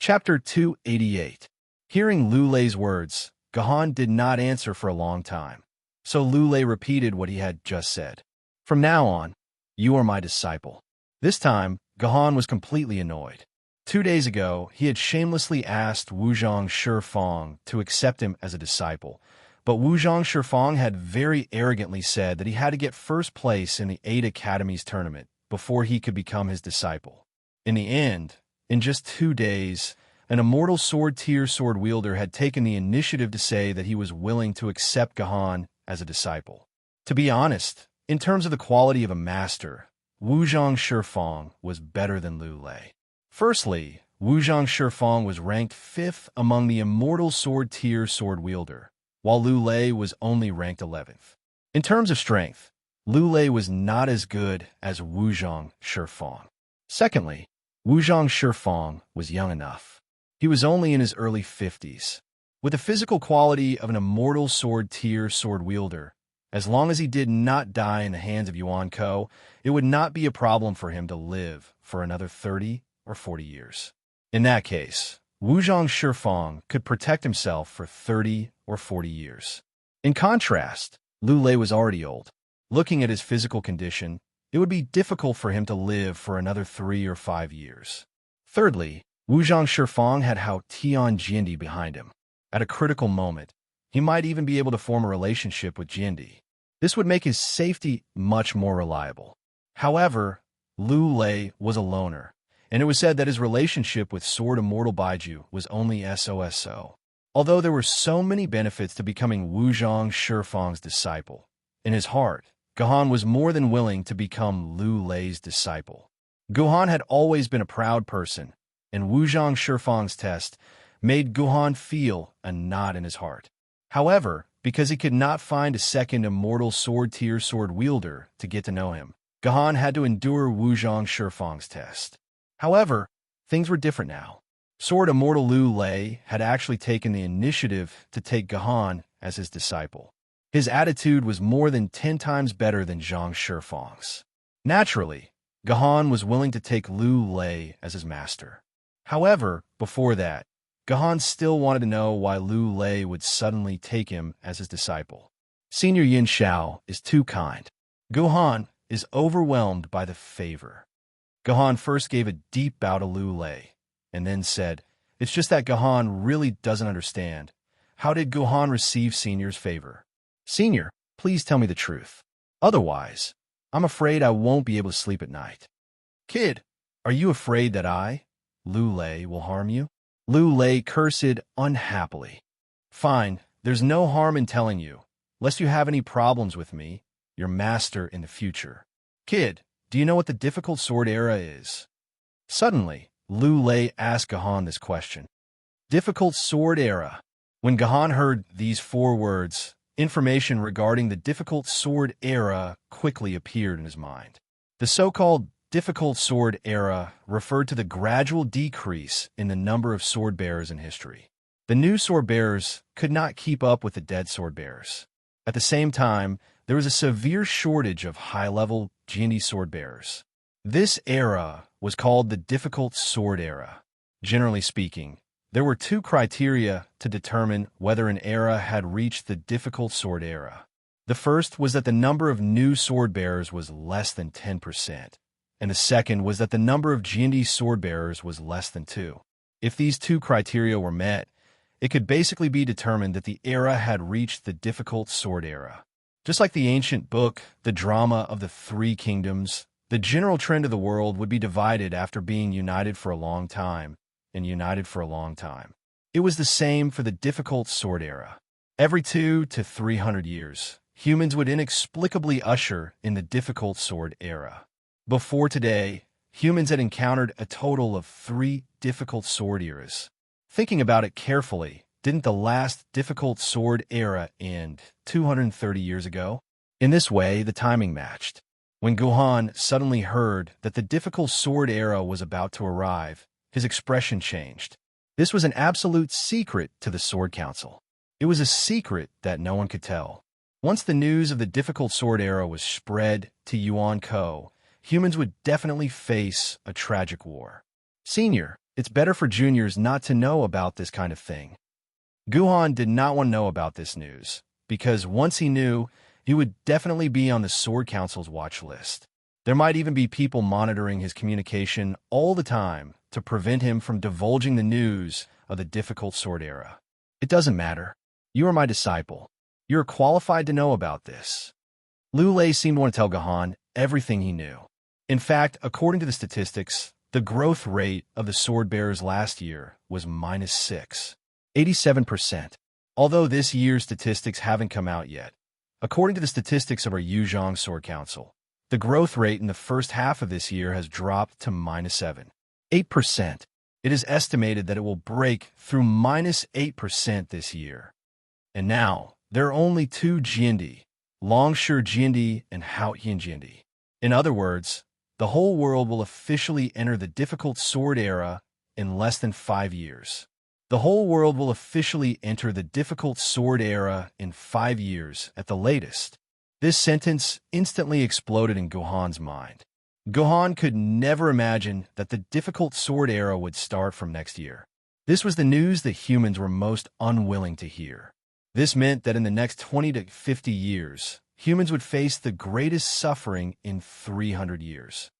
Chapter 288. Hearing Lu Lei's words, Gahan did not answer for a long time. So Lu Lei repeated what he had just said. From now on, you are my disciple. This time, Gahan was completely annoyed. 2 days ago, he had shamelessly asked Wuzhang Shifeng to accept him as a disciple, but Wuzhang Shifeng had very arrogantly said that he had to get first place in the 8 Academies tournament before he could become his disciple. In the end, in just 2 days, an immortal sword-tier sword wielder had taken the initiative to say that he was willing to accept Gahan as a disciple. To be honest, in terms of the quality of a master, Wuzhang Shifeng was better than Lu Lei. Firstly, Wuzhang Shifeng was ranked 5th among the immortal sword-tier sword wielder, while Lu Lei was only ranked 11th. In terms of strength, Lu Lei was not as good as Wuzhang Shifeng. Secondly, Wuzhang Shifeng was young enough. He was only in his early 50s. With the physical quality of an immortal sword-tier sword wielder, as long as he did not die in the hands of Yuan Ko, it would not be a problem for him to live for another 30 or 40 years. In that case, Wuzhang Shifeng could protect himself for 30 or 40 years. In contrast, Lu Lei was already old. Looking at his physical condition, it would be difficult for him to live for another 3 or 5 years. Thirdly, Wuzhang Shifeng had Hao Tian Jiandi behind him. At a critical moment, he might even be able to form a relationship with Jiandi. This would make his safety much more reliable. However, Lu Lei was a loner, and it was said that his relationship with Sword Immortal Baiju was only so-so. Although there were so many benefits to becoming Wuzhang Shifeng's disciple, in his heart, Gahan was more than willing to become Lu Lei's disciple. Gahan had always been a proud person, and Wuzhang Shifeng's test made Gahan feel a knot in his heart. However, because he could not find a second immortal sword-tier sword wielder to get to know him, Gahan had to endure Wuzhang Shifeng's test. However, things were different now. Sword Immortal Lu Lei had actually taken the initiative to take Gahan as his disciple. His attitude was more than 10 times better than Zhang Shifeng's. Naturally, Gahan was willing to take Lu Lei as his master. However, before that, Gahan still wanted to know why Lu Lei would suddenly take him as his disciple. Senior Yin Xiao is too kind. Gahan is overwhelmed by the favor. Gahan first gave a deep bow to Lu Lei, and then said, "It's just that Gahan really doesn't understand. How did Gahan receive Senior's favor? Senior, please tell me the truth. Otherwise, I'm afraid I won't be able to sleep at night." "Kid, are you afraid that Lu Lei, will harm you?" Lu Lei cursed unhappily. "Fine, there's no harm in telling you, lest you have any problems with me, your master in the future. Kid, do you know what the difficult sword era is?" Suddenly, Lu Lei asked Gahan this question. Difficult sword era. When Gahan heard these 4 words, information regarding the difficult sword era quickly appeared in his mind. The so-called difficult sword era referred to the gradual decrease in the number of sword bearers in history. The new sword bearers could not keep up with the dead sword bearers. At the same time, there was a severe shortage of high-level Jiandi sword bearers. This era was called the difficult sword era. Generally speaking, there were 2 criteria to determine whether an era had reached the difficult sword era. The first was that the number of new sword bearers was less than 10%, and the second was that the number of Jiandi sword bearers was less than 2. If these 2 criteria were met, it could basically be determined that the era had reached the difficult sword era. Just like the ancient book, The Drama of the 3 Kingdoms, the general trend of the world would be divided after being united for a long time, and united for a long time. It was the same for the difficult sword era. Every 2 to 300 years, humans would inexplicably usher in the difficult sword era. Before today, humans had encountered a total of 3 difficult sword eras. Thinking about it carefully, didn't the last difficult sword era end 230 years ago? In this way, the timing matched. When Gahan suddenly heard that the difficult sword era was about to arrive, his expression changed. This was an absolute secret to the Sword Council. It was a secret that no one could tell. Once the news of the difficult sword era was spread to Yuan Ko, humans would definitely face a tragic war. "Senior, It's better for juniors not to know about this kind of thing. Guhan did not want to know about this news, because once he knew, he would definitely be on the Sword Council's watch list. There might even be people monitoring his communication all the time to prevent him from divulging the news of the difficult sword era. It doesn't matter. You are my disciple. You are qualified to know about this. Lulei seemed to want to tell Gahan everything he knew. In fact, according to the statistics, the growth rate of the sword bearers last year was -6, 87%. Although this year's statistics haven't come out yet, according to the statistics of our Yuzhong Sword Council, the growth rate in the first half of this year has dropped to -7, 8%. It is estimated that it will break through -8% this year. And now, there are only two Jiandi, Longshi Jiandi and Haotian Jiandi. In other words, the whole world will officially enter the difficult sword era in less than 5 years. The whole world will officially enter the difficult sword era in 5 years at the latest. This sentence instantly exploded in Gohan's mind. Gohan could never imagine that the difficult sword era would start from next year. This was the news that humans were most unwilling to hear. This meant that in the next 20 to 50 years, humans would face the greatest suffering in 300 years.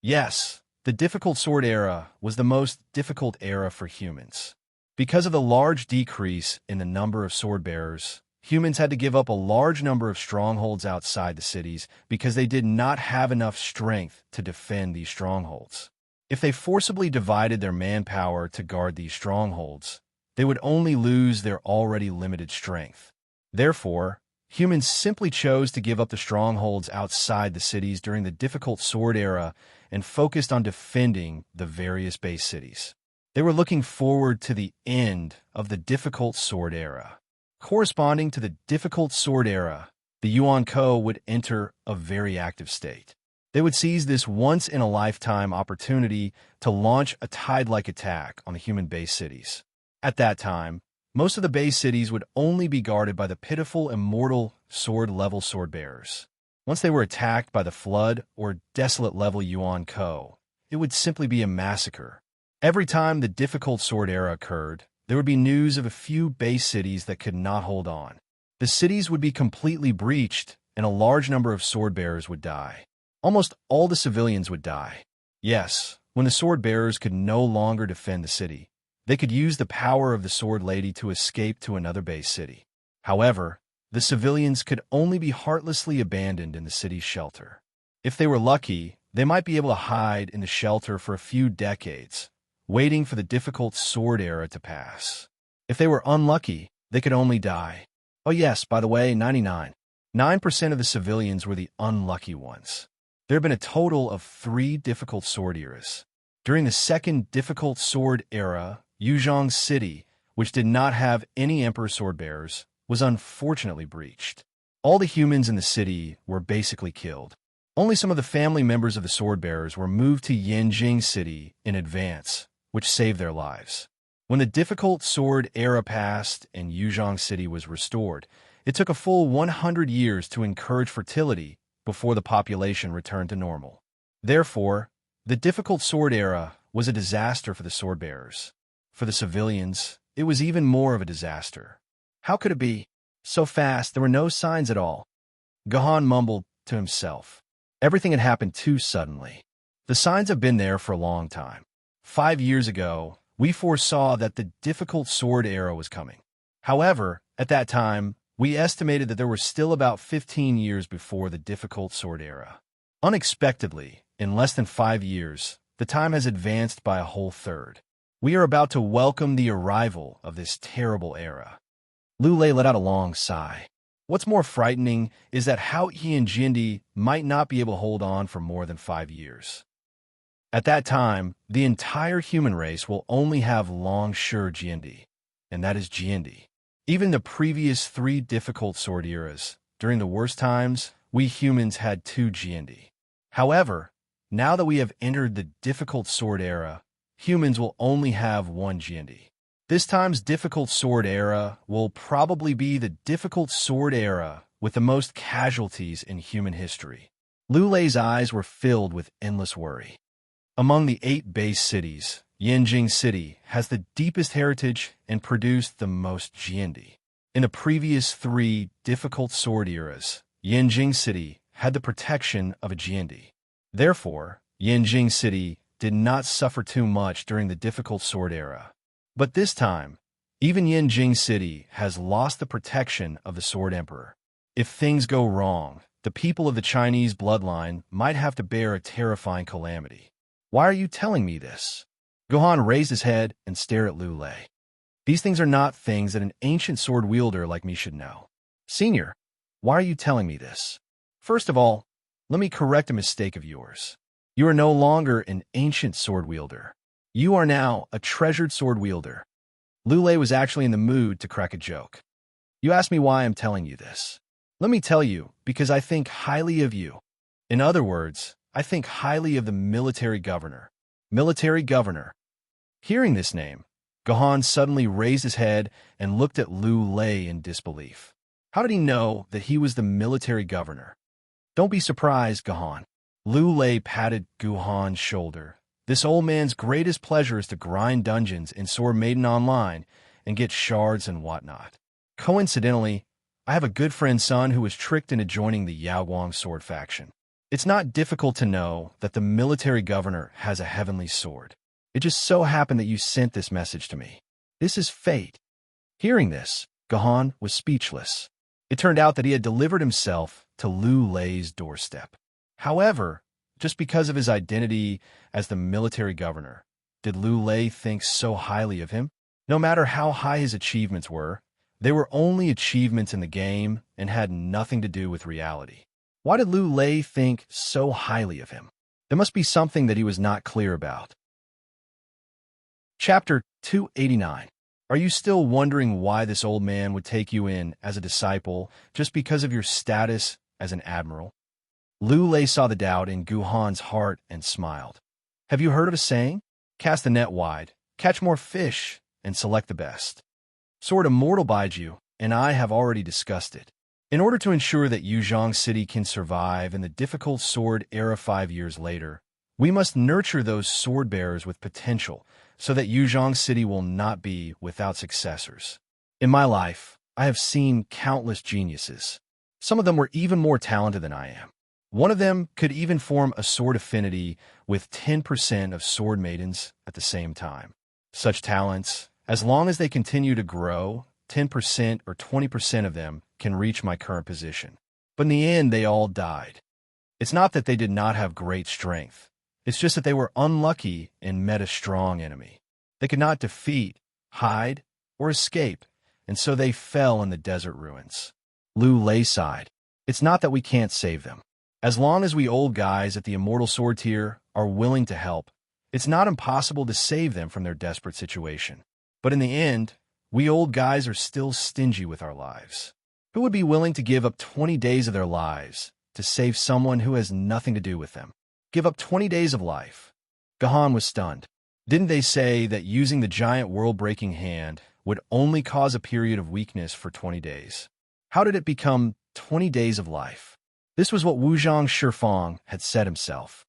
Yes, the difficult sword era was the most difficult era for humans. Because of the large decrease in the number of sword bearers, humans had to give up a large number of strongholds outside the cities because they did not have enough strength to defend these strongholds. If they forcibly divided their manpower to guard these strongholds, they would only lose their already limited strength. Therefore, humans simply chose to give up the strongholds outside the cities during the difficult sword era and focused on defending the various base cities. They were looking forward to the end of the difficult sword era. Corresponding to the difficult sword era, the Yuan Ko would enter a very active state. They would seize this once-in-a-lifetime opportunity to launch a tide-like attack on the human base cities. At that time, most of the base cities would only be guarded by the pitiful immortal sword-level sword-bearers. Once they were attacked by the flood or desolate-level Yuan Ko, it would simply be a massacre. Every time the difficult sword era occurred, there would be news of a few base cities that could not hold on. The cities would be completely breached, and a large number of sword-bearers would die. Almost all the civilians would die. Yes, when the sword-bearers could no longer defend the city, they could use the power of the sword lady to escape to another base city. However, the civilians could only be heartlessly abandoned in the city's shelter. If they were lucky, they might be able to hide in the shelter for a few decades, waiting for the difficult sword era to pass. If they were unlucky, they could only die. Oh yes, by the way, 99% of the civilians were the unlucky ones. There have been a total of 3 difficult sword eras. During the second difficult sword era, Yuzhong City, which did not have any emperor sword bearers, was unfortunately breached. All the humans in the city were basically killed. Only some of the family members of the sword bearers were moved to Yanjing City in advance, which saved their lives. When the difficult sword era passed and Yuzhong City was restored, it took a full 100 years to encourage fertility before the population returned to normal. Therefore, the difficult sword era was a disaster for the sword bearers. For the civilians, it was even more of a disaster. How could it be? So fast, there were no signs at all. Gahan mumbled to himself. Everything had happened too suddenly. The signs have been there for a long time. 5 years ago, we foresaw that the difficult sword era was coming. However, at that time, we estimated that there were still about 15 years before the difficult sword era. Unexpectedly, in less than 5 years, the time has advanced by a whole third. We are about to welcome the arrival of this terrible era. Lulei let out a long sigh. What's more frightening is that Haotian and Jindi might not be able to hold on for more than 5 years. At that time, the entire human race will only have Longshi Jiandi, and that is Jiandi. Even the previous 3 difficult sword eras, during the worst times, we humans had 2 Jiandi. However, now that we have entered the difficult sword era, humans will only have 1 Jiandi. This time's difficult sword era will probably be the difficult sword era with the most casualties in human history. Lulei's eyes were filled with endless worry. Among the 8 base cities, Yanjing City has the deepest heritage and produced the most Jiandi. In the previous 3 difficult sword eras, Yanjing City had the protection of a Jiandi. Therefore, Yanjing City did not suffer too much during the difficult sword era. But this time, even Yanjing City has lost the protection of the Sword Emperor. If things go wrong, the people of the Chinese bloodline might have to bear a terrifying calamity. Why are you telling me this? Gohan raised his head and stared at Lu Lei. These things are not things that an ancient sword wielder like me should know. Senior, why are you telling me this? First of all, let me correct a mistake of yours. You are no longer an ancient sword wielder. You are now a treasured sword wielder. Lu Lei was actually in the mood to crack a joke. You asked me why I'm telling you this. Let me tell you, because I think highly of you. In other words, I think highly of the military governor. Military governor. Hearing this name, Gohan suddenly raised his head and looked at Lu Lei in disbelief. How did he know that he was the military governor? Don't be surprised, Gohan. Lu Lei patted Gohan's shoulder. This old man's greatest pleasure is to grind dungeons in Sword Maiden Online and get shards and whatnot. Coincidentally, I have a good friend's son who was tricked into joining the Yaoguang sword faction. It's not difficult to know that the military governor has a heavenly sword. It just so happened that you sent this message to me. This is fate. Hearing this, Gohan was speechless. It turned out that he had delivered himself to Lu Lei's doorstep. However, just because of his identity as the military governor, did Lu Lei think so highly of him? No matter how high his achievements were, they were only achievements in the game and had nothing to do with reality. Why did Lu Lei think so highly of him? There must be something that he was not clear about. Chapter 289. Are you still wondering why this old man would take you in as a disciple just because of your status as an admiral? Lu Lei saw the doubt in Gohan's heart and smiled. Have you heard of a saying? Cast the net wide, catch more fish, and select the best. Sword Immortal bides you, and I have already discussed it. In order to ensure that Yuzhong City can survive in the difficult sword era 5 years later, we must nurture those sword bearers with potential so that Yuzhong City will not be without successors. In my life, I have seen countless geniuses. Some of them were even more talented than I am. One of them could even form a sword affinity with 10% of sword maidens at the same time. Such talents, as long as they continue to grow, 10% or 20% of them can reach my current position. But in the end, they all died. It's not that they did not have great strength. It's just that they were unlucky and met a strong enemy. They could not defeat, hide, or escape, and so they fell in the desert ruins. Lu Lei sighed. It's not that we can't save them. As long as we old guys at the Immortal Sword tier are willing to help, it's not impossible to save them from their desperate situation. But in the end, we old guys are still stingy with our lives. Who would be willing to give up 20 days of their lives to save someone who has nothing to do with them? Give up 20 days of life. Gohan was stunned. Didn't they say that using the giant world-breaking hand would only cause a period of weakness for 20 days? How did it become 20 days of life? This was what Wuzhong Shifang had said himself.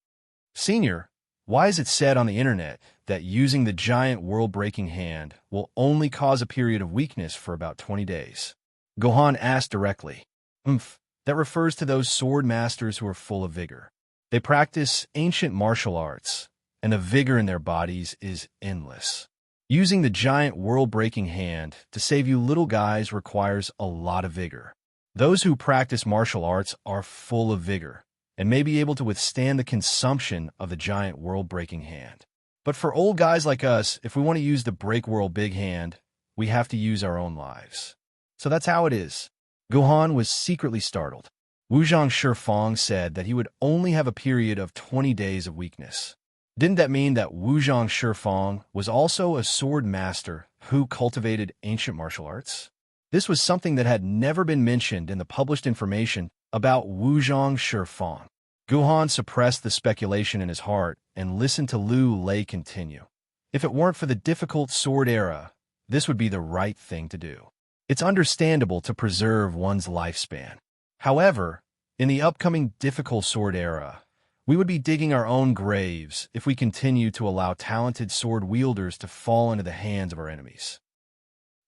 Senior, why is it said on the internet that using the giant world-breaking hand will only cause a period of weakness for about 20 days? Gohan asked directly. That refers to those sword masters who are full of vigor. They practice ancient martial arts, and the vigor in their bodies is endless. Using the giant world-breaking hand to save you little guys requires a lot of vigor. Those who practice martial arts are full of vigor and may be able to withstand the consumption of the giant world-breaking hand. But for old guys like us, if we want to use the break world big hand, we have to use our own lives. So that's how it is. Gohan was secretly startled. Wuzhong Shifang said that he would only have a period of 20 days of weakness. Didn't that mean that Wuzhong Shifang was also a sword master who cultivated ancient martial arts? This was something that had never been mentioned in the published information about Wuzhong Shifang. Gohan suppressed the speculation in his heart and listened to Lu Lei continue. If it weren't for the difficult sword era, this would be the right thing to do. It's understandable to preserve one's lifespan. However, in the upcoming difficult sword era, We would be digging our own graves if we continue to allow talented sword wielders to fall into the hands of our enemies.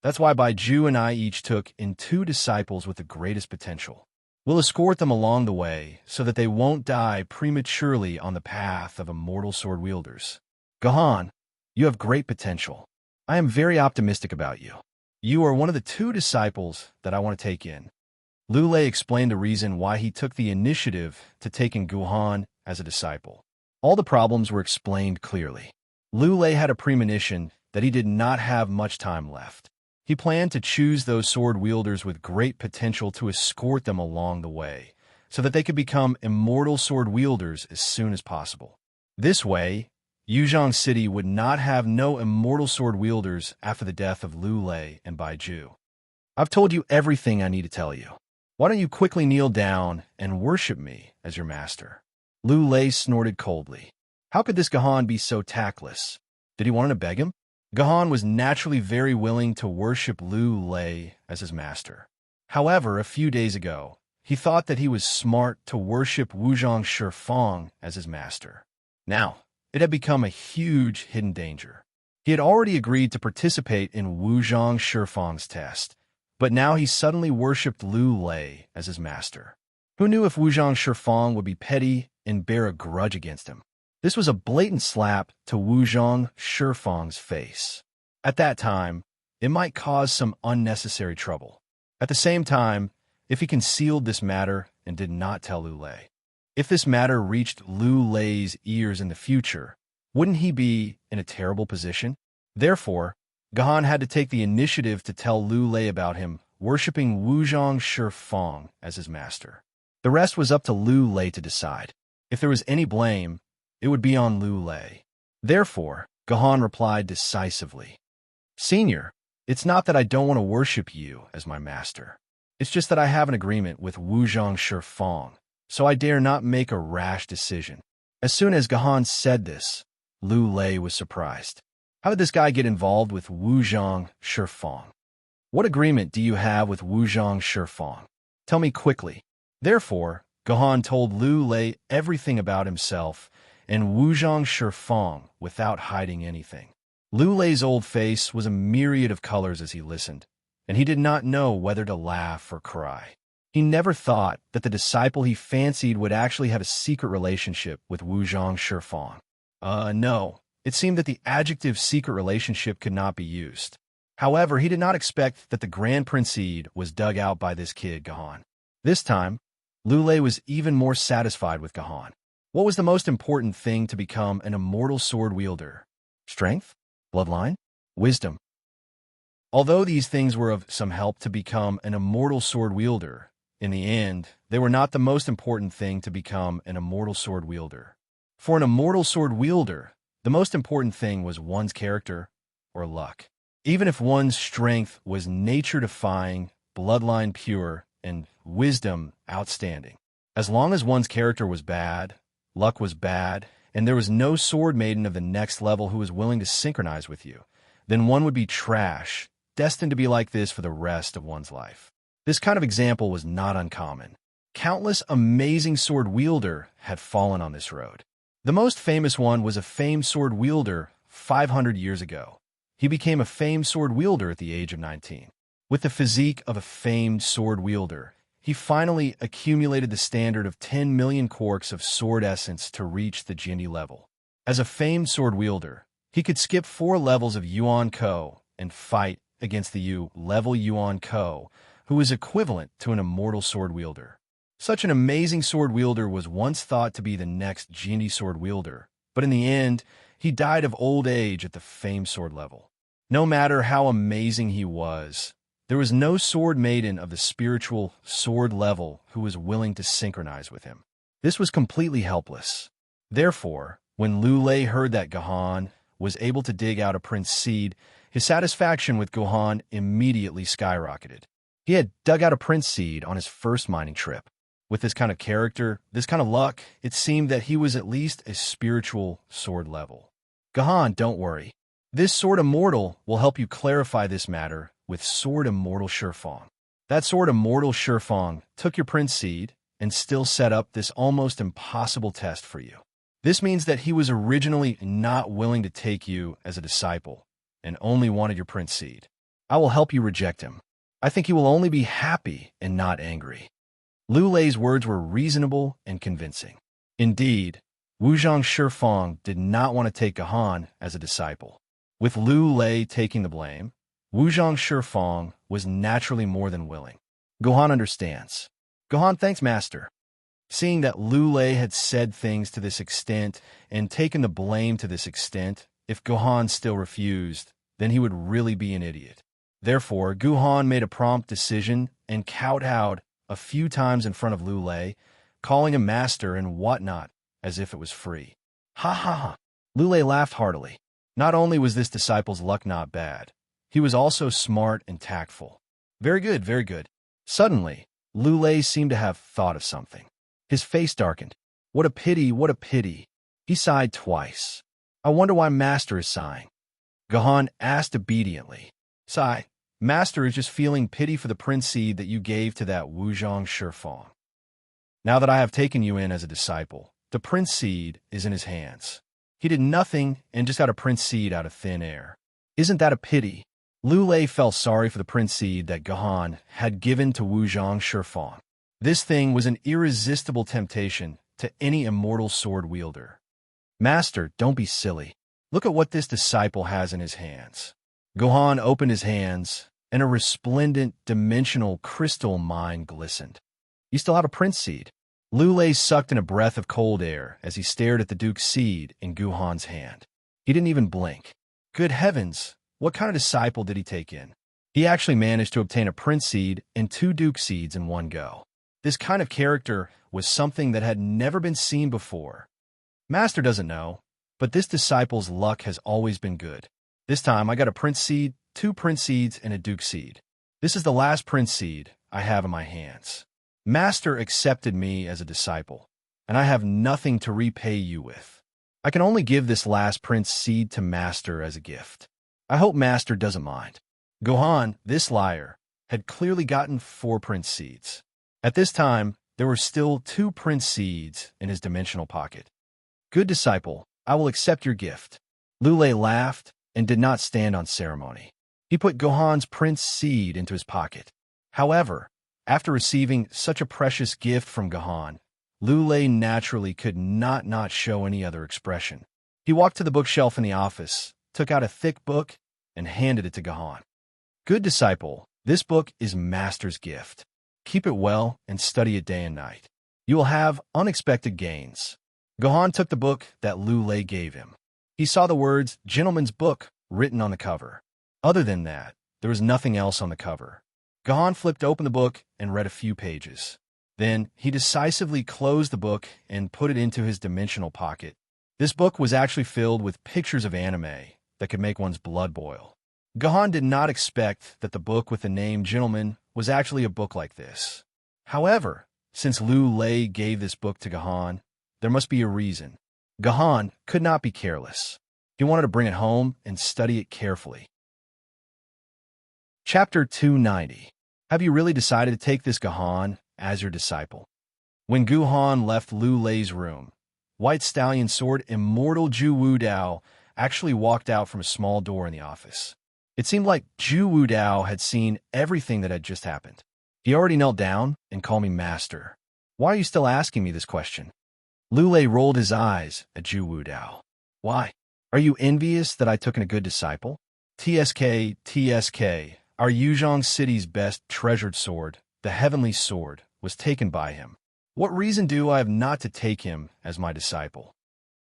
That's why Baiju and I each took in 2 disciples with the greatest potential. We'll escort them along the way so that they won't die prematurely on the path of immortal sword wielders. Gahan, you have great potential. I am very optimistic about you. You are one of the 2 disciples that I want to take in. Lule explained the reason why he took the initiative to take in Guhan as a disciple. All the problems were explained clearly. Lule had a premonition that he did not have much time left. He planned to choose those sword wielders with great potential to escort them along the way, so that they could become immortal sword wielders as soon as possible. This way, Yuzhong City would not have no immortal sword wielders after the death of Lule and Baiju. I've told you everything I need to tell you. Why don't you quickly kneel down and worship me as your master? Lule snorted coldly. How could this Gahan be so tactless? Did he want to beg him? Gahan was naturally very willing to worship Lule as his master. However, a few days ago, he thought that he was smart to worship Wuzhong Shifang as his master. Now, it had become a huge hidden danger. He had already agreed to participate in Wuzhong Shifang's test, but now he suddenly worshipped Lule as his master. Who knew if Wuzhong Shifang would be petty and bear a grudge against him? This was a blatant slap to Wuzhong Shifang's face. At that time, it might cause some unnecessary trouble. At the same time, if he concealed this matter and did not tell Lule, if this matter reached Lule's ears in the future, wouldn't he be in a terrible position? Therefore, Gahan had to take the initiative to tell Lule about him worshipping Wuzhong Shifang as his master. The rest was up to Lule to decide. If there was any blame, it would be on Lule. Therefore, Gahan replied decisively, Senior, it's not that I don't want to worship you as my master. It's just that I have an agreement with Wuzhong Shifang, so I dare not make a rash decision. As soon as Gahan said this, Lule was surprised. How did this guy get involved with Wuzhong Shifang? What agreement do you have with Wuzhong Shifang? Tell me quickly. Therefore, Gahan told Lule everything about himself and Wuzhong Shifang without hiding anything. Lule's old face was a myriad of colors as he listened, and he did not know whether to laugh or cry. He never thought that the disciple he fancied would actually have a secret relationship with Wuzhong Shifang. No, it seemed that the adjective secret relationship could not be used. However, he did not expect that the Grand Princeid was dug out by this kid, Gahan. This time, Lule was even more satisfied with Gahan. What was the most important thing to become an immortal sword wielder? Strength? Bloodline? Wisdom? Although these things were of some help to become an immortal sword wielder, in the end, they were not the most important thing to become an immortal sword wielder. For an immortal sword wielder, the most important thing was one's character or luck. Even if one's strength was nature-defying, bloodline pure, and wisdom outstanding. As long as one's character was bad, luck was bad, and there was no sword maiden of the next level who was willing to synchronize with you, then one would be trash, destined to be like this for the rest of one's life. This kind of example was not uncommon. Countless amazing sword wielder had fallen on this road. The most famous one was a famed sword wielder 500 years ago. He became a famed sword wielder at the age of 19. With the physique of a famed sword wielder, he finally accumulated the standard of 10 million quarks of sword essence to reach the Jindy level. As a famed sword wielder, he could skip 4 levels of Yuan Ko and fight against the U-level Yuan Ko, who is equivalent to an immortal sword wielder. Such an amazing sword wielder was once thought to be the next Jindy sword wielder, but in the end, he died of old age at the famed sword level. No matter how amazing he was, there was no sword maiden of the spiritual sword level who was willing to synchronize with him. This was completely helpless. Therefore, when Lule heard that Gahan was able to dig out a prince seed, his satisfaction with Gahan immediately skyrocketed. He had dug out a prince seed on his first mining trip. With this kind of character, this kind of luck, it seemed that he was at least a spiritual sword level. Gahan, don't worry. This Sword Immortal will help you clarify this matter with Sword Immortal Shifang. That Sword Immortal Shifang took your prince seed and still set up this almost impossible test for you. This means that he was originally not willing to take you as a disciple and only wanted your prince seed. I will help you reject him. I think he will only be happy and not angry. Lu Lei's words were reasonable and convincing. Indeed, Wuzhang Shifeng did not want to take Gahan as a disciple. With Lu Lei taking the blame, Wuzhang Shifeng was naturally more than willing. Gahan understands. Gahan thanks Master. Seeing that Lu Lei had said things to this extent and taken the blame to this extent, if Gahan still refused, then he would really be an idiot. Therefore, Gahan made a prompt decision and kowtowed a few times in front of Lu Lei, calling him master and whatnot, as if it was free. Ha ha ha. Lu Lei laughed heartily. Not only was this disciple's luck not bad, he was also smart and tactful. Very good, very good. Suddenly, Lu Lei seemed to have thought of something. His face darkened. What a pity, what a pity. He sighed twice. I wonder why Master is sighing. Gahan asked obediently. Sigh. Master is just feeling pity for the prince seed that you gave to that Wuzhang Shifeng. Now that I have taken you in as a disciple, the prince seed is in his hands. He did nothing and just got a prince seed out of thin air. Isn't that a pity? Lu Lei felt sorry for the prince seed that Gahan had given to Wuzhang Shifeng. This thing was an irresistible temptation to any immortal sword wielder. Master, don't be silly. Look at what this disciple has in his hands. Gahan opened his hands, and a resplendent, dimensional crystal mine glistened. You still have a prince seed. Lu Lei sucked in a breath of cold air as he stared at the duke's seed in Gahan's hand. He didn't even blink. Good heavens, what kind of disciple did he take in? He actually managed to obtain a prince seed and 2 duke seeds in one go. This kind of character was something that had never been seen before. Master doesn't know, but this disciple's luck has always been good. This time I got a prince seed, 2 prince seeds, and a duke seed. This is the last prince seed I have in my hands. Master accepted me as a disciple, and I have nothing to repay you with. I can only give this last prince seed to Master as a gift. I hope Master doesn't mind. Gahan, this liar, had clearly gotten 4 prince seeds. At this time, there were still 2 prince seeds in his dimensional pocket. Good disciple, I will accept your gift. Lu Lei laughed and did not stand on ceremony. He put Gahan's prince seed into his pocket. However, after receiving such a precious gift from Gahan, Lu Lei naturally could not show any other expression. He walked to the bookshelf in the office, took out a thick book, and handed it to Gahan. Good disciple, this book is Master's gift. Keep it well and study it day and night. You will have unexpected gains. Gahan took the book that Lu Lei gave him. He saw the words, Gentleman's Book, written on the cover. Other than that, there was nothing else on the cover. Gahan flipped open the book and read a few pages. Then, he decisively closed the book and put it into his dimensional pocket. This book was actually filled with pictures of anime that could make one's blood boil. Gahan did not expect that the book with the name Gentleman was actually a book like this. However, since Lu Lei gave this book to Gahan, there must be a reason. Gahan could not be careless. He wanted to bring it home and study it carefully. Chapter 290. Have you really decided to take this Gahan as your disciple? When Gahan left Lu Lei's room, White Stallion Sword Immortal Zhu Wudao actually walked out from a small door in the office. It seemed like Zhu Wudao had seen everything that had just happened. He already knelt down and called me master. Why are you still asking me this question? Lu Lei rolled his eyes at Zhu Wudao. Why? Are you envious that I took in a good disciple? TSK, our Yuzhong city's best treasured sword, the heavenly sword, was taken by him. What reason do I have not to take him as my disciple?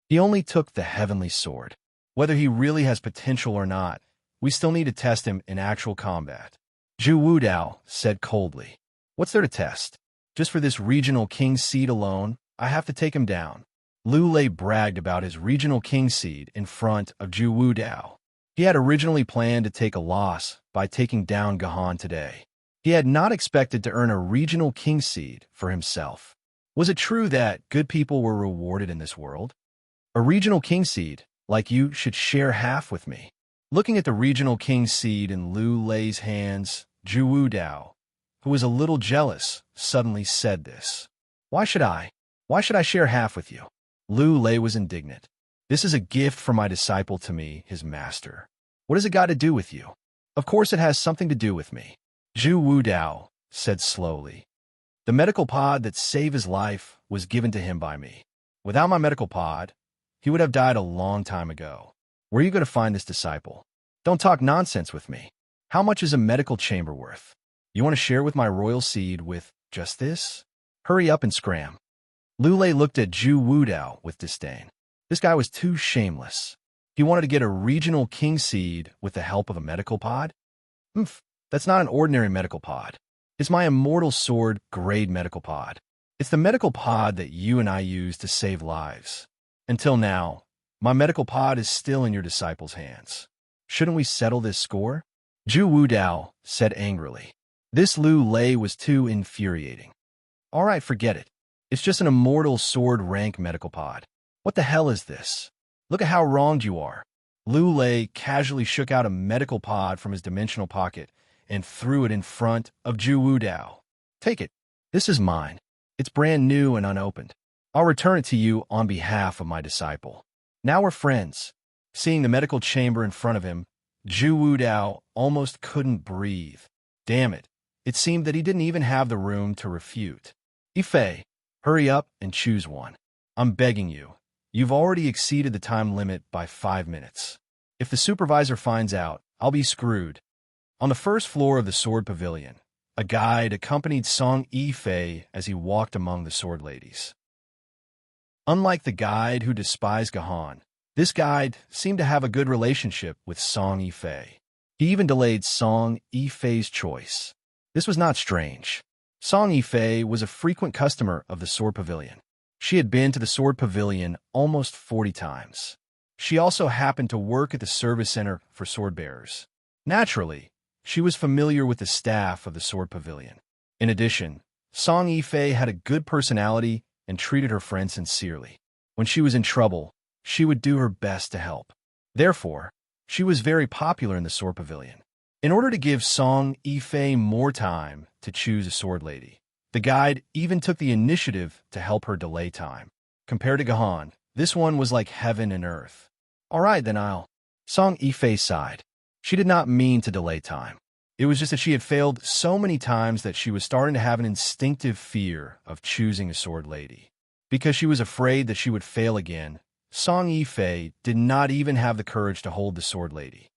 He only took the heavenly sword. Whether he really has potential or not, we still need to test him in actual combat. Zhu Wudao said coldly. What's there to test? Just for this regional king seed alone, I have to take him down. Lu Lei bragged about his regional king seed in front of Zhu Wudao. He had originally planned to take a loss by taking down Gahan today. He had not expected to earn a regional king seed for himself. Was it true that good people were rewarded in this world? A regional king seed, like you, should share half with me. Looking at the regional king seed in Lu Lei's hands, Zhu Wudao, who was a little jealous, suddenly said this. Why should I? Why should I share half with you? Lu Lei was indignant. This is a gift from my disciple to me, his master. What has it got to do with you? Of course it has something to do with me. Zhu Wudao said slowly. The medical pod that saved his life was given to him by me. Without my medical pod, he would have died a long time ago. Where are you going to find this disciple? Don't talk nonsense with me. How much is a medical chamber worth? You want to share with my royal seed with just this? Hurry up and scram. Lu Lei looked at Zhu Wudao with disdain. This guy was too shameless. He wanted to get a regional king seed with the help of a medical pod? That's not an ordinary medical pod. It's my immortal sword grade medical pod. It's the medical pod that you and I use to save lives. Until now, my medical pod is still in your disciples' hands. Shouldn't we settle this score? Zhu Wudao said angrily. This Lu Lei was too infuriating. All right, forget it. It's just an immortal sword rank medical pod. What the hell is this? Look at how wronged you are. Lu Lei casually shook out a medical pod from his dimensional pocket and threw it in front of Zhu Wudao. Take it. This is mine. It's brand new and unopened. I'll return it to you on behalf of my disciple. Now we're friends. Seeing the medical chamber in front of him, Zhu Wudao almost couldn't breathe. Damn it. It seemed that he didn't even have the room to refute. Ife, hurry up and choose one. I'm begging you. You've already exceeded the time limit by 5 minutes. If the supervisor finds out, I'll be screwed. On the first floor of the sword pavilion, a guide accompanied Song Yifei as he walked among the sword ladies. Unlike the guide who despised Gahan, this guide seemed to have a good relationship with Song Yifei. He even delayed Song Yifei's choice. This was not strange. Song Yifei was a frequent customer of the sword pavilion. She had been to the sword pavilion almost 40 times. She also happened to work at the service center for sword bearers. Naturally, she was familiar with the staff of the sword pavilion. In addition, Song Yifei had a good personality and treated her friend sincerely. When she was in trouble, she would do her best to help. Therefore, she was very popular in the sword pavilion. In order to give Song Yifei more time to choose a sword lady, the guide even took the initiative to help her delay time. Compared to Gahan, this one was like heaven and earth. All right, then I'll. Song Yifei sighed. She did not mean to delay time. It was just that she had failed so many times that she was starting to have an instinctive fear of choosing a sword lady. Because she was afraid that she would fail again, Song Yifei did not even have the courage to hold the sword lady.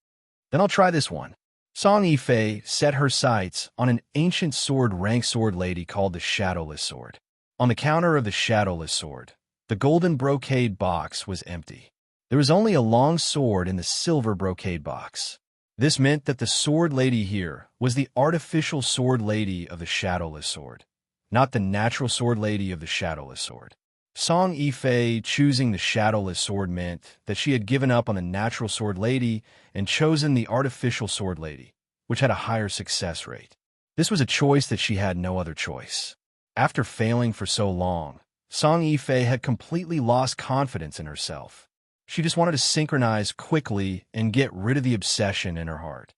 Then I'll try this one. Song Yifei set her sights on an ancient sword rank sword lady called the Shadowless Sword. On the counter of the Shadowless Sword, the golden brocade box was empty. There was only a long sword in the silver brocade box. This meant that the sword lady here was the artificial sword lady of the Shadowless Sword, not the natural sword lady of the Shadowless Sword. Song Yifei choosing the Shadowless Sword meant that she had given up on the natural sword lady and chosen the artificial sword lady, which had a higher success rate. This was a choice that she had no other choice. After failing for so long, Song Yifei had completely lost confidence in herself. She just wanted to synchronize quickly and get rid of the obsession in her heart.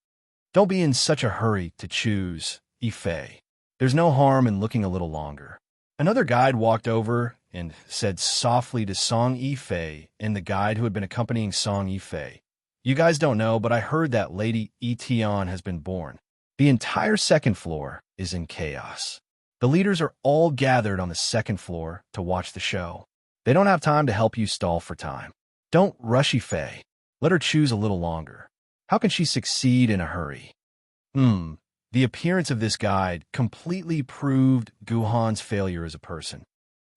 Don't be in such a hurry to choose, Yifei. There's no harm in looking a little longer. Another guide walked over and said softly to Song Yifei and the guide who had been accompanying Song Yifei, "You guys don't know, but I heard that Lady Tian has been born. The entire second floor is in chaos. The leaders are all gathered on the second floor to watch the show. They don't have time to help you stall for time. Don't rush Yifei. Let her choose a little longer. How can she succeed in a hurry?" The appearance of this guide completely proved Guhan's failure as a person.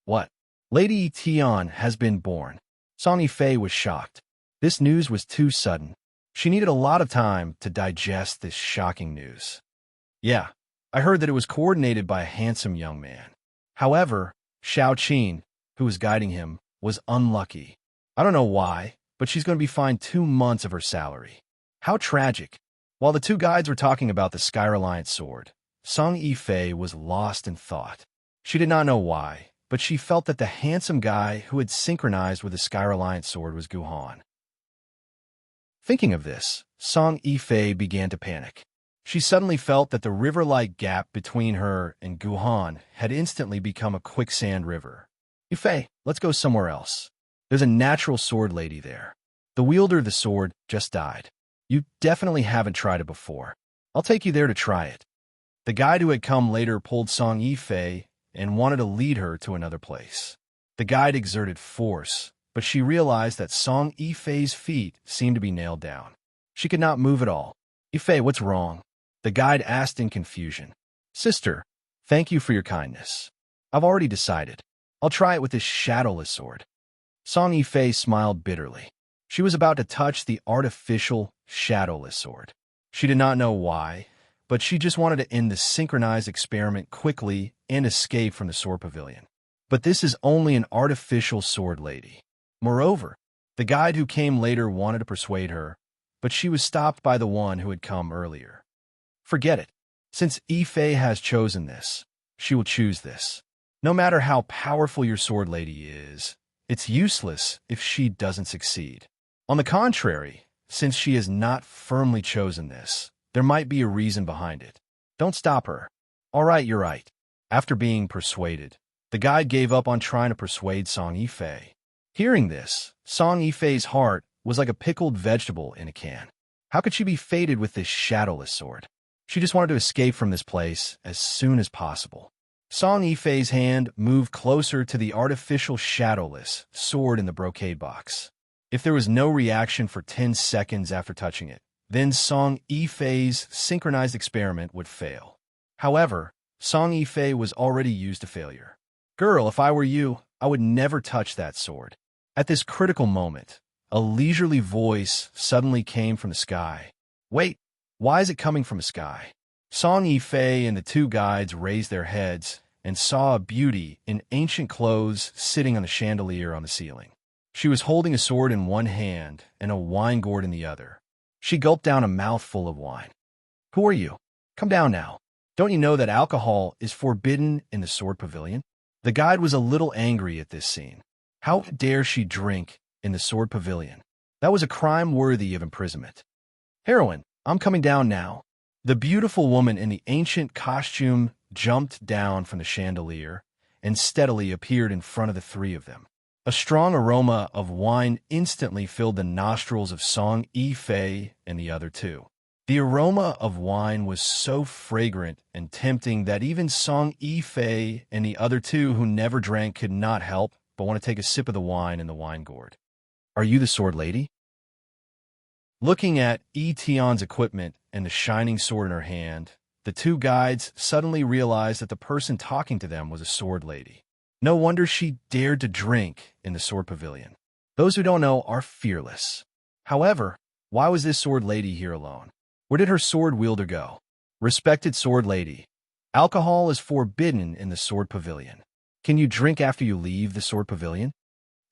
What? Lady Tian has been born. Song Yifei was shocked. This news was too sudden. She needed a lot of time to digest this shocking news. Yeah, I heard that it was coordinated by a handsome young man. However, Xiao Qin, who was guiding him, was unlucky. I don't know why, but she's going to be fined 2 months of her salary. How tragic. While the two guides were talking about the Sky Reliant sword, Song Yifei was lost in thought. She did not know why, but she felt that the handsome guy who had synchronized with the Sky Reliant sword was Guhan. Thinking of this, Song Yifei began to panic. She suddenly felt that the river-like gap between her and Guhan had instantly become a quicksand river. Yufei, let's go somewhere else. There's a natural sword lady there. The wielder of the sword just died. You definitely haven't tried it before. I'll take you there to try it. The guide who had come later pulled Song Yifei and wanted to lead her to another place. The guide exerted force, but she realized that Song Yifei's feet seemed to be nailed down. She could not move at all. Yifei, what's wrong? The guide asked in confusion. Sister, thank you for your kindness. I've already decided. I'll try it with this shadowless sword. Song Yifei smiled bitterly. She was about to touch the artificial, shadowless sword. She did not know why, but she just wanted to end the synchronized experiment quickly and escape from the sword pavilion. But this is only an artificial sword lady. Moreover, the guide who came later wanted to persuade her, but she was stopped by the one who had come earlier. Forget it. Since Yifei has chosen this, she will choose this. No matter how powerful your sword lady is, it's useless if she doesn't succeed. On the contrary, since she has not firmly chosen this, there might be a reason behind it. Don't stop her. All right, you're right. After being persuaded, the guide gave up on trying to persuade Song Yifei. Hearing this, Song Yifei's heart was like a pickled vegetable in a can. How could she be fated with this shadowless sword? She just wanted to escape from this place as soon as possible. Song Yifei's hand moved closer to the artificial shadowless sword in the brocade box. If there was no reaction for 10 seconds after touching it, then Song Yifei's synchronized experiment would fail. However, Song Yifei was already used to failure. Girl, if I were you, I would never touch that sword. At this critical moment, a leisurely voice suddenly came from the sky. Wait, why is it coming from the sky? Song Yifei and the two guides raised their heads and saw a beauty in ancient clothes sitting on the chandelier on the ceiling. She was holding a sword in one hand and a wine gourd in the other. She gulped down a mouthful of wine. Who are you? Come down now. Don't you know that alcohol is forbidden in the sword pavilion? The guide was a little angry at this scene. How dare she drink in the sword pavilion? That was a crime worthy of imprisonment. Heroine, I'm coming down now. The beautiful woman in the ancient costume jumped down from the chandelier and steadily appeared in front of the three of them. A strong aroma of wine instantly filled the nostrils of Song Yifei and the other two. The aroma of wine was so fragrant and tempting that even Song Yifei and the other two who never drank could not help but want to take a sip of the wine in the wine gourd. Are you the sword lady? Looking at Tian's equipment and the shining sword in her hand, the two guides suddenly realized that the person talking to them was a sword lady. No wonder she dared to drink in the sword pavilion. Those who don't know are fearless. However, why was this sword lady here alone? Where did her sword wielder go? Respected sword lady, alcohol is forbidden in the sword pavilion. Can you drink after you leave the sword pavilion?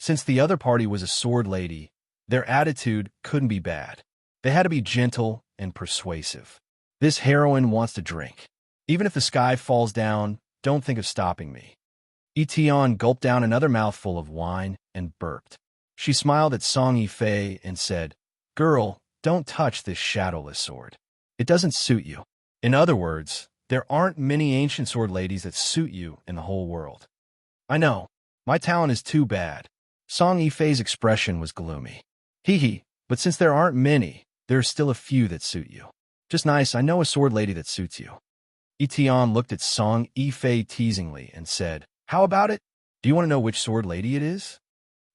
Since the other party was a sword lady, their attitude couldn't be bad. They had to be gentle and persuasive. This heroine wants to drink. Even if the sky falls down, don't think of stopping me. Tian gulped down another mouthful of wine and burped. She smiled at Song Yifei and said, Girl, don't touch this shadowless sword. It doesn't suit you. In other words, there aren't many ancient sword ladies that suit you in the whole world. I know. My talent is too bad. Song Yifei's expression was gloomy. Hee, but since there aren't many, there are still a few that suit you. Just nice, I know a sword lady that suits you. Tian looked at Song Yifei teasingly and said, How about it? Do you want to know which sword lady it is?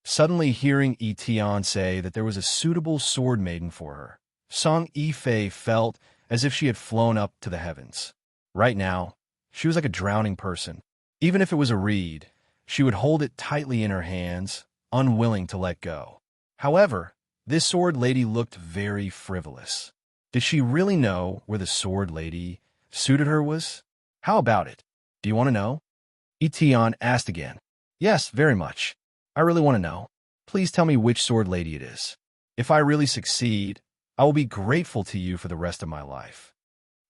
Suddenly hearing Tian say that there was a suitable sword maiden for her, Song Yifei felt as if she had flown up to the heavens. Right now, she was like a drowning person. Even if it was a reed, she would hold it tightly in her hands, unwilling to let go. However, this sword lady looked very frivolous. Did she really know where the sword lady suited her was? How about it? Do you want to know? Tian asked again. Yes, very much. I really want to know. Please tell me which sword lady it is. If I really succeed, I will be grateful to you for the rest of my life.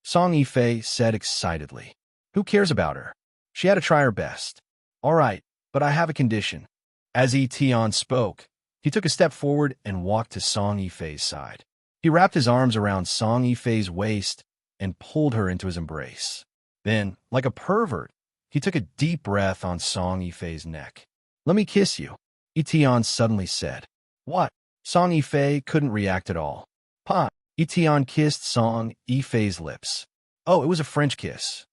Song Yifei said excitedly. Who cares about her? She had to try her best. All right, but I have a condition. As Tian spoke, he took a step forward and walked to Song Yifei's side. He wrapped his arms around Song Yifei's waist and pulled her into his embrace. Then, like a pervert, he took a deep breath on Song Yifei's neck. "Let me kiss you," Etienne suddenly said. "What?" Song Yifei couldn't react at all. "Pa." Etienne kissed Song Yifei's lips. Oh, it was a French kiss.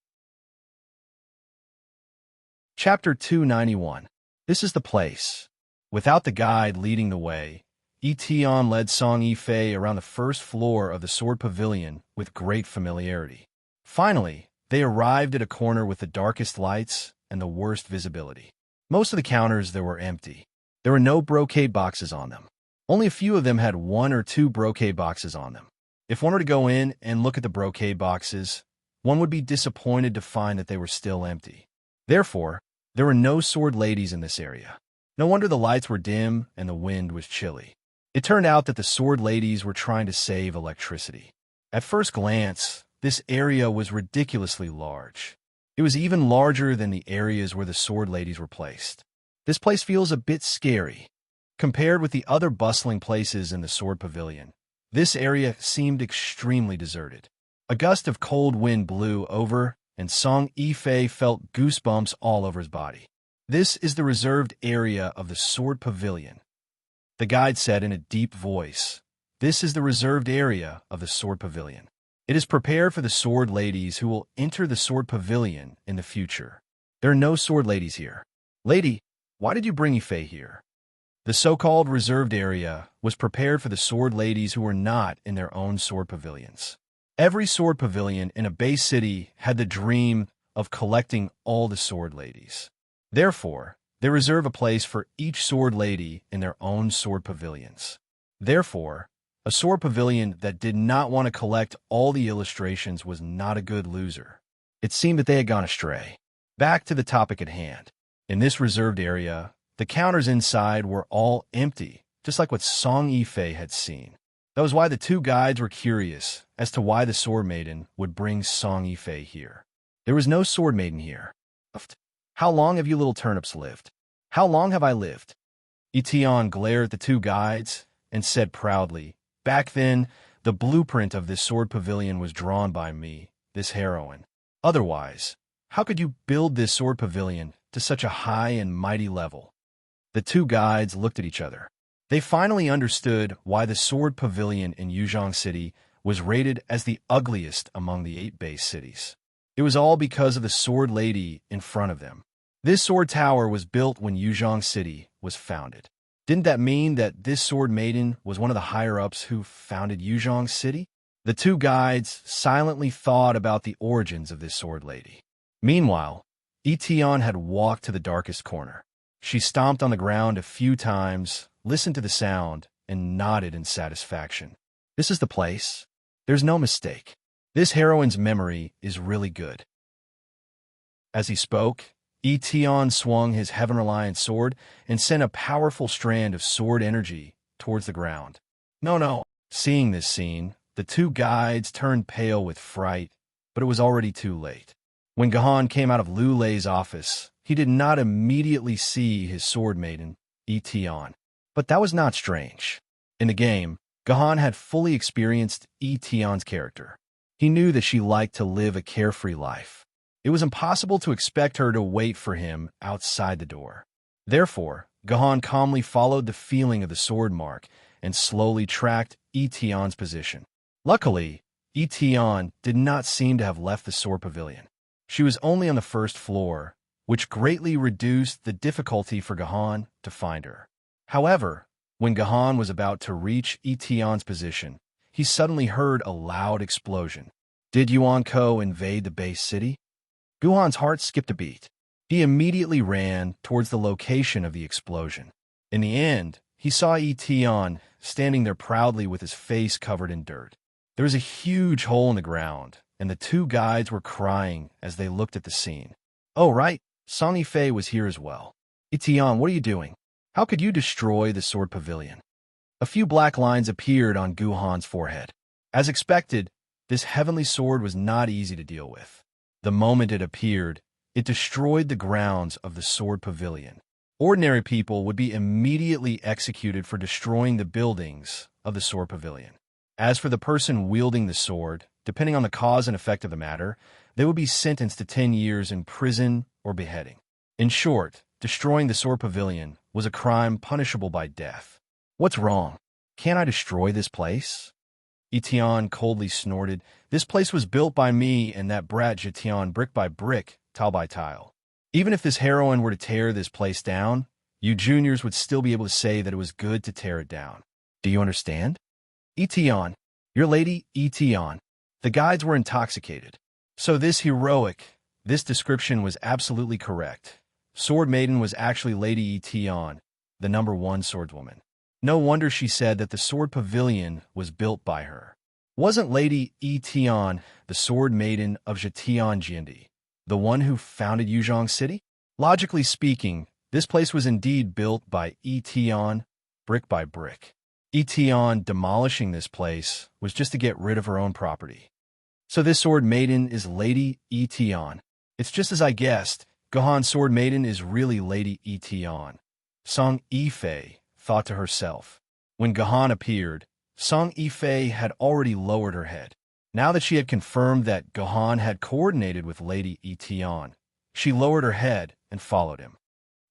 Chapter 291. This is the place. Without the guide leading the way, Etienne led Song Yifei around the first floor of the Sword Pavilion with great familiarity. Finally, they arrived at a corner with the darkest lights and the worst visibility. Most of the counters there were empty. There were no brocade boxes on them. Only a few of them had 1 or 2 brocade boxes on them. If one were to go in and look at the brocade boxes, one would be disappointed to find that they were still empty. Therefore, there were no sword ladies in this area. No wonder the lights were dim and the wind was chilly. It turned out that the sword ladies were trying to save electricity. At first glance, this area was ridiculously large. It was even larger than the areas where the sword ladies were placed. This place feels a bit scary. Compared with the other bustling places in the Sword Pavilion, this area seemed extremely deserted. A gust of cold wind blew over, and Song Yifei felt goosebumps all over his body. "This is the reserved area of the Sword Pavilion," the guide said in a deep voice. "This is the reserved area of the Sword Pavilion. It is prepared for the sword ladies who will enter the Sword Pavilion in the future. There are no sword ladies here." "Lady, why did you bring Yifei here?" The so-called reserved area was prepared for the sword ladies who were not in their own sword pavilions. Every sword pavilion in a base city had the dream of collecting all the sword ladies. Therefore, they reserve a place for each sword lady in their own sword pavilions. Therefore, a sword pavilion that did not want to collect all the illustrations was not a good loser. It seemed that they had gone astray. Back to the topic at hand. In this reserved area, the counters inside were all empty, just like what Song Yifei had seen. That was why the two guides were curious as to why the Sword Maiden would bring Song Yifei here. There was no Sword Maiden here. "How long have you little turnips lived?" "How long have I lived?" Etienne glared at the two guides and said proudly, "Back then, the blueprint of this sword pavilion was drawn by me, this heroine. Otherwise, how could you build this sword pavilion to such a high and mighty level?" The two guides looked at each other. They finally understood why the Sword Pavilion in Yuzhong City was rated as the ugliest among the 8 base cities. It was all because of the Sword Lady in front of them. This sword tower was built when Yuzhong City was founded. Didn't that mean that this Sword Maiden was one of the higher-ups who founded Yuzhong City? The two guides silently thought about the origins of this Sword Lady. Meanwhile, Etienne had walked to the darkest corner. She stomped on the ground a few times, listened to the sound, and nodded in satisfaction. "This is the place. There's no mistake. This heroine's memory is really good." As he spoke, Etienne swung his heaven-reliant sword and sent a powerful strand of sword energy towards the ground. No. Seeing this scene, the two guides turned pale with fright, but it was already too late. When Gahan came out of Lu Lei's office, he did not immediately see his sword maiden, Etienne. But that was not strange. In the game, Gahan had fully experienced Etienne's character. He knew that she liked to live a carefree life. It was impossible to expect her to wait for him outside the door. Therefore, Gahan calmly followed the feeling of the sword mark and slowly tracked Etienne's position. Luckily, Etienne did not seem to have left the sword pavilion. She was only on the first floor, which greatly reduced the difficulty for Gahan to find her. However, when Gahan was about to reach Etienne's position, he suddenly heard a loud explosion. Did Yuan Ko invade the base city? Guhan's heart skipped a beat. He immediately ran towards the location of the explosion. In the end, he saw Etienne standing there proudly with his face covered in dirt. There was a huge hole in the ground, and the two guides were crying as they looked at the scene. "Oh, right, Song Yifei was here as well. Etienne, what are you doing? How could you destroy the sword pavilion?" A few black lines appeared on Guhan's forehead. As expected, this heavenly sword was not easy to deal with. The moment it appeared, it destroyed the grounds of the sword pavilion. Ordinary people would be immediately executed for destroying the buildings of the sword pavilion. As for the person wielding the sword, depending on the cause and effect of the matter, they would be sentenced to 10 years in prison or beheading. In short, destroying the sword pavilion was a crime punishable by death. What's wrong? Can't I destroy this place? Etion coldly snorted. This place was built by me and that brat Jetion brick by brick, tile by tile. Even if this heroine were to tear this place down, you juniors would still be able to say that it was good to tear it down. Do you understand? Etion, your lady Etion. The guides were intoxicated. So this description was absolutely correct. Sword Maiden was actually Lady Etion, the #1 swordswoman. No wonder she said that the sword pavilion was built by her. Wasn't Lady Etion the Sword Maiden of Zhejiang, the one who founded Yuzhong City? Logically speaking, this place was indeed built by Etion, brick by brick. Etion demolishing this place was just to get rid of her own property. So this Sword Maiden is Lady Etion. It's just as I guessed. Gohan's Sword Maiden is really Lady Etion. Song Yifei thought to herself. When Gohan appeared, Song Yifei had already lowered her head. Now that she had confirmed that Gohan had coordinated with Lady Etion, she lowered her head and followed him.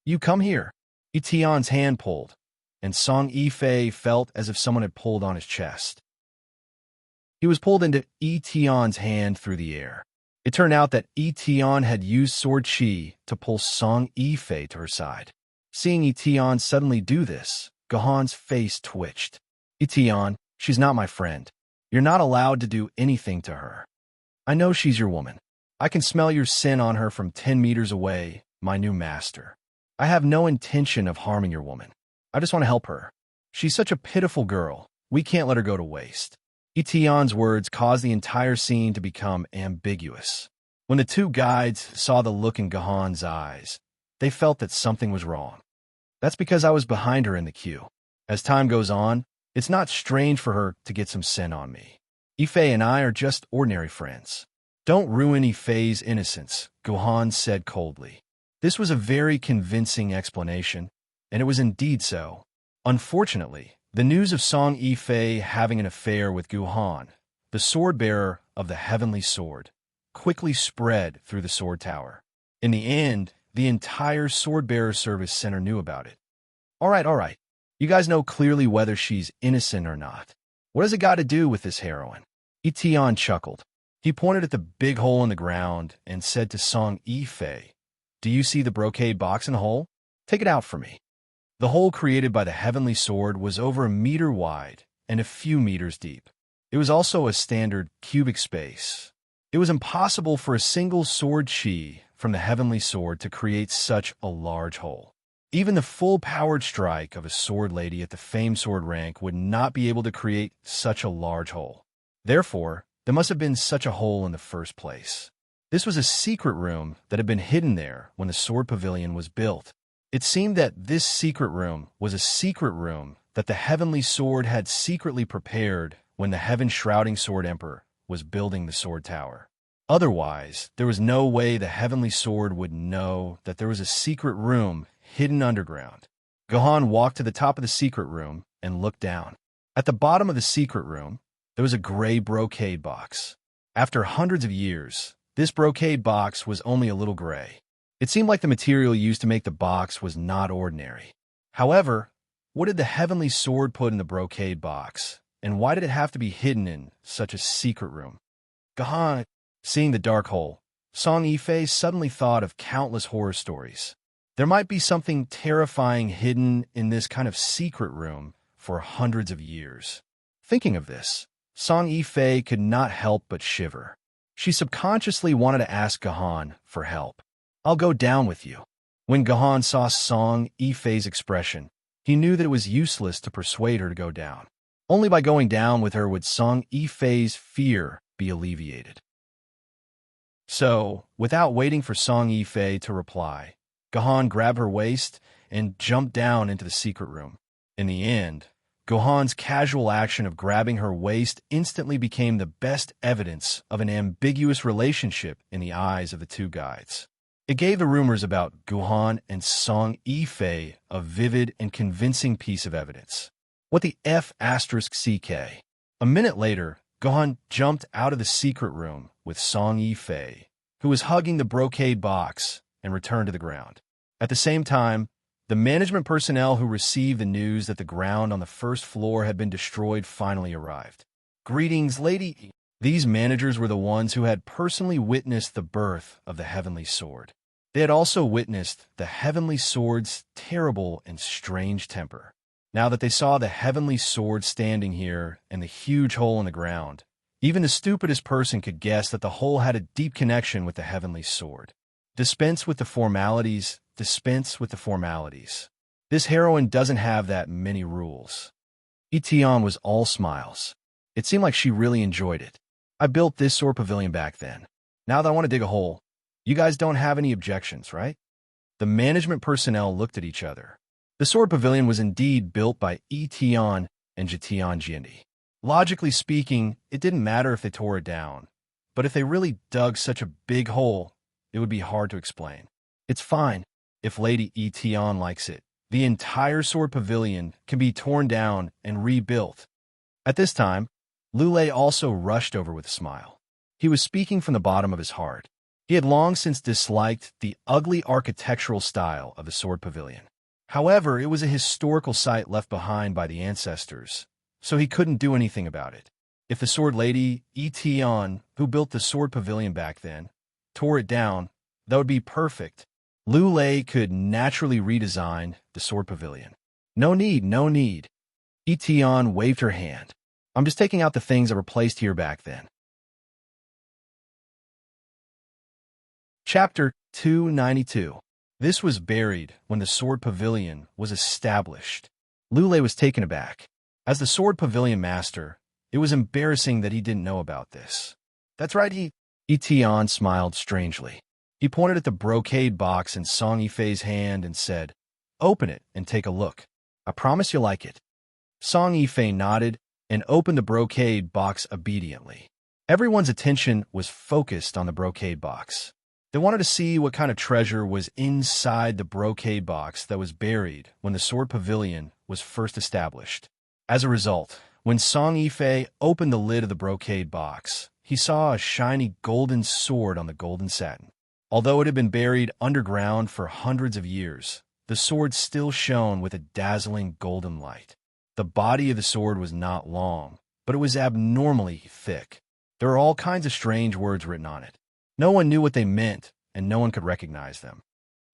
You come here. Etion's hand pulled, and Song Yifei felt as if someone had pulled on his chest. He was pulled into Etion's hand through the air. It turned out that Etion had used sword chi to pull Song Yifei to her side. Seeing Etion suddenly do this, Gohan's face twitched. Etion, she's not my friend. You're not allowed to do anything to her. I know she's your woman. I can smell your sin on her from 10 meters away, my new master. I have no intention of harming your woman. I just want to help her. She's such a pitiful girl. We can't let her go to waste. Etion's words caused the entire scene to become ambiguous. When the two guides saw the look in Gohan's eyes, they felt that something was wrong. That's because I was behind her in the queue. As time goes on, it's not strange for her to get some sin on me. Yifei and I are just ordinary friends. Don't ruin Yifei's innocence, Gohan said coldly. This was a very convincing explanation, and it was indeed so. Unfortunately, the news of Song Yifei having an affair with Gohan, the sword-bearer of the Heavenly Sword, quickly spread through the sword tower. In the end, the entire sword-bearer service center knew about it. All right. You guys know clearly whether she's innocent or not. What has it got to do with this heroine? Etion chuckled. He pointed at the big hole in the ground and said to Song Yifei, Do you see the brocade box in the hole? Take it out for me. The hole created by the Heavenly Sword was over 1 meter wide and a few meters deep. It was also a standard cubic space. It was impossible for a single sword chi from the Heavenly Sword to create such a large hole. Even the full-powered strike of a sword lady at the famed sword rank would not be able to create such a large hole. Therefore, there must have been such a hole in the first place. This was a secret room that had been hidden there when the sword pavilion was built. It seemed that this secret room was a secret room that the Heavenly Sword had secretly prepared when the Heaven-shrouding Sword Emperor was building the sword tower. Otherwise, there was no way the Heavenly Sword would know that there was a secret room hidden underground. Gohan walked to the top of the secret room and looked down. At the bottom of the secret room, there was a gray brocade box. After hundreds of years, this brocade box was only a little gray. It seemed like the material used to make the box was not ordinary. However, what did the Heavenly Sword put in the brocade box, and why did it have to be hidden in such a secret room? Gohan, seeing the dark hole, Song Yifei suddenly thought of countless horror stories. There might be something terrifying hidden in this kind of secret room for hundreds of years. Thinking of this, Song Yifei could not help but shiver. She subconsciously wanted to ask Gohan for help. I'll go down with you. When Gohan saw Song Yifei's expression, he knew that it was useless to persuade her to go down. Only by going down with her would Song Yifei's fear be alleviated. So, without waiting for Song Yifei to reply, Gohan grabbed her waist and jumped down into the secret room. In the end, Gohan's casual action of grabbing her waist instantly became the best evidence of an ambiguous relationship in the eyes of the two guides. It gave the rumors about Gohan and Song Yifei a vivid and convincing piece of evidence. What the F***ck? A minute later, Gohan jumped out of the secret room with Song Yifei, who was hugging the brocade box, and returned to the ground. At the same time, the management personnel who received the news that the ground on the first floor had been destroyed finally arrived. Greetings, lady. These managers were the ones who had personally witnessed the birth of the Heavenly Sword. They had also witnessed the Heavenly Sword's terrible and strange temper. Now that they saw the Heavenly Sword standing here and the huge hole in the ground, even the stupidest person could guess that the hole had a deep connection with the Heavenly Sword. Dispense with the formalities, dispense with the formalities. This heroine doesn't have that many rules. Etion was all smiles. It seemed like she really enjoyed it. I built this sword pavilion back then. Now that I want to dig a hole, you guys don't have any objections, right? The management personnel looked at each other. The sword pavilion was indeed built by Etion and Jitian Jindi. Logically speaking, it didn't matter if they tore it down, but if they really dug such a big hole, it would be hard to explain. It's fine if Lady Etion likes it. The entire sword pavilion can be torn down and rebuilt. At this time, Lulei also rushed over with a smile. He was speaking from the bottom of his heart. He had long since disliked the ugly architectural style of the sword pavilion. However, it was a historical site left behind by the ancestors, so he couldn't do anything about it. If the sword lady, Etion, who built the sword pavilion back then, tore it down, that would be perfect. Lulei could naturally redesign the sword pavilion. No need, no need. Etion waved her hand. I'm just taking out the things that were placed here back then. Chapter 292. This was buried when the sword pavilion was established. Lulei was taken aback. As the sword pavilion master, it was embarrassing that he didn't know about this. That's right, Etion smiled strangely. He pointed at the brocade box in Song Yifei's hand and said, "Open it and take a look. I promise you'll like it." Song Yifei nodded and opened the brocade box obediently. Everyone's attention was focused on the brocade box. They wanted to see what kind of treasure was inside the brocade box that was buried when the sword pavilion was first established. As a result, when Song Yifei opened the lid of the brocade box, he saw a shiny golden sword on the golden satin. Although it had been buried underground for hundreds of years, the sword still shone with a dazzling golden light. The body of the sword was not long, but it was abnormally thick. There were all kinds of strange words written on it. No one knew what they meant, and no one could recognize them.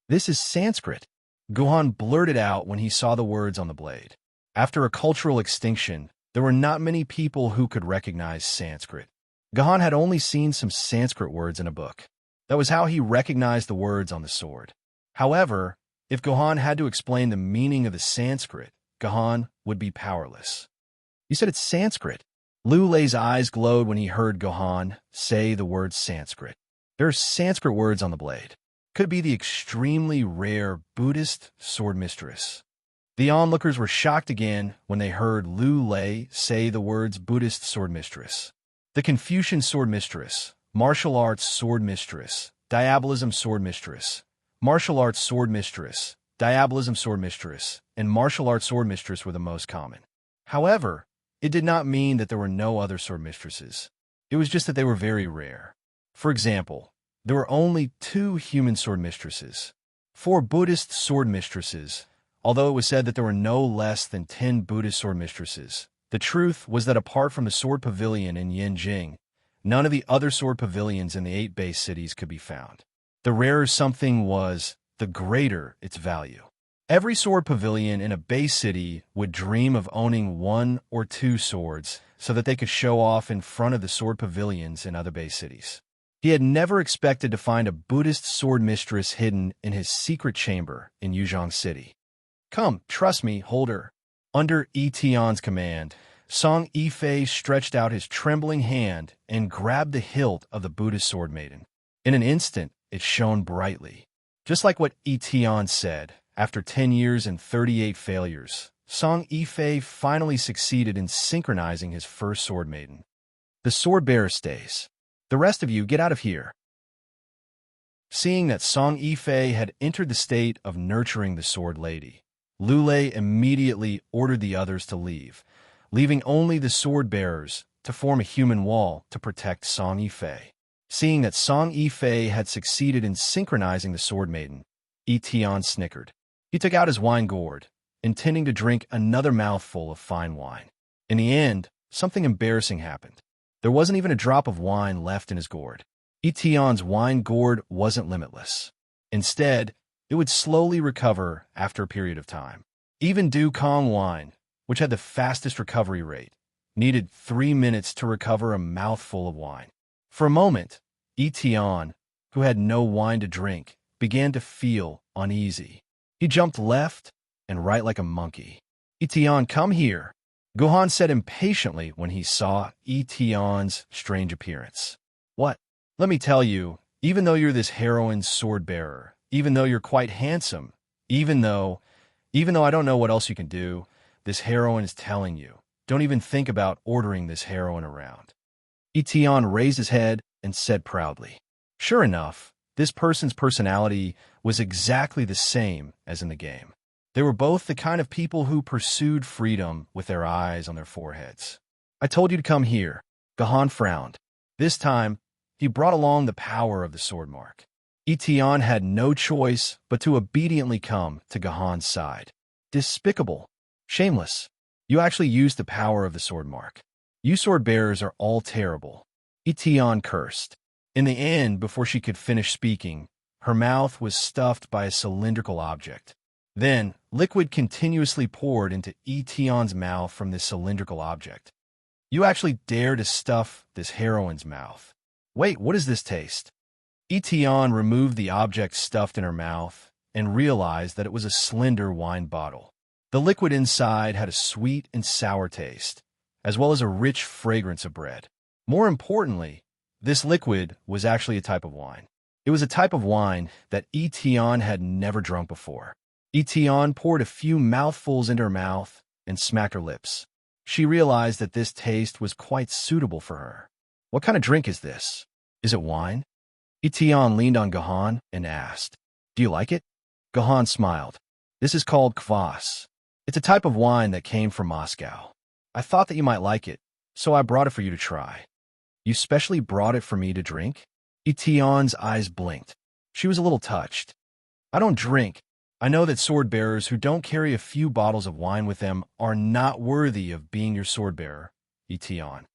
"This is Sanskrit," Gohan blurted out when he saw the words on the blade. After a cultural extinction, there were not many people who could recognize Sanskrit. Gohan had only seen some Sanskrit words in a book. That was how he recognized the words on the sword. However, if Gohan had to explain the meaning of the Sanskrit, Gohan would be powerless. "You said it's Sanskrit." Lulei's eyes glowed when he heard Gohan say the word Sanskrit. There are Sanskrit words on the blade. Could it be the extremely rare Buddhist sword mistress? The onlookers were shocked again when they heard Lulei say the words Buddhist sword mistress. The Confucian sword mistress, martial arts sword mistress, diabolism sword mistress, martial arts sword mistress, diabolism sword mistress, and martial arts sword mistress were the most common. However, it did not mean that there were no other sword mistresses. It was just that they were very rare. For example, there were only 2 human sword mistresses. 4 Buddhist sword mistresses, although it was said that there were no less than 10 Buddhist sword mistresses. The truth was that apart from the sword pavilion in Yanjing, none of the other sword pavilions in the 8 base cities could be found. The rarer something was, the greater its value. Every sword pavilion in a base city would dream of owning 1 or 2 swords so that they could show off in front of the sword pavilions in other base cities. He had never expected to find a Buddhist sword mistress hidden in his secret chamber in Yuzhong City. "Come, trust me, hold her." Under Etion's command, Song Yifei stretched out his trembling hand and grabbed the hilt of the Buddhist sword maiden. In an instant, it shone brightly. Just like what Etion said, after 10 years and 38 failures, Song Yifei finally succeeded in synchronizing his first sword maiden. The sword bearer stays. The rest of you get out of here. Seeing that Song Yifei had entered the state of nurturing the sword lady, Lulei immediately ordered the others to leave, leaving only the sword bearers to form a human wall to protect Song Yifei. Seeing that Song Yifei had succeeded in synchronizing the Sword Maiden, Tian snickered. He took out his wine gourd, intending to drink another mouthful of fine wine. In the end, something embarrassing happened. There wasn't even a drop of wine left in his gourd. Tian's wine gourd wasn't limitless. Instead, it would slowly recover after a period of time. Even Du Kong wine, which had the fastest recovery rate, needed 3 minutes to recover a mouthful of wine. For a moment, Tian, who had no wine to drink, began to feel uneasy. He jumped left and right like a monkey. Tian, come here, Gohan said impatiently when he saw Tian's strange appearance. What? Let me tell you, even though you're this heroine's sword-bearer, even though you're quite handsome, even though I don't know what else you can do, this heroine is telling you, don't even think about ordering this heroine around. Tian raised his head and said proudly. Sure enough, this person's personality was exactly the same as in the game. They were both the kind of people who pursued freedom with their eyes on their foreheads. I told you to come here. Gohan frowned. This time, he brought along the power of the sword mark. Tian had no choice but to obediently come to Gohan's side. Despicable. Shameless. You actually used the power of the sword mark. You sword bearers are all terrible. Tian cursed. In the end, before she could finish speaking, her mouth was stuffed by a cylindrical object. Then, liquid continuously poured into Tian's mouth from this cylindrical object. You actually dare to stuff this heroine's mouth. Wait, what is this taste? Tian removed the object stuffed in her mouth and realized that it was a slender wine bottle. The liquid inside had a sweet and sour taste, as well as a rich fragrance of bread. More importantly, this liquid was actually a type of wine. It was a type of wine that Tian had never drunk before. Tian poured a few mouthfuls into her mouth and smacked her lips. She realized that this taste was quite suitable for her. What kind of drink is this? Is it wine? Tian leaned on Gohan and asked, Do you like it? Gohan smiled. This is called kvass. It's a type of wine that came from Moscow. I thought that you might like it, so I brought it for you to try. You specially brought it for me to drink? Tian's eyes blinked. She was a little touched. I don't drink. I know that sword bearers who don't carry a few bottles of wine with them are not worthy of being your sword bearer, Tian.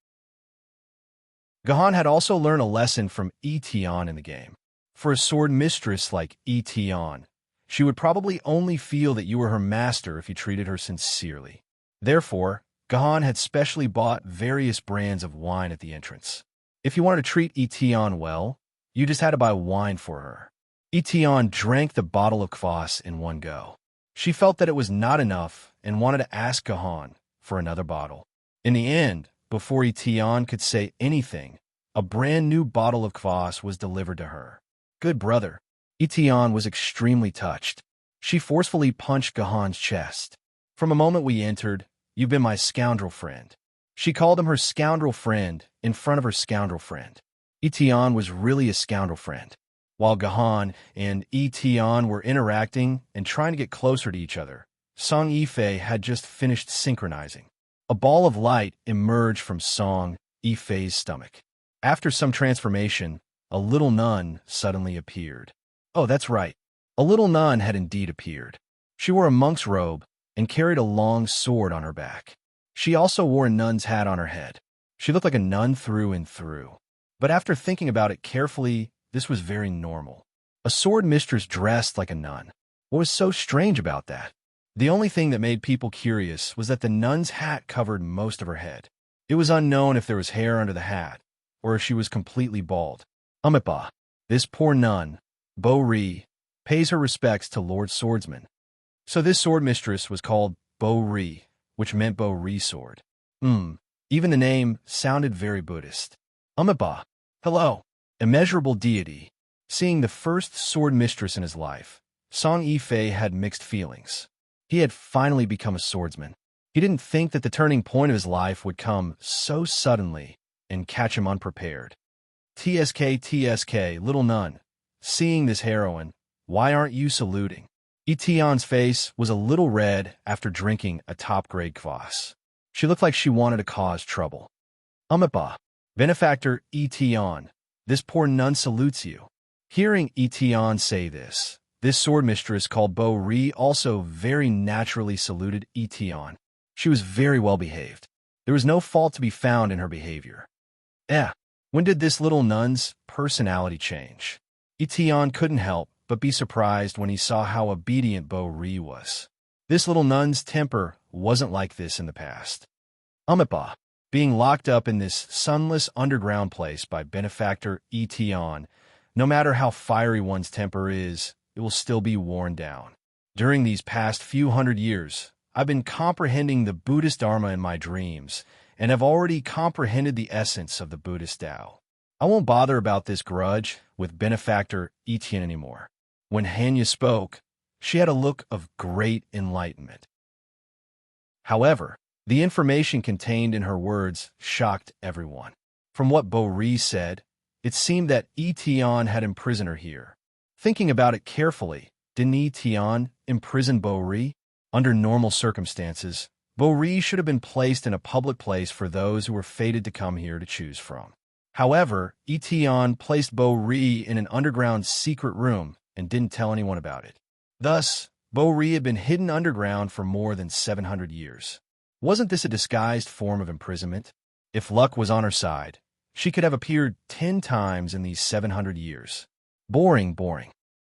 Gohan had also learned a lesson from Tian in the game. For a sword mistress like Tian, she would probably only feel that you were her master if you treated her sincerely. Therefore, Gohan had specially bought various brands of wine at the entrance. If you wanted to treat Tian well, you just had to buy wine for her. Tian drank the bottle of kvass in one go. She felt that it was not enough and wanted to ask Gohan for another bottle. In the end, before Tian could say anything, a brand new bottle of kvass was delivered to her. Good brother. Tian was extremely touched. She forcefully punched Gohan's chest. From the moment we entered, you've been my scoundrel friend. She called him her scoundrel friend in front of her scoundrel friend. Tian was really a scoundrel friend. While Gohan and Tian were interacting and trying to get closer to each other, Song Yifei had just finished synchronizing. A ball of light emerged from Song Yifei's stomach. After some transformation, a little nun suddenly appeared. Oh, that's right. A little nun had indeed appeared. She wore a monk's robe and carried a long sword on her back. She also wore a nun's hat on her head. She looked like a nun through and through. But after thinking about it carefully, this was very normal. A sword mistress dressed like a nun. What was so strange about that? The only thing that made people curious was that the nun's hat covered most of her head. It was unknown if there was hair under the hat, or if she was completely bald. Amipa, this poor nun, Bo Ri, pays her respects to Lord Swordsman. So this sword mistress was called Bo Ri, which meant Bo Ri sword. Even the name sounded very Buddhist. Amipa, hello, immeasurable deity. Seeing the first sword mistress in his life, Song Yifei had mixed feelings. He had finally become a swordsman. He didn't think that the turning point of his life would come so suddenly and catch him unprepared. TSK, little nun. Seeing this heroine, why aren't you saluting? Tian's face was a little red after drinking a top-grade kvass. She looked like she wanted to cause trouble. Umapa, benefactor Etion, this poor nun salutes you. Hearing Etion say this sword mistress called Bo-Ri also very naturally saluted Etion. She was very well behaved. There was no fault to be found in her behavior. When did this little nun's personality change? Etion couldn't help but be surprised when he saw how obedient Bo-Ri was. This little nun's temper wasn't like this in the past. Umapa, being locked up in this sunless underground place by benefactor Etion, no matter how fiery one's temper is, it will still be worn down. During these past few hundred years, I've been comprehending the Buddhist Dharma in my dreams, and have already comprehended the essence of the Buddhist Tao. I won't bother about this grudge with benefactor Etienne anymore. When Hanya spoke, she had a look of great enlightenment. However, the information contained in her words shocked everyone. From what Bo-Ri said, it seemed that Etienne had imprisoned her here. Thinking about it carefully, didn't Etienne imprison Bo-Ri? Under normal circumstances, Bo-Ri should have been placed in a public place for those who were fated to come here to choose from. However, Etienne placed Bo-Ri in an underground secret room and didn't tell anyone about it. Thus, Bo-Ri had been hidden underground for more than 700 years. Wasn't this a disguised form of imprisonment? If luck was on her side, she could have appeared 10 times in these 700 years. Boring.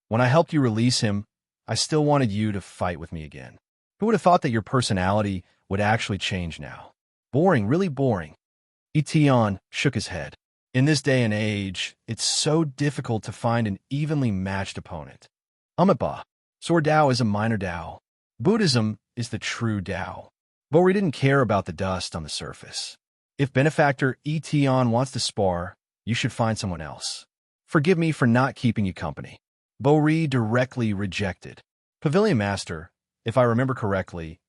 When I helped you release him, I still wanted you to fight with me again. Who would have thought that your personality would actually change now? Boring, really boring. Etienne shook his head. In this day and age, it's so difficult to find an evenly matched opponent. Umapa, Sword Tao is a minor Tao. Buddhism is the true Tao. Bo-Ri didn't care about the dust on the surface. If benefactor Etienne wants to spar, you should find someone else. Forgive me for not keeping you company. Bo-Ri directly rejected. Pavilion Master, if I remember correctly,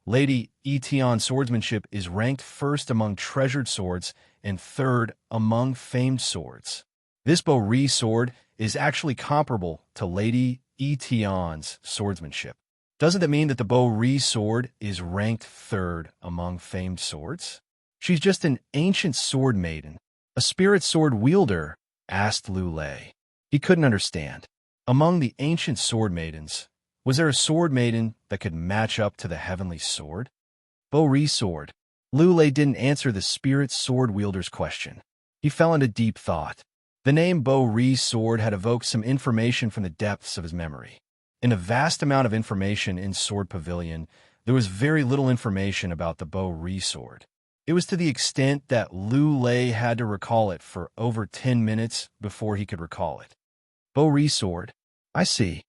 Lady Etienne's swordsmanship is ranked first among treasured swords and third among famed swords. This Bo-Ri sword is actually comparable to Lady Etienne's swordsmanship. Doesn't that mean that the Bo-Ri sword is ranked third among famed swords? She's just an ancient sword maiden. A spirit sword wielder, asked Lu Lei. He couldn't understand. Among the ancient sword maidens, was there a sword maiden that could match up to the heavenly sword? Bo-Ri sword. Lu Lei didn't answer the spirit sword wielder's question. He fell into deep thought. The name Bo-Ri sword had evoked some information from the depths of his memory. In a vast amount of information in Sword Pavilion, there was very little information about the Bo-Ri sword. It was to the extent that Lu Lei had to recall it for over 10 minutes before he could recall it. Bo-Ri sword. I see.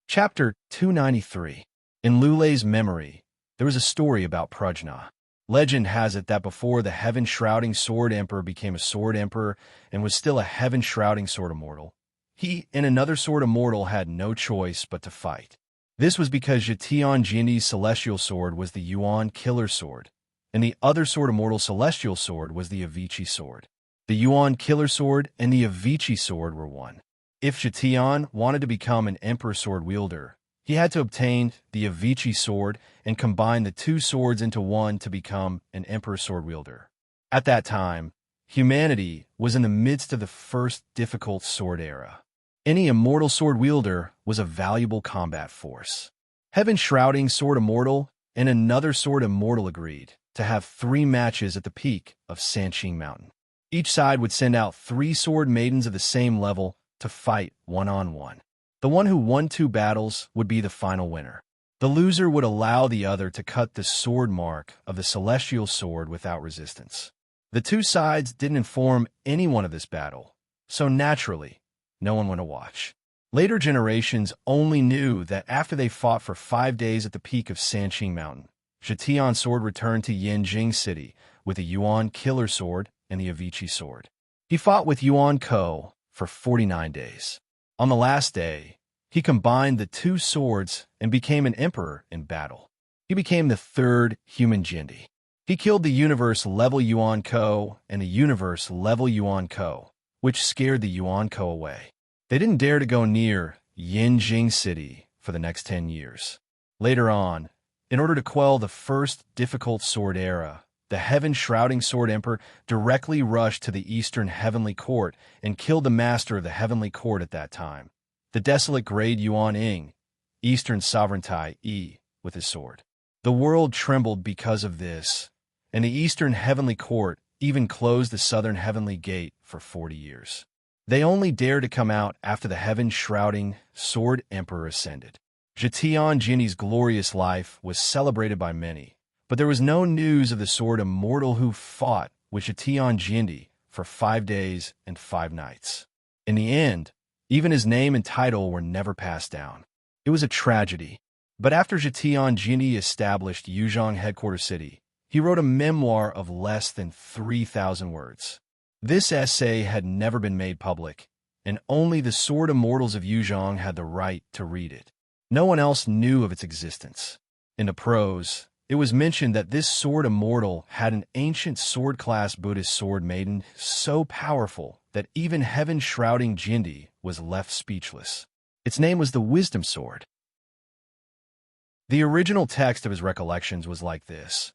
Chapter 293. In Lu Lei's memory, there was a story about Prajna. Legend has it that before the heaven-shrouding Sword Emperor became a Sword Emperor and was still a heaven-shrouding Sword Immortal, he and another Sword Immortal had no choice but to fight. This was because Jitian Jindi's Celestial Sword was the Yuan Killer Sword, and the other Sword Immortal Celestial Sword was the Avicii Sword. The Yuan Killer Sword and the Avicii Sword were one. If Jitian wanted to become an Emperor Sword wielder, he had to obtain the Avicii Sword and combine the two swords into one to become an Emperor Sword wielder. At that time, humanity was in the midst of the first difficult sword era. Any immortal sword wielder was a valuable combat force. Heaven-shrouding Sword Immortal and another Sword Immortal agreed to have 3 matches at the peak of Sanqing Mountain. Each side would send out 3 sword maidens of the same level to fight one-on-one. The one who won 2 battles would be the final winner. The loser would allow the other to cut the sword mark of the celestial sword without resistance. The 2 sides didn't inform anyone of this battle, so naturally, no one went to watch. Later generations only knew that after they fought for 5 days at the peak of Sanqing Mountain, Jitian's sword returned to Yanjing City with the Yuan Killer Sword and the Avicii Sword. He fought with Yuan Ko for 49 days. On the last day, he combined the 2 swords and became an emperor in battle. He became the 3rd human Jindi. He killed the universe-level Yuan Ko and the universe-level Yuan Ko, which scared the Yuan Ko away. They didn't dare to go near Yanjing City for the next 10 years. Later on, In order to quell the first difficult sword era, the heaven-shrouding Sword Emperor directly rushed to the Eastern Heavenly Court and killed the master of the Heavenly Court at that time, the desolate Grade Yuan Ing, Eastern Sovereignty E, with his sword. The world trembled because of this, and the Eastern Heavenly Court even closed the Southern Heavenly Gate for 40 years. They only dared to come out after the heaven-shrouding Sword Emperor ascended. Zetian Jinni's glorious life was celebrated by many, but there was no news of the sword immortal who fought with Zetian Jinni for 5 days and 5 nights. In the end, even his name and title were never passed down. It was a tragedy. But after Zetian Jinni established Yuzhong headquarters city, he wrote a memoir of less than 3,000 words. This essay had never been made public, and only the sword immortals of Yuzhong had the right to read it. No one else knew of its existence. In the prose, it was mentioned that this sword immortal had an ancient sword-class Buddhist sword Maiden so powerful that even heaven-shrouding Jinni was left speechless. Its name was the Wisdom Sword. The original text of his recollections was like this: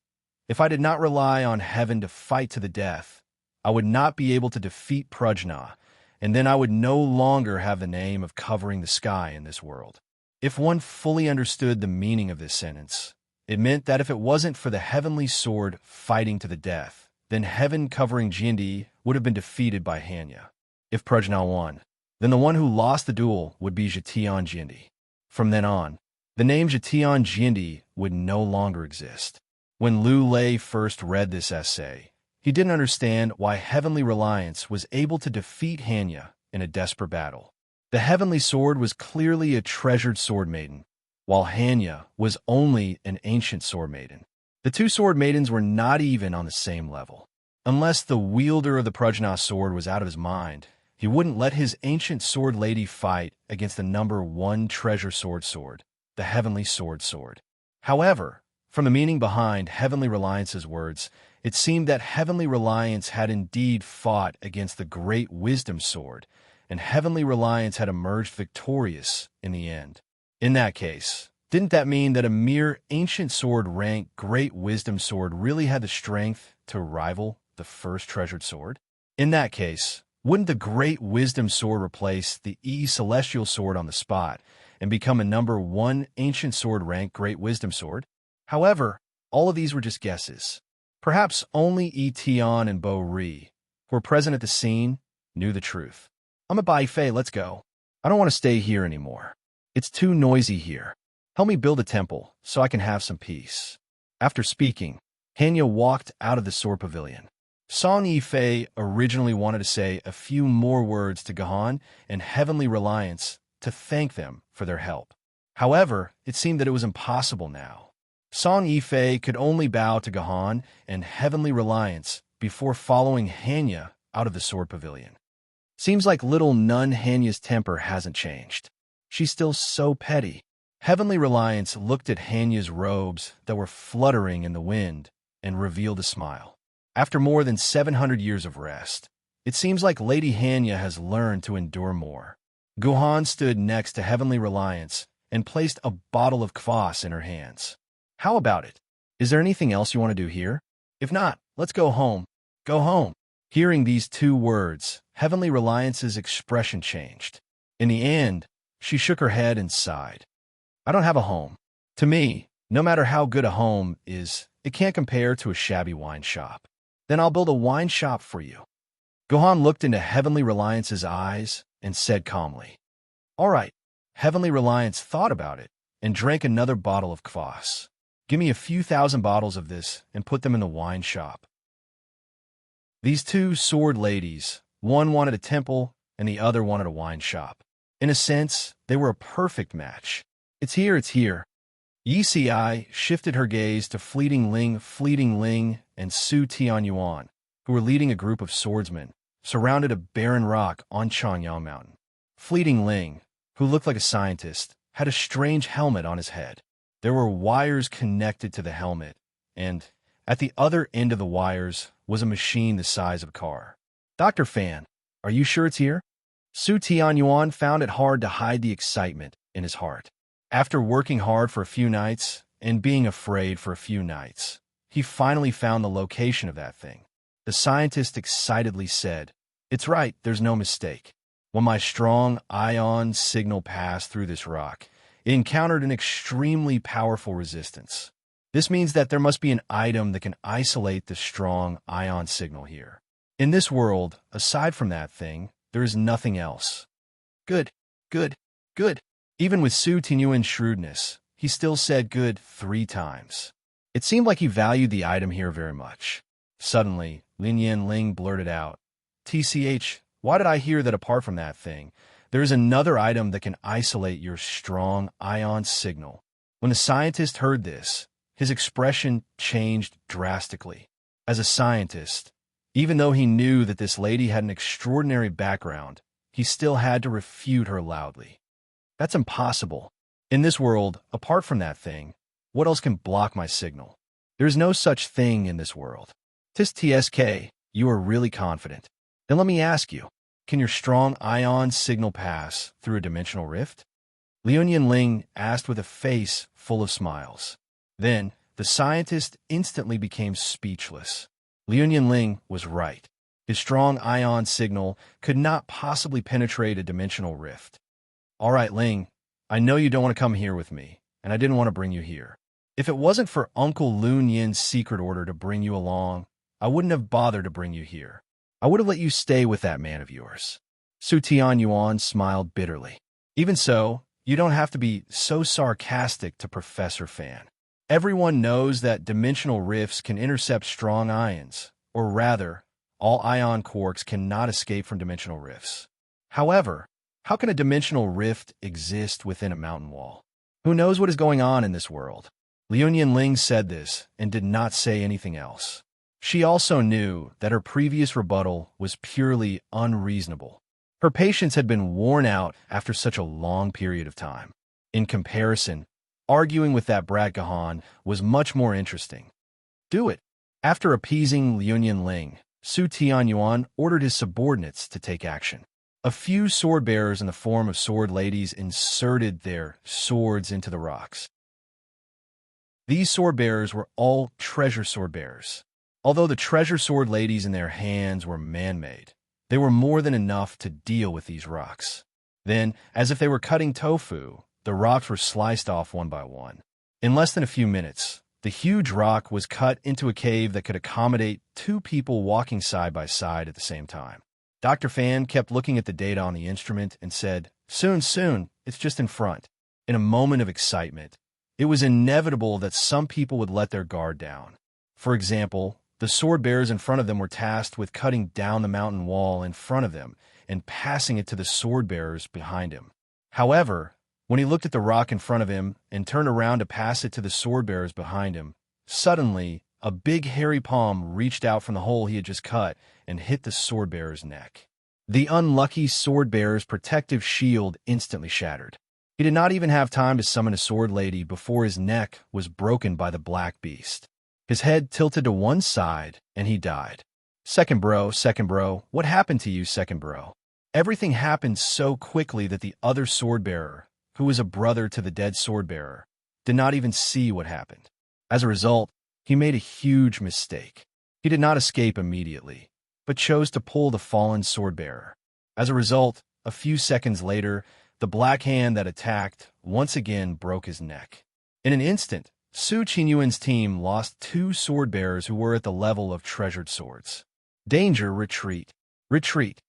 "If I did not rely on heaven to fight to the death, I would not be able to defeat Prajna, and then I would no longer have the name of covering the sky in this world." If one fully understood the meaning of this sentence, it meant that if it wasn't for the heavenly sword fighting to the death, then heaven-covering Jinni would have been defeated by Hanya. If Prajna won, then the one who lost the duel would be Zetian Jinni. From then on, the name Zetian Jinni would no longer exist. When Lu Lei first read this essay, he didn't understand why Heavenly Reliance was able to defeat Hanya in a desperate battle. The Heavenly Sword was clearly a treasured sword maiden, while Hanya was only an ancient sword maiden. The two sword maidens were not even on the same level. Unless the wielder of the Prajna sword was out of his mind, he wouldn't let his ancient sword lady fight against the number 1 treasure sword, the Heavenly Sword. However, from the meaning behind Heavenly Reliance's words, it seemed that Heavenly Reliance had indeed fought against the Great Wisdom Sword, and Heavenly Reliance had emerged victorious in the end. In that case, didn't that mean that a mere ancient sword rank Great Wisdom Sword really had the strength to rival the first treasured sword? In that case, wouldn't the Great Wisdom Sword replace the E Celestial Sword on the spot and become a number 1 ancient sword rank Great Wisdom Sword? However, all of these were just guesses. Perhaps only Yi Tian and Bo Ri, who were present at the scene, knew the truth. "I'm a Bai Fei, let's go. I don't want to stay here anymore. It's too noisy here. Help me build a temple so I can have some peace." After speaking, Hanya walked out of the sword pavilion. Song Yifei originally wanted to say a few more words to Gahan and Heavenly Reliance to thank them for their help. However, it seemed that it was impossible now. Song Yifei could only bow to Gahan and Heavenly Reliance before following Hanya out of the sword pavilion. Seems like little nun Hanya's temper hasn't changed. She's still so petty. Heavenly Reliance looked at Hanya's robes that were fluttering in the wind and revealed a smile. After more than 700 years of rest, it seems like Lady Hanya has learned to endure more. Guhan stood next to Heavenly Reliance and placed a bottle of kvass in her hands. "How about it? Is there anything else you want to do here? If not, let's go home. Go home." Hearing these 2 words, Heavenly Reliance's expression changed. In the end, she shook her head and sighed. "I don't have a home. To me, no matter how good a home is, it can't compare to a shabby wine shop. Then I'll build a wine shop for you." Gohan looked into Heavenly Reliance's eyes and said calmly, "All right." Heavenly Reliance thought about it and drank another bottle of kvass. "Give me a few thousand bottles of this and put them in the wine shop." These 2 sword ladies, one wanted a temple and the other wanted a wine shop. In a sense, they were a perfect match. It's here. Yi Si shifted her gaze to Fleeting Ling, and Su Tianyuan, who were leading a group of swordsmen, surrounded a barren rock on Changyang Mountain. Fleeting Ling, who looked like a scientist, had a strange helmet on his head. There were wires connected to the helmet, and at the other end of the wires was a machine the size of a car. "Dr. Fan, are you sure it's here?" Su Tianyuan found it hard to hide the excitement in his heart. After working hard for a few nights, and being afraid for a few nights, he finally found the location of that thing. The scientist excitedly said, "It's right, there's no mistake. When my strong ion signal passed through this rock, it encountered an extremely powerful resistance. This means that there must be an item that can isolate the strong ion signal here. In this world, aside from that thing, there is nothing else." Good, good, good. Even with Su Tinyuan's shrewdness, he still said good 3 times. It seemed like he valued the item here very much. Suddenly, Lin Yanling blurted out, "TCH, why did I hear that apart from that thing, there is another item that can isolate your strong ion signal?" When the scientist heard this, his expression changed drastically. As a scientist, even though he knew that this lady had an extraordinary background, he still had to refute her loudly. "That's impossible. In this world, apart from that thing, what else can block my signal? There is no such thing in this world." "TSK, you are really confident. Then let me ask you, can your strong ion signal pass through a dimensional rift?" Liu Yanling asked with a face full of smiles. Then, the scientist instantly became speechless. Liu Yanling was right. His strong ion signal could not possibly penetrate a dimensional rift. "All right, Ling, I know you don't want to come here with me, and I didn't want to bring you here. If it wasn't for Uncle Lun Yin's secret order to bring you along, I wouldn't have bothered to bring you here. I would have let you stay with that man of yours." Su Tianyuan smiled bitterly. "Even so, you don't have to be so sarcastic to Professor Fan. Everyone knows that dimensional rifts can intercept strong ions, or rather, all ion quarks cannot escape from dimensional rifts. However, how can a dimensional rift exist within a mountain wall? Who knows what is going on in this world?" Liu Yanling said this and did not say anything else. She also knew that her previous rebuttal was purely unreasonable. Her patience had been worn out after such a long period of time. In comparison, arguing with that brat Gahan was much more interesting. "Do it." After appeasing Liu Yanling, Su Tianyuan ordered his subordinates to take action. A few sword bearers in the form of sword ladies inserted their swords into the rocks. These sword bearers were all treasure sword bearers. Although the treasure sword ladies in their hands were man-made, they were more than enough to deal with these rocks. Then, as if they were cutting tofu, the rocks were sliced off one by one. In less than a few minutes, the huge rock was cut into a cave that could accommodate 2 people walking side by side at the same time. Dr. Fan kept looking at the data on the instrument and said, soon, it's just in front." In a moment of excitement, it was inevitable that some people would let their guard down. For example, the sword bearers in front of them were tasked with cutting down the mountain wall in front of them and passing it to the sword bearers behind him. However, when he looked at the rock in front of him and turned around to pass it to the sword bearers behind him, suddenly, a big hairy palm reached out from the hole he had just cut and hit the sword bearer's neck. The unlucky sword bearer's protective shield instantly shattered. He did not even have time to summon a sword lady before his neck was broken by the black beast. His head tilted to one side, and he died. Second bro, what happened to you, second bro?" Everything happened so quickly that the other sword bearer, who was a brother to the dead sword bearer, did not even see what happened. As a result, he made a huge mistake. He did not escape immediately, but chose to pull the fallen sword bearer. As a result, a few seconds later, the black hand that attacked once again broke his neck. In an instant, Su Qinyuan's team lost 2 sword bearers who were at the level of treasured swords. Danger, retreat. Retreat.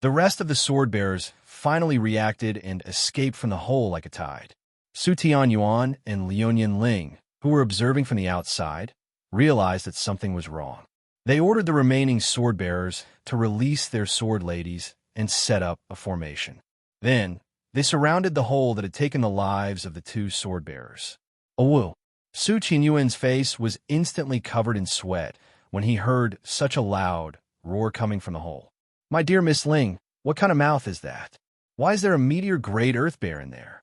The rest of the sword bearers finally reacted and escaped from the hole like a tide. Su Tianyuan and Liu Yanling, who were observing from the outside, realized that something was wrong. They ordered the remaining sword bearers to release their sword ladies and set up a formation. Then, they surrounded the hole that had taken the lives of the 2 sword bearers. "Oh, Su Qinyuan's face was instantly covered in sweat when he heard such a loud roar coming from the hole. "My dear Miss Ling, what kind of mouth is that? Why is there a meteor-grade earth bear in there?"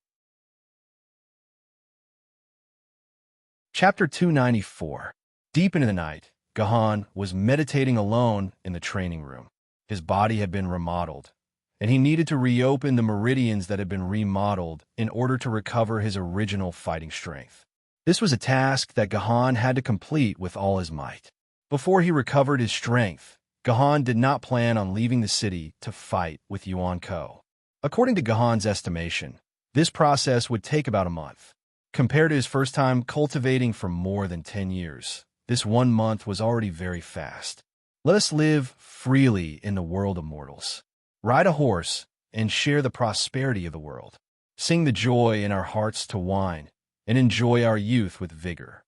Chapter 294. Deep into the night, Gahan was meditating alone in the training room. His body had been remodeled, and he needed to reopen the meridians that had been remodeled in order to recover his original fighting strength. This was a task that Gahan had to complete with all his might. Before he recovered his strength, Gahan did not plan on leaving the city to fight with Yuan Ko. According to Gahan's estimation, this process would take about a month. Compared to his first time cultivating for more than 10 years, this 1 month was already very fast. Let us live freely in the world of mortals. Ride a horse and share the prosperity of the world. Sing the joy in our hearts to wine and enjoy our youth with vigor.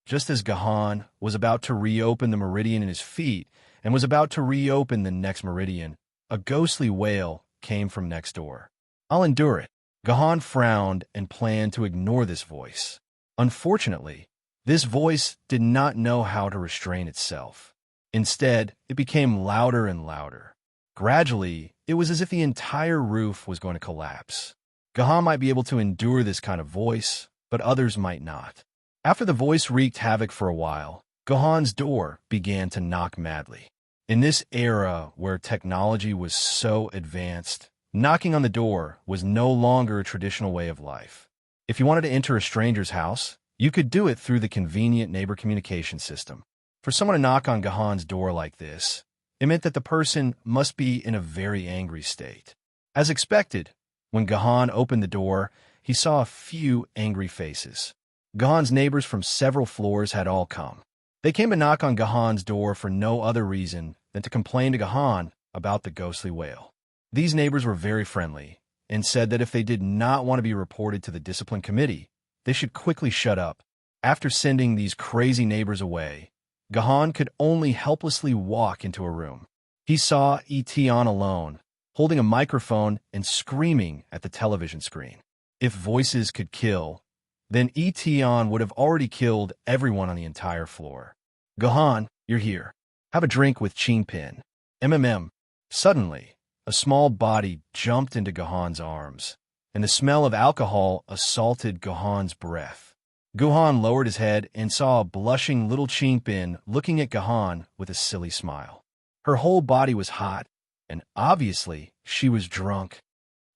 Just as Gahan was about to reopen the meridian in his feet and was about to reopen the next meridian, a ghostly wail came from next door. I'll endure it. Gahan frowned and planned to ignore this voice. Unfortunately, this voice did not know how to restrain itself. Instead, it became louder and louder. Gradually, it was as if the entire roof was going to collapse. Gahan might be able to endure this kind of voice, but others might not. After the voice wreaked havoc for a while, Gahan's door began to knock madly. In this era where technology was so advanced, knocking on the door was no longer a traditional way of life. If you wanted to enter a stranger's house, you could do it through the convenient neighbor communication system. For someone to knock on Gahan's door like this, it meant that the person must be in a very angry state. As expected, when Gahan opened the door, he saw a few angry faces. Gahan's neighbors from several floors had all come. They came to knock on Gahan's door for no other reason than to complain to Gahan about the ghostly wail. These neighbors were very friendly and said that if they did not want to be reported to the discipline committee, they should quickly shut up. After sending these crazy neighbors away, Gahan could only helplessly walk into a room. He saw Etion alone, holding a microphone and screaming at the television screen. If voices could kill, then Etion would have already killed everyone on the entire floor. Gahan, you're here. Have a drink with Chinpin. MMM. Suddenly, a small body jumped into Gahan's arms, and the smell of alcohol assaulted Gahan's breath. Gahan lowered his head and saw a blushing little Chinpin looking at Gahan with a silly smile. Her whole body was hot, and obviously she was drunk.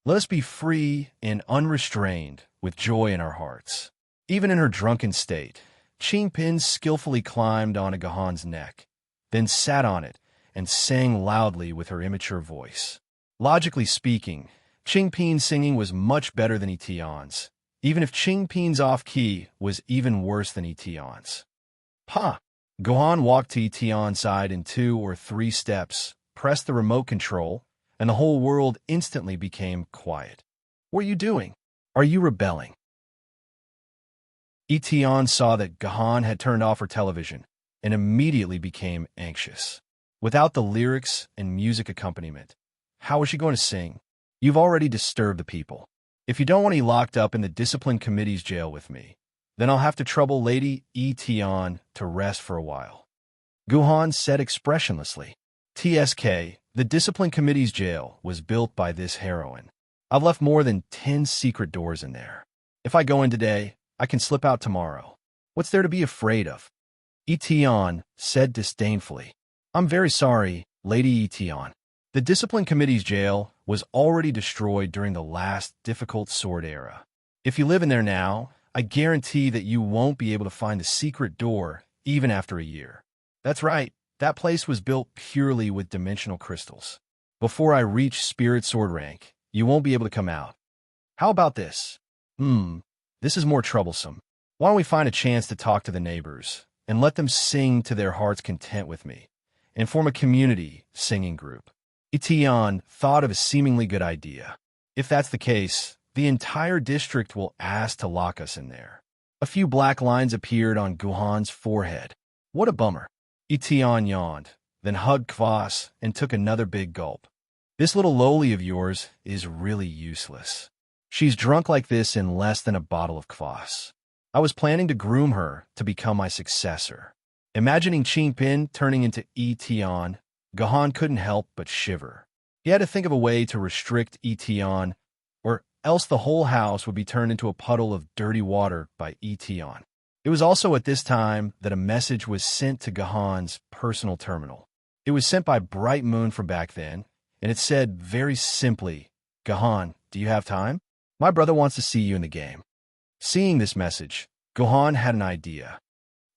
Let us be free and unrestrained with joy in our hearts. Even in her drunken state, Chinpin skillfully climbed onto Gahan's neck, then sat on it and sang loudly with her immature voice. Logically speaking, Chinpin's singing was much better than Etion's, even if Chinpin's off-key was even worse than Etion's. Ha! Gahan walked to Etion's side in 2 or 3 steps, pressed the remote control, and the whole world instantly became quiet. What are you doing? Are you rebelling? Etion saw that Gahan had turned off her television and immediately became anxious. Without the lyrics and music accompaniment, how was she going to sing? You've already disturbed the people. If you don't want to be locked up in the discipline committee's jail with me, then I'll have to trouble Lady Etion to rest for a while. Gahan said expressionlessly. TSK, the discipline committee's jail, was built by this heroine. I've left more than 10 secret doors in there. If I go in today, I can slip out tomorrow. What's there to be afraid of? Etion said disdainfully. I'm very sorry, Lady Etion. The discipline committee's jail was already destroyed during the last difficult sword era. If you live in there now, I guarantee that you won't be able to find the secret door even after a year. That's right, that place was built purely with dimensional crystals. Before I reach spirit sword rank, you won't be able to come out. How about this? This is more troublesome. Why don't we find a chance to talk to the neighbors and let them sing to their heart's content with me and form a community singing group? Etion thought of a seemingly good idea. If that's the case, the entire district will ask to lock us in there. A few black lines appeared on Gahan's forehead. What a bummer. Etion yawned, then hugged Kvass and took another big gulp. This little lowly of yours is really useless. She's drunk like this in less than a bottle of Kvass. I was planning to groom her to become my successor. Imagining Chinpin turning into Etion, Gahan couldn't help but shiver. He had to think of a way to restrict Etion, or else the whole house would be turned into a puddle of dirty water by Etion. It was also at this time that a message was sent to Gahan's personal terminal. It was sent by Bright Moon from back then, and it said very simply, Gahan, do you have time? My brother wants to see you in the game. Seeing this message, Gohan had an idea.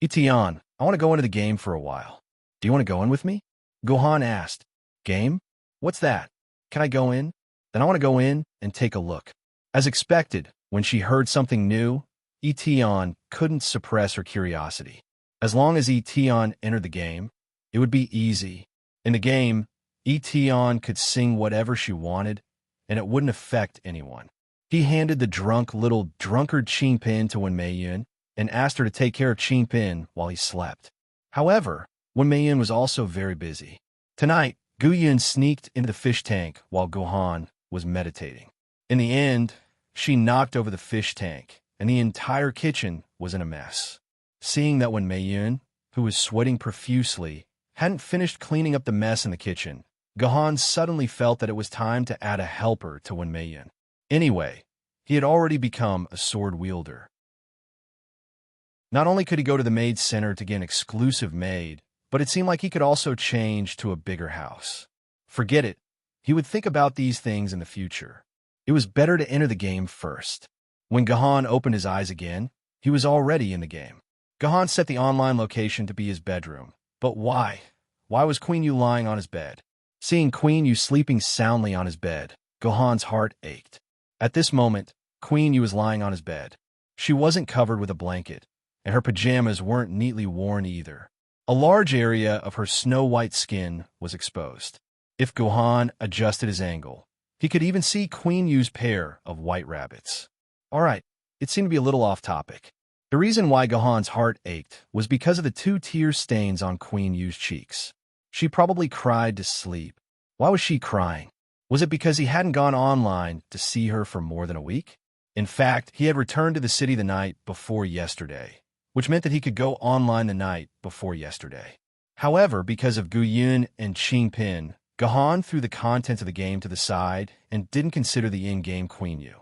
Itian, I want to go into the game for a while. Do you want to go in with me? Gohan asked. Game? What's that? Can I go in? Then I want to go in and take a look. As expected, when she heard something new, Itian couldn't suppress her curiosity. As long as Itian entered the game, it would be easy. In the game, Itian could sing whatever she wanted, and it wouldn't affect anyone. He handed the drunk little drunkard Qingpin to Maiden and asked her to take care of Qingpin while he slept. However, Maiden was also very busy. Tonight, Guyun sneaked into the fish tank while Gohan was meditating. In the end, she knocked over the fish tank, and the entire kitchen was in a mess. Seeing that when Maiden, who was sweating profusely, hadn't finished cleaning up the mess in the kitchen, Gohan suddenly felt that it was time to add a helper to Maiden. Anyway, he had already become a sword wielder. Not only could he go to the maid center to get an exclusive maid, but it seemed like he could also change to a bigger house. Forget it. He would think about these things in the future. It was better to enter the game first. When Gohan opened his eyes again, he was already in the game. Gohan set the online location to be his bedroom. But why? Why was Queen Yu lying on his bed? Seeing Queen Yu sleeping soundly on his bed, Gohan's heart ached. At this moment, Queen Yu was lying on his bed. She wasn't covered with a blanket, and her pajamas weren't neatly worn either. A large area of her snow-white skin was exposed. If Gohan adjusted his angle, he could even see Queen Yu's pair of white rabbits. All right, it seemed to be a little off topic. The reason why Gohan's heart ached was because of the 2 tear stains on Queen Yu's cheeks. She probably cried to sleep. Why was she crying? Was it because he hadn't gone online to see her for more than a week? In fact, he had returned to the city the night before yesterday, which meant that he could go online the night before yesterday. However, because of Guyun and Qingpin, Gohan threw the contents of the game to the side and didn't consider the in-game Queen Yu.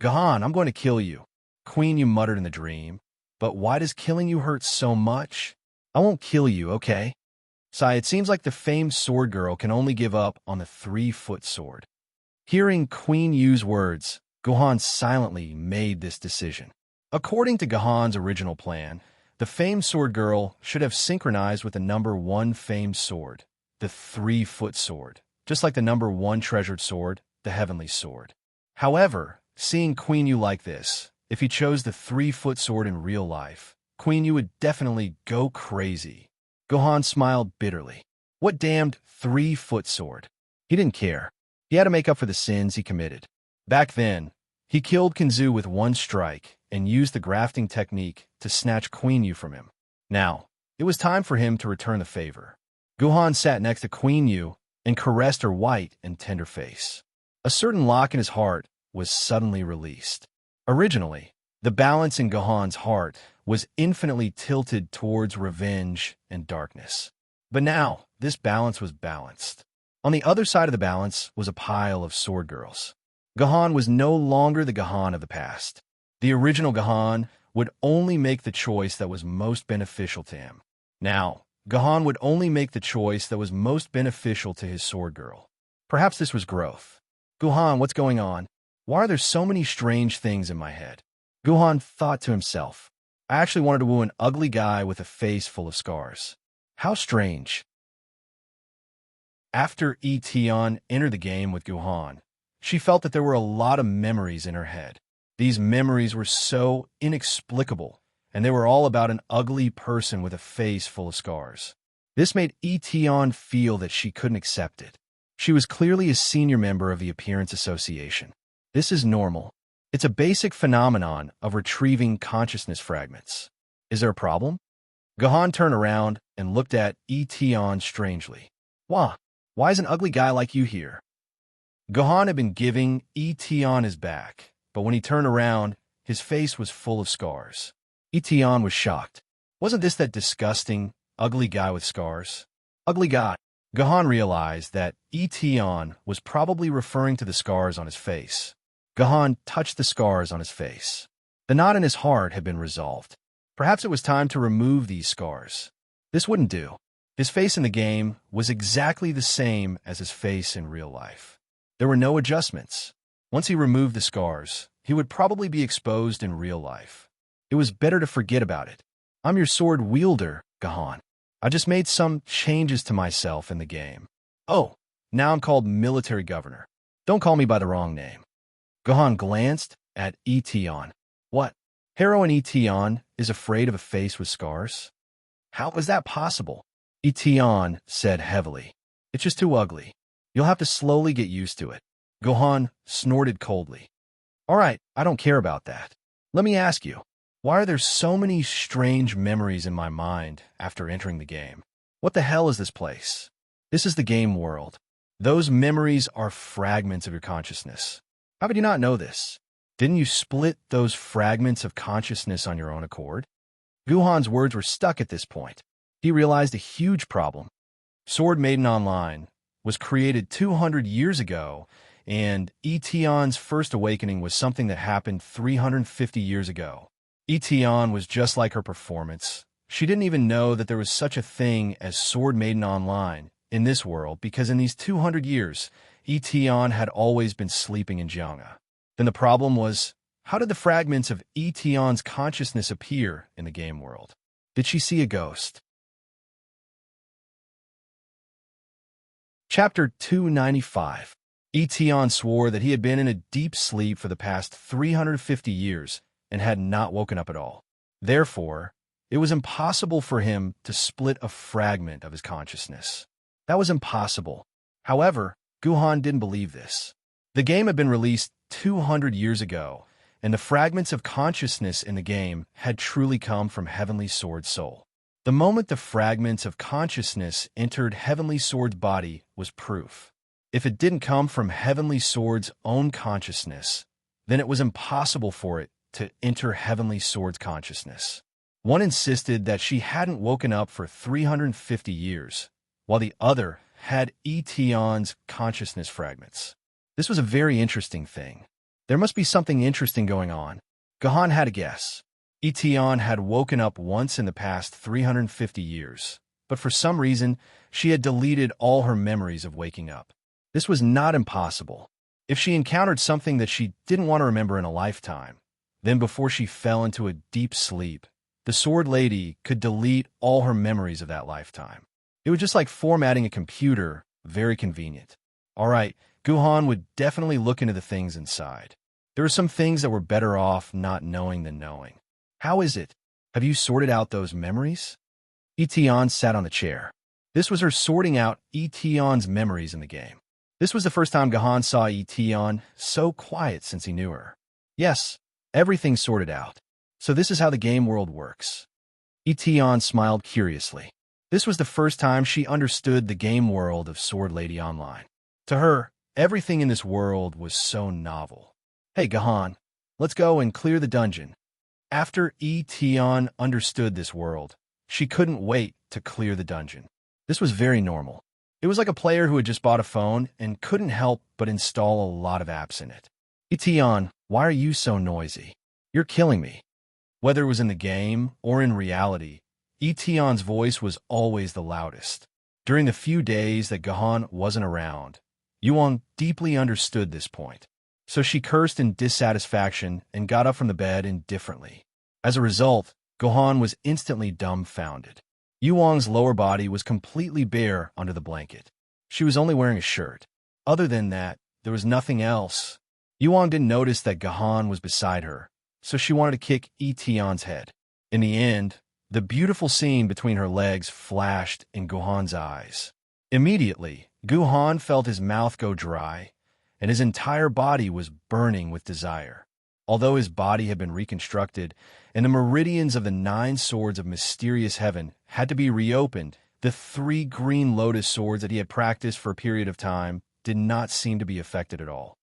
Gohan, I'm going to kill you, Queen Yu muttered in the dream. But why does killing you hurt so much? I won't kill you, okay? Sai, it seems like the famed sword girl can only give up on the 3-foot sword. Hearing Queen Yu's words, Gohan silently made this decision. According to Gohan's original plan, the famed sword girl should have synchronized with the number 1 famed sword, the 3-foot sword, just like the number 1 treasured sword, the heavenly sword. However, seeing Queen Yu like this, if he chose the 3-foot sword in real life, Queen Yu would definitely go crazy. Gohan smiled bitterly. What damned 3-foot sword? He didn't care. He had to make up for the sins he committed. Back then, he killed Kinzu with 1 strike and used the grafting technique to snatch Queen Yu from him. Now, it was time for him to return the favor. Gohan sat next to Queen Yu and caressed her white and tender face. A certain lock in his heart was suddenly released. Originally, the balance in Gohan's heart was infinitely tilted towards revenge and darkness. But now, this balance was balanced. On the other side of the balance was a pile of sword girls. Gohan was no longer the Gohan of the past. The original Gohan would only make the choice that was most beneficial to him. Now, Gohan would only make the choice that was most beneficial to his sword girl. Perhaps this was growth. Gohan, what's going on? Why are there so many strange things in my head? Gohan thought to himself. I actually wanted to woo an ugly guy with a face full of scars. How strange. After Itian entered the game with Gohan, she felt that there were a lot of memories in her head. These memories were so inexplicable, and they were all about an ugly person with a face full of scars. This made Itian feel that she couldn't accept it. She was clearly a senior member of the Appearance Association. This is normal. It's a basic phenomenon of retrieving consciousness fragments. Is there a problem? Gohan turned around and looked at Itian strangely. Why is an ugly guy like you here? Gohan had been giving Itian his back, but when he turned around, his face was full of scars. Itian was shocked. Wasn't this that disgusting, ugly guy with scars? Ugly guy. Gohan realized that Itian was probably referring to the scars on his face. Gohan touched the scars on his face. The knot in his heart had been resolved. Perhaps it was time to remove these scars. This wouldn't do. His face in the game was exactly the same as his face in real life. There were no adjustments. Once he removed the scars, he would probably be exposed in real life. It was better to forget about it. I'm your sword wielder, Gahan. I just made some changes to myself in the game. Oh, now I'm called military governor. Don't call me by the wrong name. Gahan glanced at Etion. What? Heroine Etion is afraid of a face with scars? How is that possible? Etion said heavily. It's just too ugly. You'll have to slowly get used to it. Gahan snorted coldly. All right, I don't care about that. Let me ask you, why are there so many strange memories in my mind after entering the game? What the hell is this place? This is the game world. Those memories are fragments of your consciousness. How could you not know this? Didn't you split those fragments of consciousness on your own accord? Guhan's words were stuck at this point. He realized a huge problem. Sword Maiden Online was created 200 years ago, and Etion's first awakening was something that happened 350 years ago. Etion was just like her performance. She didn't even know that there was such a thing as Sword Maiden Online in this world because in these 200 years, Etion had always been sleeping in Jiangha. Then the problem was, how did the fragments of Etion's consciousness appear in the game world? Did she see a ghost? Chapter 295. Etion swore that he had been in a deep sleep for the past 350 years and had not woken up at all. Therefore, it was impossible for him to split a fragment of his consciousness. That was impossible. However, Guhan didn't believe this. The game had been released 200 years ago, and the fragments of consciousness in the game had truly come from Heavenly Sword's soul. The moment the fragments of consciousness entered Heavenly Sword's body was proof. If it didn't come from Heavenly Sword's own consciousness, then it was impossible for it to enter Heavenly Sword's consciousness. One insisted that she hadn't woken up for 350 years, while the other had Etion's consciousness fragments. This was a very interesting thing. There must be something interesting going on. Gahan had a guess. Etion had woken up once in the past 350 years, but for some reason, she had deleted all her memories of waking up. This was not impossible. If she encountered something that she didn't want to remember in a lifetime, then before she fell into a deep sleep, the Sword Lady could delete all her memories of that lifetime. It was just like formatting a computer, very convenient. All right, Guhan would definitely look into the things inside. There were some things that were better off not knowing than knowing. How is it? Have you sorted out those memories? Etion sat on the chair. This was her sorting out Etion's memories in the game. This was the first time Gahan saw Etion so quiet since he knew her. Yes, everything's sorted out. So this is how the game world works. Etion smiled curiously. This was the first time she understood the game world of Sword Lady Online. To her, everything in this world was so novel. Hey, Gahan, let's go and clear the dungeon. After Etion understood this world, she couldn't wait to clear the dungeon. This was very normal. It was like a player who had just bought a phone and couldn't help but install a lot of apps in it. Etion, why are you so noisy? You're killing me. Whether it was in the game or in reality, Etion's voice was always the loudest. During the few days that Gahan wasn't around, Yuang deeply understood this point. So she cursed in dissatisfaction and got up from the bed indifferently. As a result, Gahan was instantly dumbfounded. Yuang's lower body was completely bare under the blanket. She was only wearing a shirt. Other than that, there was nothing else. Yuang didn't notice that Gahan was beside her, so she wanted to kick Etion's head. In the end, the beautiful scene between her legs flashed in Gahan's eyes. Immediately, Gahan felt his mouth go dry, and his entire body was burning with desire. Although his body had been reconstructed, and the meridians of the 9 swords of mysterious heaven had to be reopened, the 3 green lotus swords that he had practiced for a period of time did not seem to be affected at all.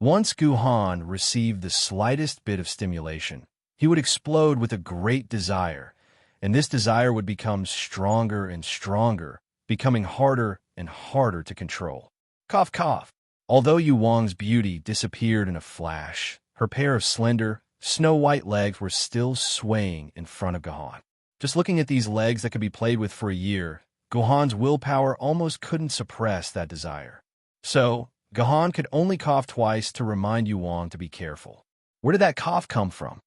Once Gahan received the slightest bit of stimulation, he would explode with a great desire, and this desire would become stronger and stronger, becoming harder and harder to control. Cough, cough. Although Yuang's beauty disappeared in a flash, her pair of slender, snow-white legs were still swaying in front of Gahan. Just looking at these legs that could be played with for a year, Gahan's willpower almost couldn't suppress that desire. So, Gahan could only cough twice to remind Yuang to be careful. Where did that cough come from?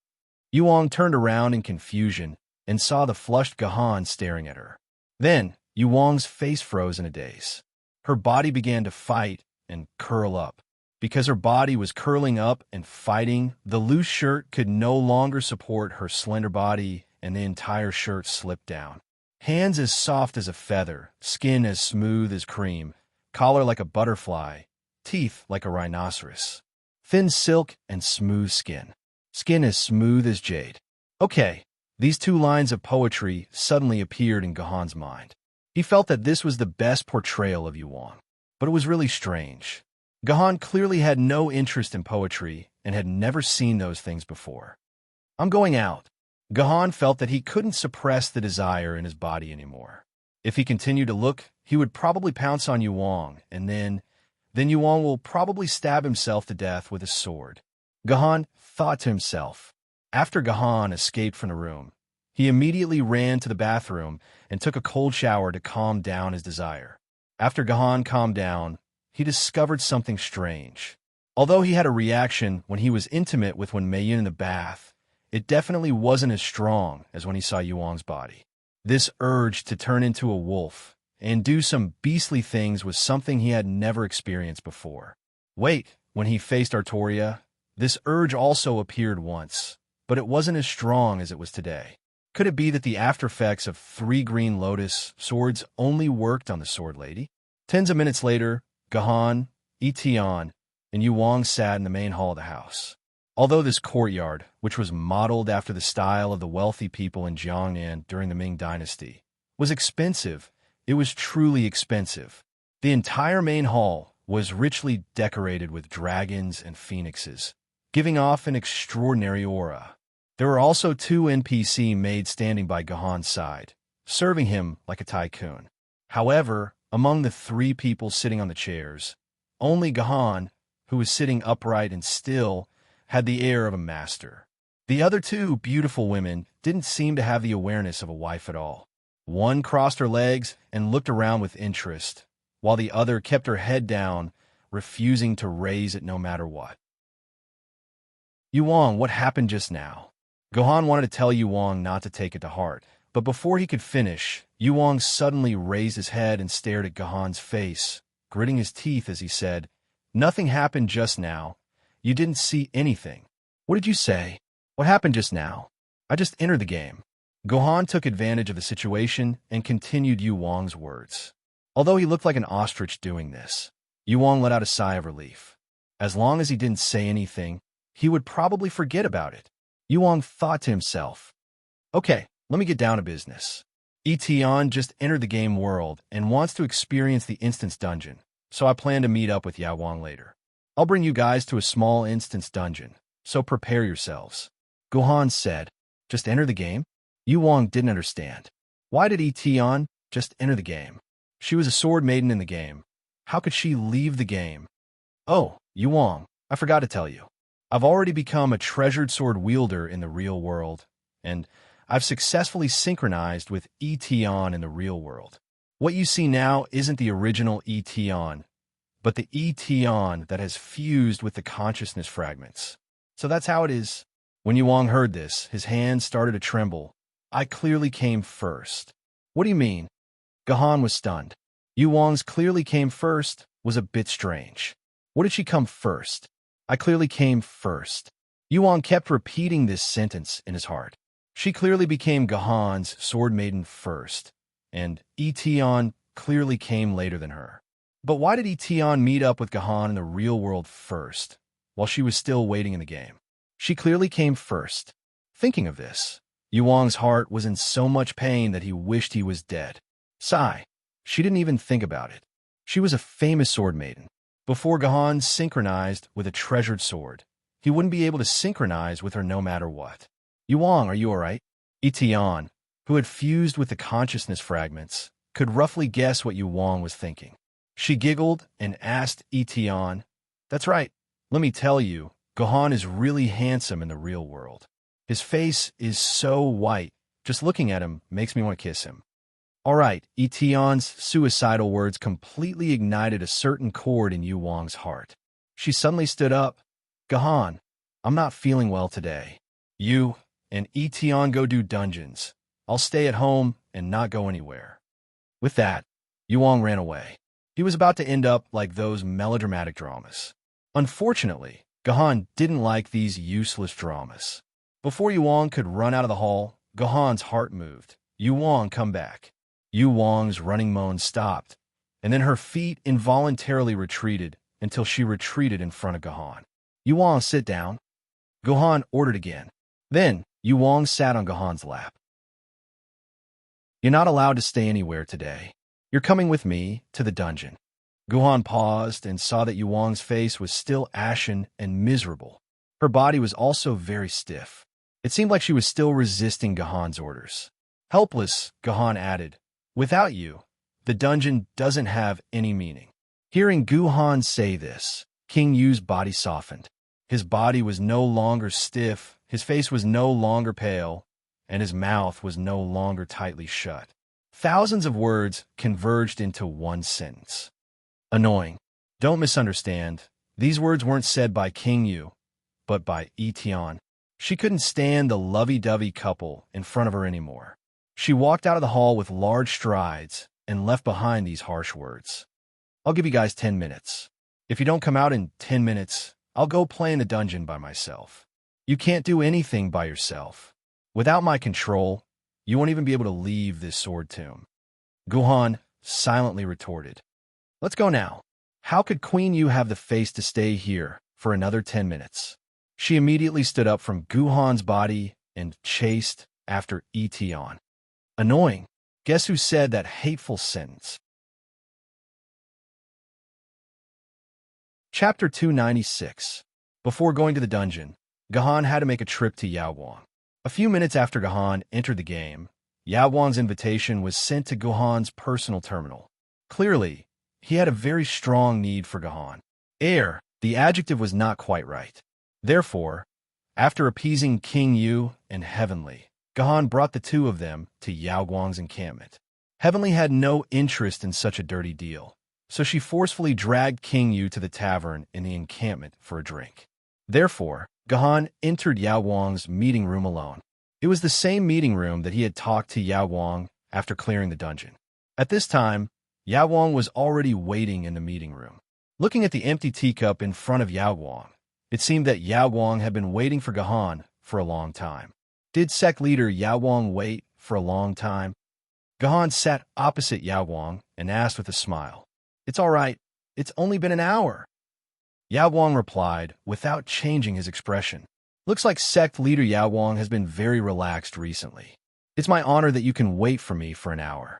Yuang turned around in confusion and saw the flushed Gahan staring at her. Then, Yuang's face froze in a daze. Her body began to fight and curl up. Because her body was curling up and fighting, the loose shirt could no longer support her slender body, and the entire shirt slipped down. Hands as soft as a feather, skin as smooth as cream, collar like a butterfly, teeth like a rhinoceros. Thin silk and smooth skin. Skin as smooth as jade. Okay, these two lines of poetry suddenly appeared in Gahan's mind. He felt that this was the best portrayal of Yuang, but it was really strange. Gahan clearly had no interest in poetry and had never seen those things before. I'm going out. Gahan felt that he couldn't suppress the desire in his body anymore. If he continued to look, he would probably pounce on Yuang, and then Yuang will probably stab himself to death with his sword. Gahan thought to himself. After Gahan escaped from the room, he immediately ran to the bathroom and took a cold shower to calm down his desire. After Gahan calmed down, he discovered something strange. Although he had a reaction when he was intimate with Maiden in the bath, it definitely wasn't as strong as when he saw Yuang's body. This urge to turn into a wolf and do some beastly things was something he had never experienced before. Wait, when he faced Artoria, this urge also appeared once, but it wasn't as strong as it was today. Could it be that the aftereffects of 3 green lotus swords only worked on the sword lady? Tens of minutes later, Gahan, Etian, and Yuang sat in the main hall of the house. Although this courtyard, which was modeled after the style of the wealthy people in Jiangnan during the Ming Dynasty, was expensive, it was truly expensive. The entire main hall was richly decorated with dragons and phoenixes, giving off an extraordinary aura. There were also 2 NPC maids standing by Gahan's side, serving him like a tycoon. However, among the 3 people sitting on the chairs, only Gahan, who was sitting upright and still, had the air of a master. The other 2 beautiful women didn't seem to have the awareness of a wife at all. One crossed her legs and looked around with interest, while the other kept her head down, refusing to raise it no matter what. Yuang, what happened just now? Gahan wanted to tell Yuang not to take it to heart, but before he could finish, Yuang suddenly raised his head and stared at Gahan's face, gritting his teeth as he said, "Nothing happened just now. You didn't see anything." "What did you say? What happened just now?" "I just entered the game." Gahan took advantage of the situation and continued Yuang's words. Although he looked like an ostrich doing this, Yuang let out a sigh of relief. As long as he didn't say anything, he would probably forget about it. Yuang thought to himself, "Okay, let me get down to business. Etian just entered the game world and wants to experience the instance dungeon, so I plan to meet up with Yawang later. I'll bring you guys to a small instance dungeon, so prepare yourselves." Gahan said, "Just enter the game?" Yuang didn't understand. Why did Etian just enter the game? She was a sword maiden in the game. How could she leave the game? "Oh, Yuang, I forgot to tell you. I've already become a treasured sword wielder in the real world, and I've successfully synchronized with Etian in the real world. What you see now isn't the original Etian, but the Etian that has fused with the consciousness fragments. So that's how it is." When Yuang heard this, his hands started to tremble. "I clearly came first." "What do you mean?" Gahan was stunned. Yuang's "clearly came first" was a bit strange. What did she come first? "I clearly came first." Yuang kept repeating this sentence in his heart. She clearly became Gahan's sword maiden first, and Etian clearly came later than her. But why did Etian meet up with Gahan in the real world first, while she was still waiting in the game? She clearly came first. Thinking of this, Yuang's heart was in so much pain that he wished he was dead. Sigh. She didn't even think about it. She was a famous sword maiden. Before Gahan synchronized with a treasured sword, he wouldn't be able to synchronize with her no matter what. "Yuang, are you all right?" Etian, who had fused with the consciousness fragments, could roughly guess what Yuang was thinking. She giggled and asked Etian, "That's right. Let me tell you, Gahan is really handsome in the real world. His face is so white, just looking at him makes me want to kiss him." All right, Etian's suicidal words completely ignited a certain chord in Yuang's heart. She suddenly stood up. "Gahan, I'm not feeling well today. You and Etion go do dungeons. I'll stay at home and not go anywhere." With that, Yuang ran away. He was about to end up like those melodramatic dramas. Unfortunately, Gahan didn't like these useless dramas. Before Yuang could run out of the hall, Gahan's heart moved. "Yuang, come back." Yuang's running moan stopped, and then her feet involuntarily retreated until she retreated in front of Gahan. "Yuang, sit down." Gahan ordered again. Then, Yuang sat on Gahan's lap. "You're not allowed to stay anywhere today. You're coming with me to the dungeon." Guhan paused and saw that Yuang's face was still ashen and miserable. Her body was also very stiff. It seemed like she was still resisting Gahan's orders. Helpless, Gahan added, "Without you, the dungeon doesn't have any meaning." Hearing Guhan say this, King Yu's body softened. His body was no longer stiff, his face was no longer pale, and his mouth was no longer tightly shut. Thousands of words converged into one sentence. Annoying. Don't misunderstand. These words weren't said by King Yu, but by Etion. She couldn't stand the lovey-dovey couple in front of her anymore. She walked out of the hall with large strides and left behind these harsh words. "I'll give you guys 10 minutes. If you don't come out in 10 minutes, I'll go play in the dungeon by myself. You can't do anything by yourself. Without my control, you won't even be able to leave this sword tomb." Guhan silently retorted, "Let's go now." How could Queen Yu have the face to stay here for another 10 minutes? She immediately stood up from Guhan's body and chased after Etion. Annoying. Guess who said that hateful sentence? Chapter 296. Before going to the dungeon, Gahan had to make a trip to Yaowang. A few minutes after Gahan entered the game, Yaowang's invitation was sent to Gahan's personal terminal. Clearly, he had a very strong need for Gahan. The adjective was not quite right. Therefore, after appeasing King Yu and Heavenly, Gahan brought the two of them to Yaowang's encampment. Heavenly had no interest in such a dirty deal, so she forcefully dragged King Yu to the tavern in the encampment for a drink. Therefore, Gahan entered Yaowang's meeting room alone. It was the same meeting room that he had talked to Yaowang after clearing the dungeon. At this time, Yaowang was already waiting in the meeting room. Looking at the empty teacup in front of Yaowang, it seemed that Yaowang had been waiting for Gahan for a long time. Did sect leader Yaowang wait for a long time? Gahan sat opposite Yaowang and asked with a smile, "It's all right. It's only been an hour." Yaowang replied without changing his expression, "Looks like sect leader Yaowang has been very relaxed recently. It's my honor that you can wait for me for an hour."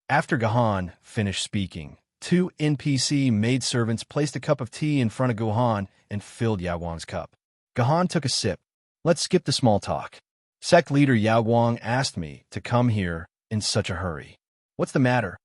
After Gahan finished speaking, two NPC maidservants placed a cup of tea in front of Gahan and filled Yaowang's cup. Gahan took a sip. "Let's skip the small talk. Sect leader Yaowang asked me to come here in such a hurry. What's the matter?"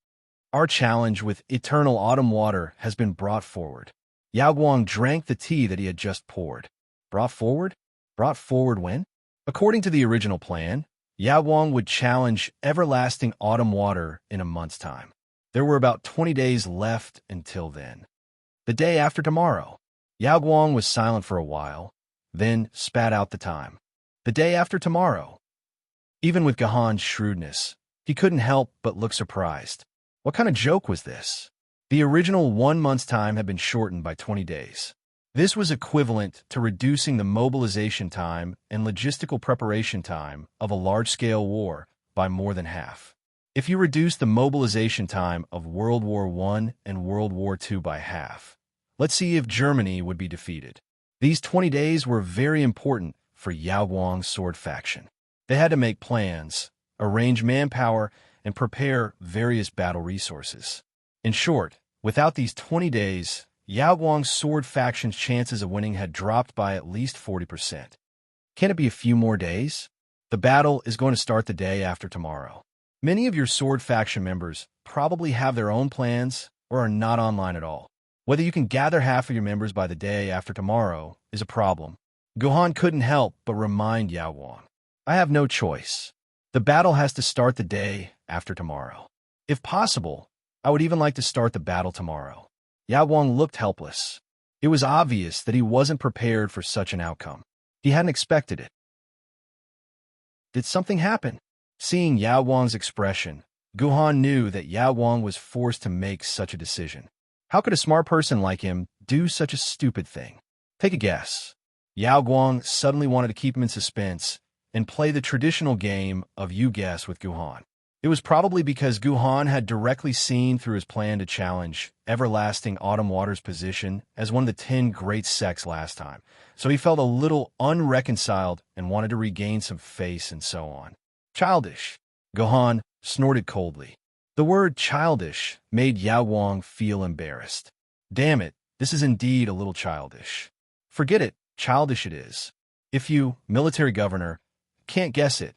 "Our challenge with eternal autumn water has been brought forward." Yaowang drank the tea that he had just poured. Brought forward? Brought forward when? According to the original plan, Yaowang would challenge everlasting autumn water in a month's time. There were about 20 days left until then. The day after tomorrow. Yaowang was silent for a while, then spat out the time. The day after tomorrow. Even with Gahan's shrewdness, he couldn't help but look surprised. What kind of joke was this? The original 1 month's time had been shortened by 20 days. This was equivalent to reducing the mobilization time and logistical preparation time of a large-scale war by more than half. If you reduce the mobilization time of World War I and World War II by half, let's see if Germany would be defeated. These 20 days were very important for Yaowang's sword faction. They had to make plans, arrange manpower, and prepare various battle resources. In short, without these 20 days, Yaowang's sword faction's chances of winning had dropped by at least 40%. Can it be a few more days? The battle is going to start the day after tomorrow. Many of your sword faction members probably have their own plans or are not online at all. Whether you can gather half of your members by the day after tomorrow is a problem. Gahan couldn't help but remind Yaowang, "I have no choice. The battle has to start the day after tomorrow. If possible, I would even like to start the battle tomorrow." Yaowang looked helpless. It was obvious that he wasn't prepared for such an outcome. He hadn't expected it. Did something happen? Seeing Yao Wang's expression, Guhan knew that Yao Wang was forced to make such a decision. How could a smart person like him do such a stupid thing? Take a guess. Yao Guang suddenly wanted to keep him in suspense and play the traditional game of you guess with Guhan. It was probably because Guhan had directly seen through his plan to challenge Everlasting Autumn Water's position as one of the 10 great sects last time, so he felt a little unreconciled and wanted to regain some face and so on. Childish. Guhan snorted coldly. The word childish made Yao Wang feel embarrassed. Damn it, this is indeed a little childish. Forget it, childish it is. If you, military governor, can't guess it,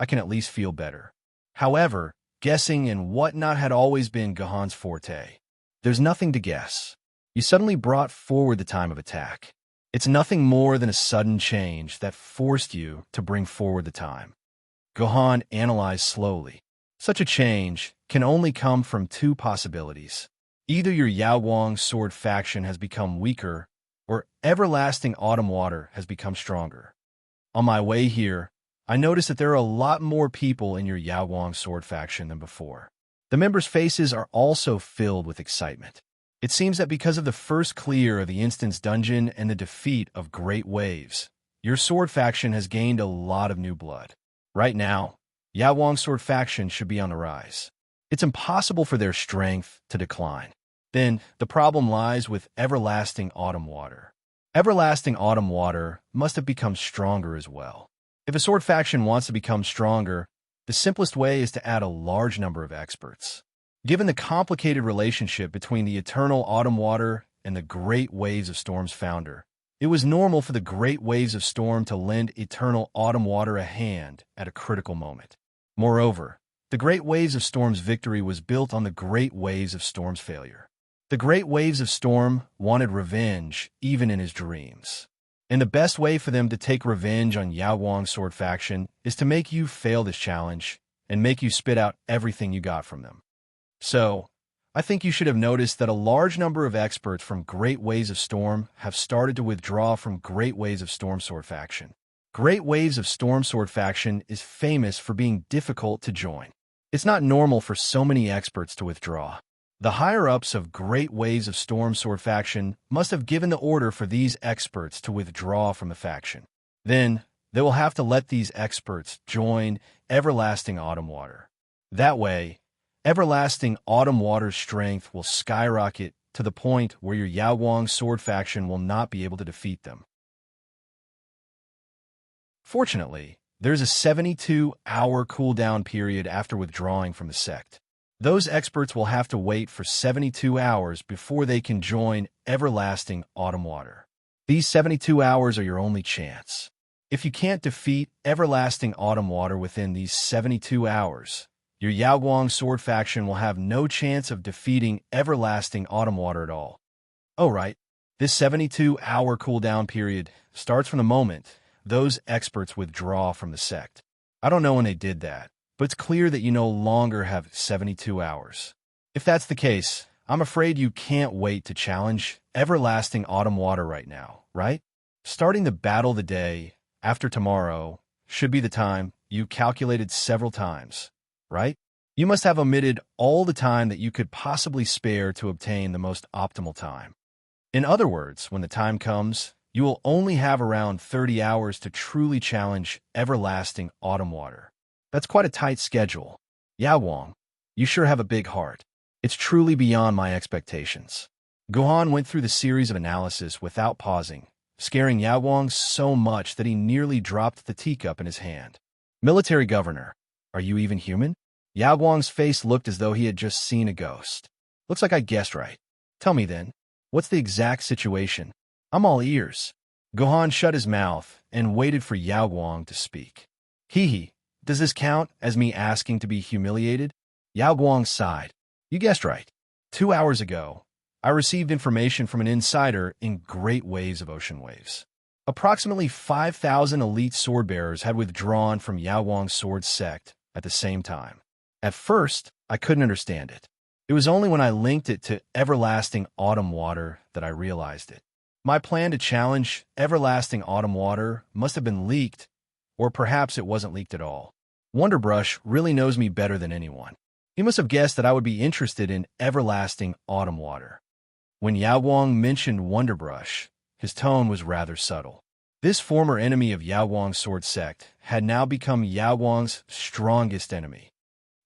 I can at least feel better. However, guessing and whatnot had always been Guhan's forte. There's nothing to guess. You suddenly brought forward the time of attack. It's nothing more than a sudden change that forced you to bring forward the time. Guhan analyzed slowly. Such a change can only come from two possibilities. Either your Yao Wang sword faction has become weaker, or Everlasting Autumn Water has become stronger. On my way here, I noticed that there are a lot more people in your Yao Wang sword faction than before. The members' faces are also filled with excitement. It seems that because of the first clear of the instance dungeon and the defeat of Great Waves, your sword faction has gained a lot of new blood. Right now, Yao Wang's sword faction should be on the rise. It's impossible for their strength to decline. Then, the problem lies with Everlasting Autumn Water. Everlasting Autumn Water must have become stronger as well. If a sword faction wants to become stronger, the simplest way is to add a large number of experts. Given the complicated relationship between the Eternal Autumn Water and the Great Waves of Storm's founder, it was normal for the Great Waves of Storm to lend Eternal Autumn Water a hand at a critical moment. Moreover, the Great Waves of Storm's victory was built on the Great Waves of Storm's failure. The Great Waves of Storm wanted revenge even in his dreams. And the best way for them to take revenge on Yao Wang's sword faction is to make you fail this challenge and make you spit out everything you got from them. So, I think you should have noticed that a large number of experts from Great Waves of Storm have started to withdraw from Great Waves of Storm sword faction. Great Waves of Storm sword faction is famous for being difficult to join. It's not normal for so many experts to withdraw. The higher-ups of Great Waves of Storm sword faction must have given the order for these experts to withdraw from the faction. Then, they will have to let these experts join Everlasting Autumn Water. That way, Everlasting Autumn Water's strength will skyrocket to the point where your Yao Wang sword faction will not be able to defeat them. Fortunately, there's a 72-hour cooldown period after withdrawing from the sect. Those experts will have to wait for 72 hours before they can join Everlasting Autumn Water. These 72 hours are your only chance. If you can't defeat Everlasting Autumn Water within these 72 hours, your Yao Guang sword faction will have no chance of defeating Everlasting Autumn Water at all. Oh right, this 72-hour cooldown period starts from the moment those experts withdraw from the sect. I don't know when they did that, but it's clear that you no longer have 72 hours. If that's the case, I'm afraid you can't wait to challenge Everlasting Autumn Water right now, right? Starting the battle the day after tomorrow should be the time you calculated several times, right? You must have omitted all the time that you could possibly spare to obtain the most optimal time. In other words, when the time comes, you will only have around 30 hours to truly challenge Everlasting Autumn Water. That's quite a tight schedule. Yao Wang, you sure have a big heart. It's truly beyond my expectations. Guhan went through the series of analysis without pausing, scaring Yao Wang so much that he nearly dropped the teacup in his hand. Military Governor, are you even human? Yao Wang's face looked as though he had just seen a ghost. Looks like I guessed right. Tell me then, what's the exact situation? I'm all ears. Guhan shut his mouth and waited for Yao Wang to speak. Hee, does this count as me asking to be humiliated? Yao Wang sighed. You guessed right. 2 hours ago, I received information from an insider in Great Waves of Ocean Waves. Approximately 5,000 elite swordbearers had withdrawn from Yao Wang's sword sect at the same time. At first, I couldn't understand it. It was only when I linked it to Everlasting Autumn Water that I realized it. My plan to challenge everlasting autumn water must have been leaked, or perhaps it wasn't leaked at all. Wonderbrush really knows me better than anyone. He must have guessed that I would be interested in everlasting autumn water. When Yao Wang mentioned Wonderbrush, his tone was rather subtle. This former enemy of Yao Wang's sword sect had now become Yao Wang's strongest enemy.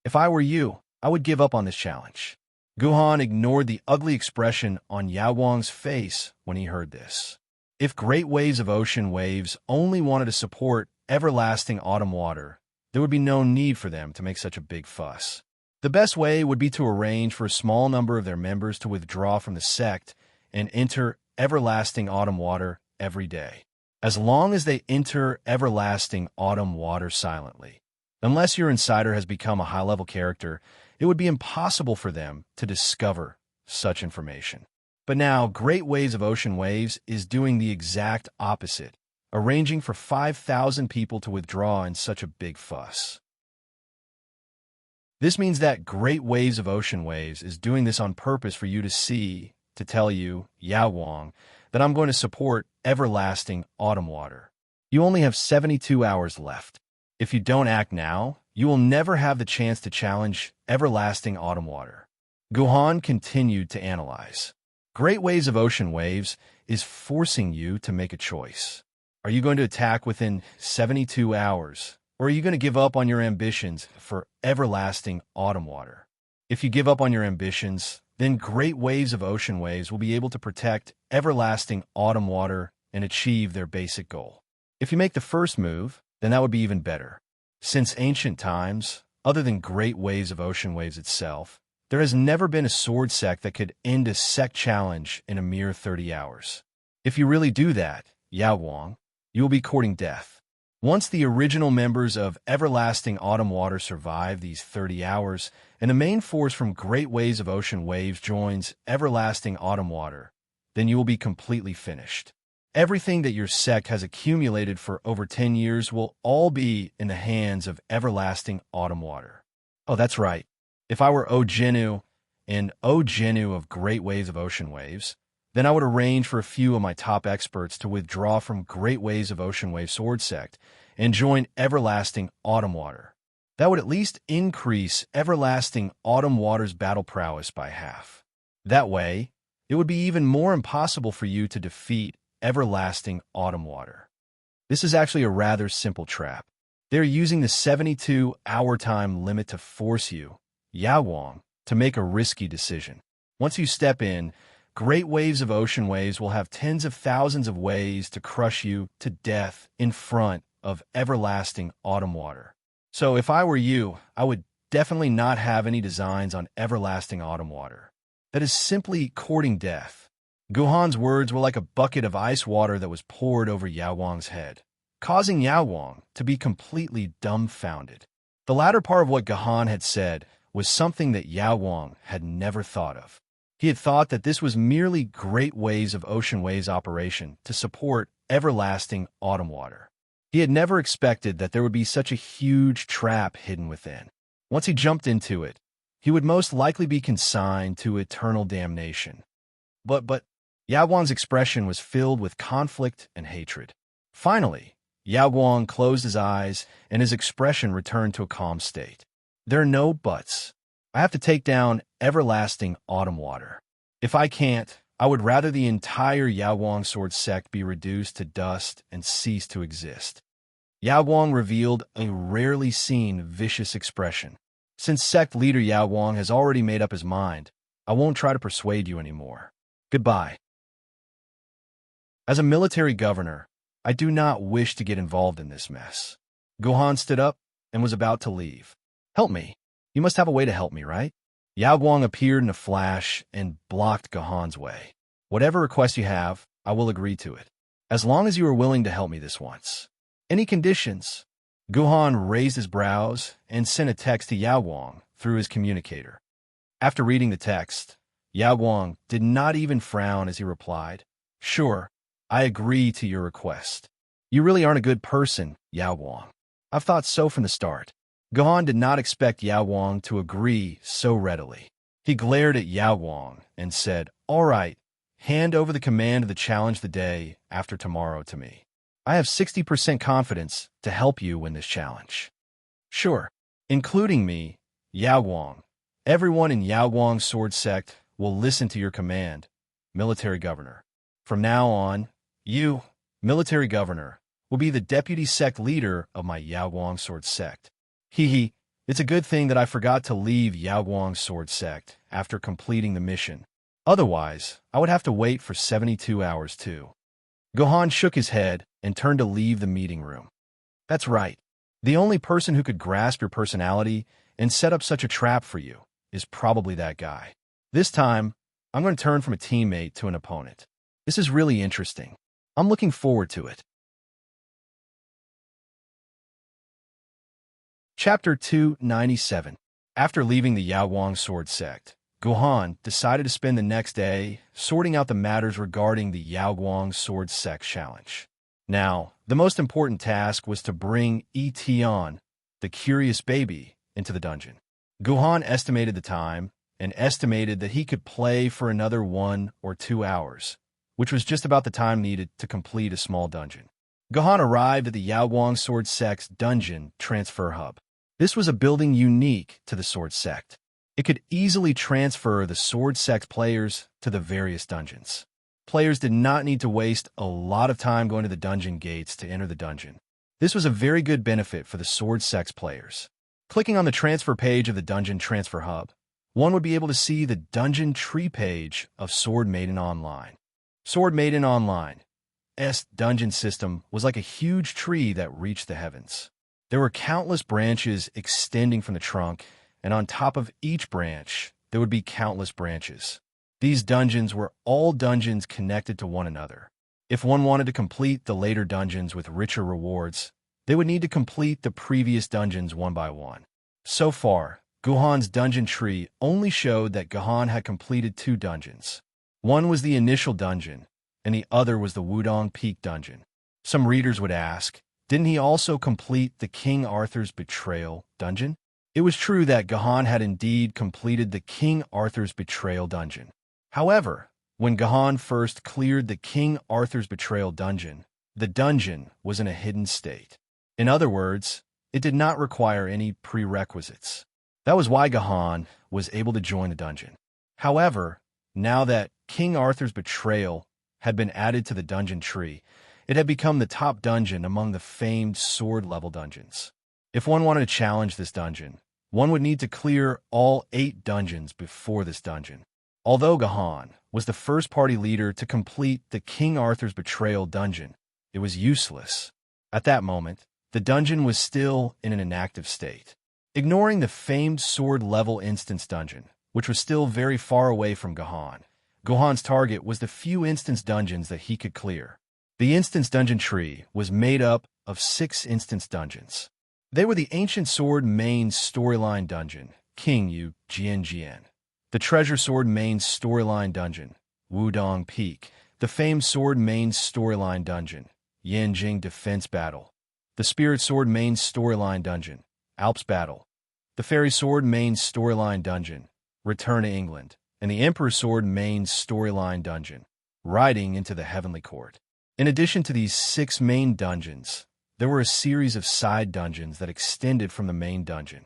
If I were you, I would give up on this challenge. Guhan ignored the ugly expression on Yao Wang's face when he heard this. If great waves of ocean waves only wanted to support everlasting autumn water, there would be no need for them to make such a big fuss. The best way would be to arrange for a small number of their members to withdraw from the sect and enter everlasting autumn water every day. As long as they enter everlasting autumn water silently. Unless your insider has become a high-level character, it would be impossible for them to discover such information. But now, Great Waves of Ocean Waves is doing the exact opposite, arranging for 5,000 people to withdraw in such a big fuss. This means that Great Waves of Ocean Waves is doing this on purpose for you to see, to tell you, Yao Wang, that I'm going to support everlasting autumn water. You only have 72 hours left. If you don't act now, you will never have the chance to challenge everlasting autumn water. Guhan continued to analyze. Great Waves of Ocean Waves is forcing you to make a choice. Are you going to attack within 72 hours, or are you going to give up on your ambitions for everlasting autumn water? If you give up on your ambitions, then Great Waves of Ocean Waves will be able to protect everlasting autumn water and achieve their basic goal. If you make the first move, then that would be even better. Since ancient times, other than Great Waves of Ocean Waves itself, there has never been a sword sect that could end a sect challenge in a mere 30 hours. If you really do that, Yao Wang, you will be courting death. Once the original members of Everlasting Autumn Water survive these 30 hours, and the main force from Great Waves of Ocean Waves joins Everlasting Autumn Water, then you will be completely finished. Everything that your sect has accumulated for over 10 years will all be in the hands of Everlasting Autumn Water. Oh, that's right. If I were Ogenu and Ogenu of Great Waves of Ocean Waves, then I would arrange for a few of my top experts to withdraw from Great Waves of Ocean Wave Sword Sect and join Everlasting Autumn Water. That would at least increase Everlasting Autumn Water's battle prowess by half. That way, it would be even more impossible for you to defeat Everlasting Autumn Water. This is actually a rather simple trap. They're using the 72-hour time limit to force you, Yao Wang, to make a risky decision. Once you step in, Great Waves of Ocean Waves will have tens of thousands of ways to crush you to death in front of Everlasting Autumn Water. So if I were you, I would definitely not have any designs on Everlasting Autumn Water. That is simply courting death. Guhan's words were like a bucket of ice water that was poured over Yao Wang's head, causing Yao Wang to be completely dumbfounded. The latter part of what Guhan had said was something that Yao Wang had never thought of. He had thought that this was merely Great Waves of Ocean Waves operation to support Everlasting Autumn Water. He had never expected that there would be such a huge trap hidden within. Once he jumped into it, he would most likely be consigned to eternal damnation. But Yao Wang's expression was filled with conflict and hatred. Finally, Yao Wang closed his eyes and his expression returned to a calm state. There are no buts. I have to take down Everlasting Autumn Water. If I can't, I would rather the entire Yao Wang sword sect be reduced to dust and cease to exist. Yao Wang revealed a rarely seen vicious expression. Since sect leader Yao Wang has already made up his mind, I won't try to persuade you anymore. Goodbye. As a military governor, I do not wish to get involved in this mess. Guhan stood up and was about to leave. Help me. You must have a way to help me, right? Yao Wang appeared in a flash and blocked Guhan's way. Whatever request you have, I will agree to it. As long as you are willing to help me this once. Any conditions? Guhan raised his brows and sent a text to Yao Wang through his communicator. After reading the text, Yao Wang did not even frown as he replied, "Sure, I agree to your request. You really aren't a good person, Yao Wang. I've thought so from the start." Guhan did not expect Yao Wang to agree so readily. He glared at Yao Wang and said, "All right, hand over the command of the challenge the day after tomorrow to me. I have 60% confidence to help you win this challenge. Sure, including me, Yao Guang. Everyone in Yao Guang's sword sect will listen to your command, military governor. From now on, you, military governor, will be the deputy sect leader of my Yao Guang sword sect. Hee, it's a good thing that I forgot to leave Yao Guang's sword sect after completing the mission. Otherwise, I would have to wait for 72 hours too. Gohan shook his head and turned to leave the meeting room. That's right. The only person who could grasp your personality and set up such a trap for you is probably that guy. This time, I'm going to turn from a teammate to an opponent. This is really interesting. I'm looking forward to it. Chapter 297. After leaving the Yao Guang sword sect, Gohan decided to spend the next day sorting out the matters regarding the Yao Guang sword sect challenge. Now, the most important task was to bring Etion, the curious baby, into the dungeon. Gohan estimated the time and estimated that he could play for another 1 or 2 hours, which was just about the time needed to complete a small dungeon. Gohan arrived at the Yao Guang sword sect's dungeon transfer hub. This was a building unique to the sword sect. It could easily transfer the sword sect players to the various dungeons. Players did not need to waste a lot of time going to the dungeon gates to enter the dungeon. This was a very good benefit for the sword sect players. Clicking on the transfer page of the dungeon transfer hub, one would be able to see the dungeon tree page of Sword Maiden Online. Sword Maiden Online's dungeon system was like a huge tree that reached the heavens. There were countless branches extending from the trunk, and on top of each branch, there would be countless branches. These dungeons were all dungeons connected to one another. If one wanted to complete the later dungeons with richer rewards, they would need to complete the previous dungeons one by one. So far, Gohan's dungeon tree only showed that Gohan had completed 2 dungeons. One was the initial dungeon, and the other was the Wudong Peak dungeon. Some readers would ask, didn't he also complete the King Arthur's Betrayal dungeon? It was true that Gohan had indeed completed the King Arthur's Betrayal dungeon. However, when Gohan first cleared the King Arthur's Betrayal dungeon, the dungeon was in a hidden state. In other words, it did not require any prerequisites. That was why Gohan was able to join the dungeon. However, now that King Arthur's Betrayal had been added to the dungeon tree, it had become the top dungeon among the famed sword-level dungeons. If one wanted to challenge this dungeon, one would need to clear all 8 dungeons before this dungeon. Although Gohan was the first party leader to complete the King Arthur's Betrayal dungeon, it was useless. At that moment, the dungeon was still in an inactive state. Ignoring the famed sword-level instance dungeon, which was still very far away from Gohan, Gohan's target was the few instance dungeons that he could clear. The instance dungeon tree was made up of 6 instance dungeons. They were the Ancient Sword main storyline dungeon, King Yu Jian, the Treasure Sword main storyline dungeon, Wudong Peak, the Famed Sword main storyline dungeon, Yanjing Defense Battle, the Spirit Sword main storyline dungeon, Alps Battle, the Fairy Sword main storyline dungeon, Return to England, and the Emperor Sword main storyline dungeon, Riding into the Heavenly Court. In addition to these 6 main dungeons, there were a series of side dungeons that extended from the main dungeon.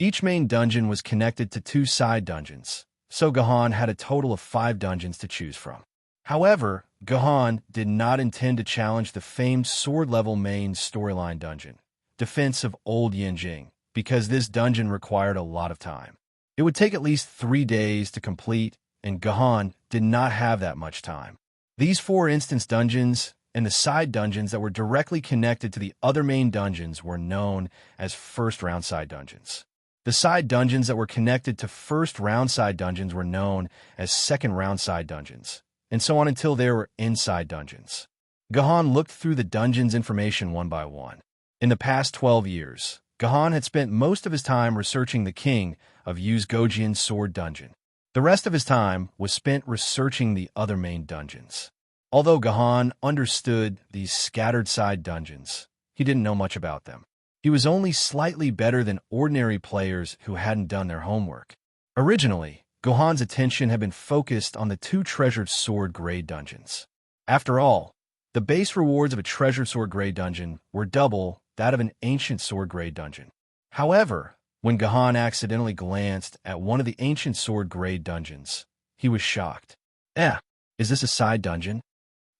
Each main dungeon was connected to 2 side dungeons, so Gohan had a total of 5 dungeons to choose from. However, Gohan did not intend to challenge the famed sword-level main storyline dungeon, Defense of Old Yanjing, because this dungeon required a lot of time. It would take at least 3 days to complete, and Gohan did not have that much time. These 4 instance dungeons and the side dungeons that were directly connected to the other main dungeons were known as first-round side dungeons. The side dungeons that were connected to first-round side dungeons were known as second-round side dungeons, and so on until there were inside dungeons. Gohan looked through the dungeons' information one by one. In the past 12 years, Gohan had spent most of his time researching the King of Yu's Gojian Sword dungeon. The rest of his time was spent researching the other main dungeons. Although Gohan understood these scattered side dungeons, he didn't know much about them. He was only slightly better than ordinary players who hadn't done their homework. Originally, Gohan's attention had been focused on the two treasured sword grade dungeons. After all, the base rewards of a treasured sword grade dungeon were double that of an ancient sword grade dungeon. However, when Gohan accidentally glanced at one of the ancient sword grade dungeons, he was shocked. Is this a side dungeon?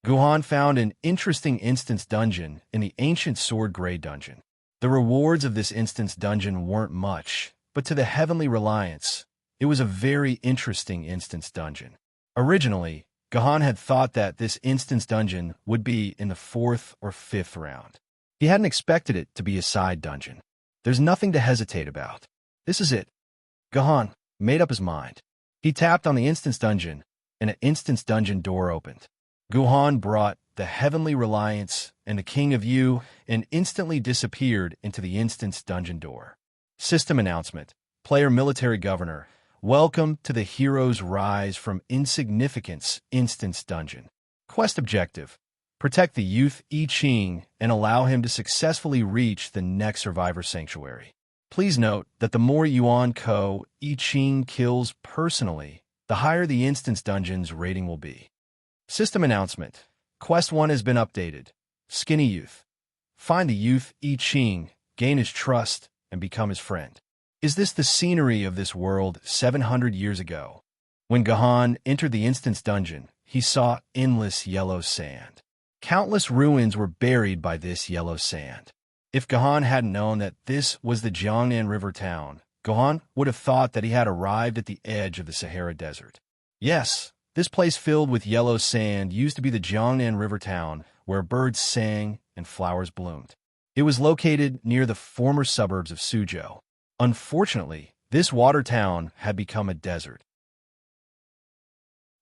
Gohan found an interesting instance dungeon in the ancient sword grade dungeon. The rewards of this instance dungeon weren't much, but to the Heavenly Reliance, it was a very interesting instance dungeon. Originally, Gohan had thought that this instance dungeon would be in the 4th or 5th round. He hadn't expected it to be a side dungeon. There's nothing to hesitate about. This is it. Gohan made up his mind. He tapped on the instance dungeon, and an instance dungeon door opened. Gohan brought the Heavenly Reliance and the King of Yu and instantly disappeared into the instance dungeon door. System announcement. Player Military Governor. Welcome to the Hero's Rise from Insignificance Instance Dungeon. Quest objective. Protect the youth I Ching and allow him to successfully reach the next Survivor Sanctuary. Please note that the more Yuan Ko I Ching kills personally, the higher the instance dungeon's rating will be. System announcement. Quest 1 has been updated. Skinny Youth. Find the youth I Ching, gain his trust, and become his friend. Is this the scenery of this world 700 years ago? When Gohan entered the instance dungeon, he saw endless yellow sand. Countless ruins were buried by this yellow sand. If Gohan hadn't known that this was the Jiangnan River town, Gohan would have thought that he had arrived at the edge of the Sahara Desert. Yes, this place filled with yellow sand used to be the Jiangnan River town where birds sang and flowers bloomed. It was located near the former suburbs of Suzhou. Unfortunately, this water town had become a desert.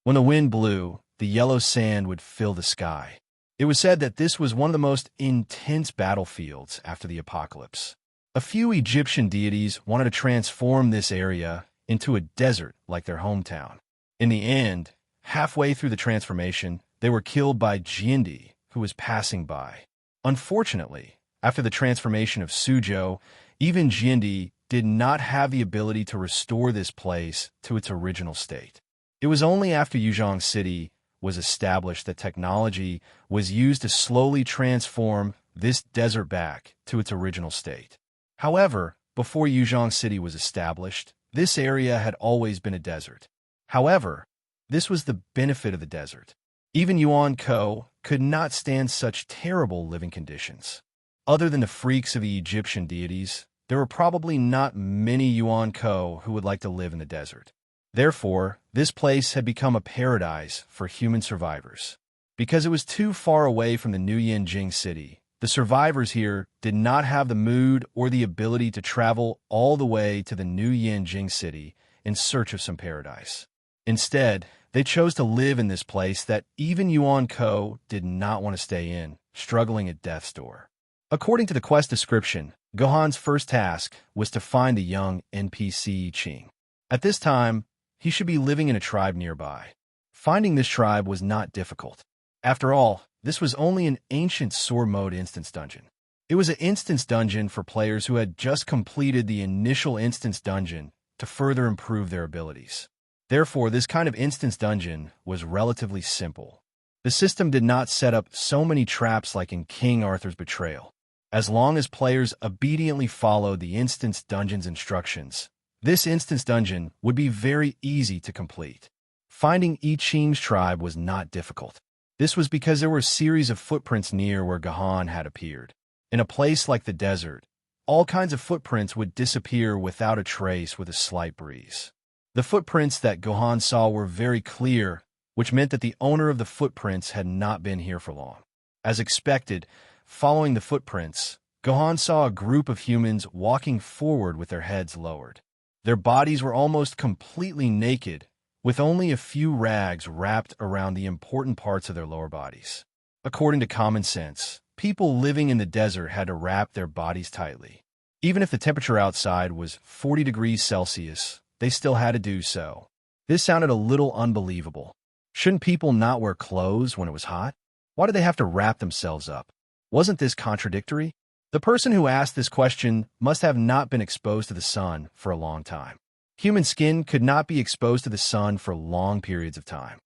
When the wind blew, the yellow sand would fill the sky. It was said that this was one of the most intense battlefields after the apocalypse. A few Egyptian deities wanted to transform this area into a desert like their hometown. In the end, halfway through the transformation, they were killed by Jiandi, who was passing by. Unfortunately, after the transformation of Suzhou, even Jiandi did not have the ability to restore this place to its original state. It was only after Yuzhong City was established that technology was used to slowly transform this desert back to its original state. However, before Yuzhong City was established, this area had always been a desert. However, this was the benefit of the desert. Even Yuan Ko could not stand such terrible living conditions. Other than the freaks of the Egyptian deities, there were probably not many Yuan Ko who would like to live in the desert. Therefore, this place had become a paradise for human survivors. Because it was too far away from the New Yanjing city, the survivors here did not have the mood or the ability to travel all the way to the New Yanjing city in search of some paradise. Instead, they chose to live in this place that even Yuan Ko did not want to stay in, struggling at death's door. According to the quest description, Gohan's first task was to find the young NPC Ching. At this time, he should be living in a tribe nearby. Finding this tribe was not difficult. After all, this was only an ancient sword mode instance dungeon. It was an instance dungeon for players who had just completed the initial instance dungeon to further improve their abilities. Therefore, this kind of instance dungeon was relatively simple. The system did not set up so many traps like in King Arthur's Betrayal. As long as players obediently followed the instance dungeon's instructions, this instance dungeon would be very easy to complete. Finding I Ching's tribe was not difficult. This was because there were a series of footprints near where Gohan had appeared. In a place like the desert, all kinds of footprints would disappear without a trace with a slight breeze. The footprints that Gohan saw were very clear, which meant that the owner of the footprints had not been here for long. As expected, following the footprints, Gohan saw a group of humans walking forward with their heads lowered. Their bodies were almost completely naked, with only a few rags wrapped around the important parts of their lower bodies. According to common sense, people living in the desert had to wrap their bodies tightly. Even if the temperature outside was 40 degrees Celsius, they still had to do so. This sounded a little unbelievable. Shouldn't people not wear clothes when it was hot? Why did they have to wrap themselves up? Wasn't this contradictory? The person who asked this question must have not been exposed to the sun for a long time. Human skin could not be exposed to the sun for long periods of time.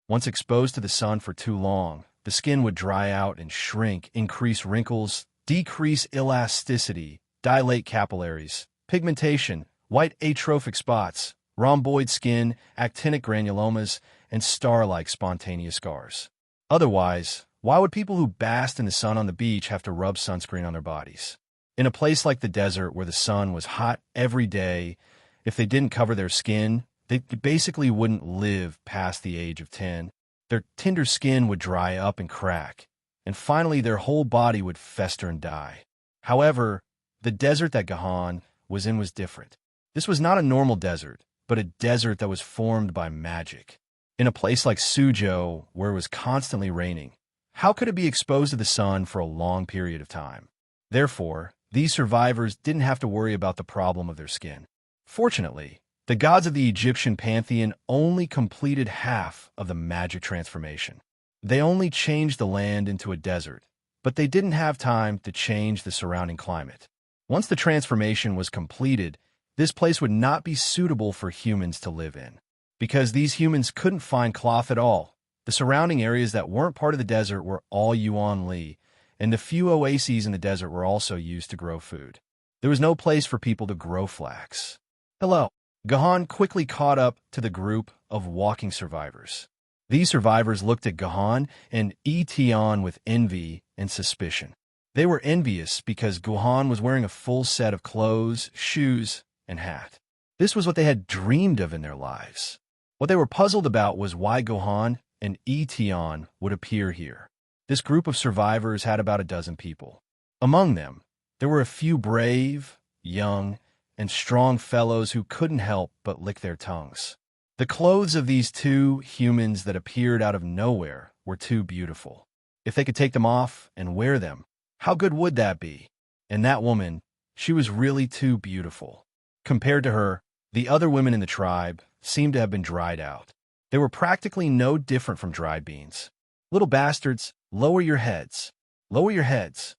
Once exposed to the sun for too long, the skin would dry out and shrink, increase wrinkles, decrease elasticity, dilate capillaries, pigmentation, white atrophic spots, rhomboid skin, actinic granulomas, and star-like spontaneous scars. Otherwise, why would people who basked in the sun on the beach have to rub sunscreen on their bodies? In a place like the desert where the sun was hot every day, if they didn't cover their skin, they basically wouldn't live past the age of 10. Their tender skin would dry up and crack, and finally their whole body would fester and die. However, the desert that Gahan was in was different. This was not a normal desert, but a desert that was formed by magic. In a place like Suzhou, where it was constantly raining, how could it be exposed to the sun for a long period of time? Therefore, these survivors didn't have to worry about the problem of their skin. Fortunately, the gods of the Egyptian pantheon only completed half of the magic transformation. They only changed the land into a desert, but they didn't have time to change the surrounding climate. Once the transformation was completed, this place would not be suitable for humans to live in. Because these humans couldn't find cloth at all, the surrounding areas that weren't part of the desert were all Yuan Li, and the few oases in the desert were also used to grow food. There was no place for people to grow flax. Hello. Gahan quickly caught up to the group of walking survivors. These survivors looked at Gahan and Etion with envy and suspicion. They were envious because Gahan was wearing a full set of clothes, shoes, and hat. This was what they had dreamed of in their lives. What they were puzzled about was why Gahan and Etion would appear here. This group of survivors had about a dozen people. Among them, there were a few brave, young, and strong fellows who couldn't help but lick their tongues. The clothes of these two humans that appeared out of nowhere were too beautiful. If they could take them off and wear them, how good would that be? And that woman, she was really too beautiful. Compared to her, the other women in the tribe seemed to have been dried out. They were practically no different from dried beans. Little bastards, lower your heads. Lower your heads.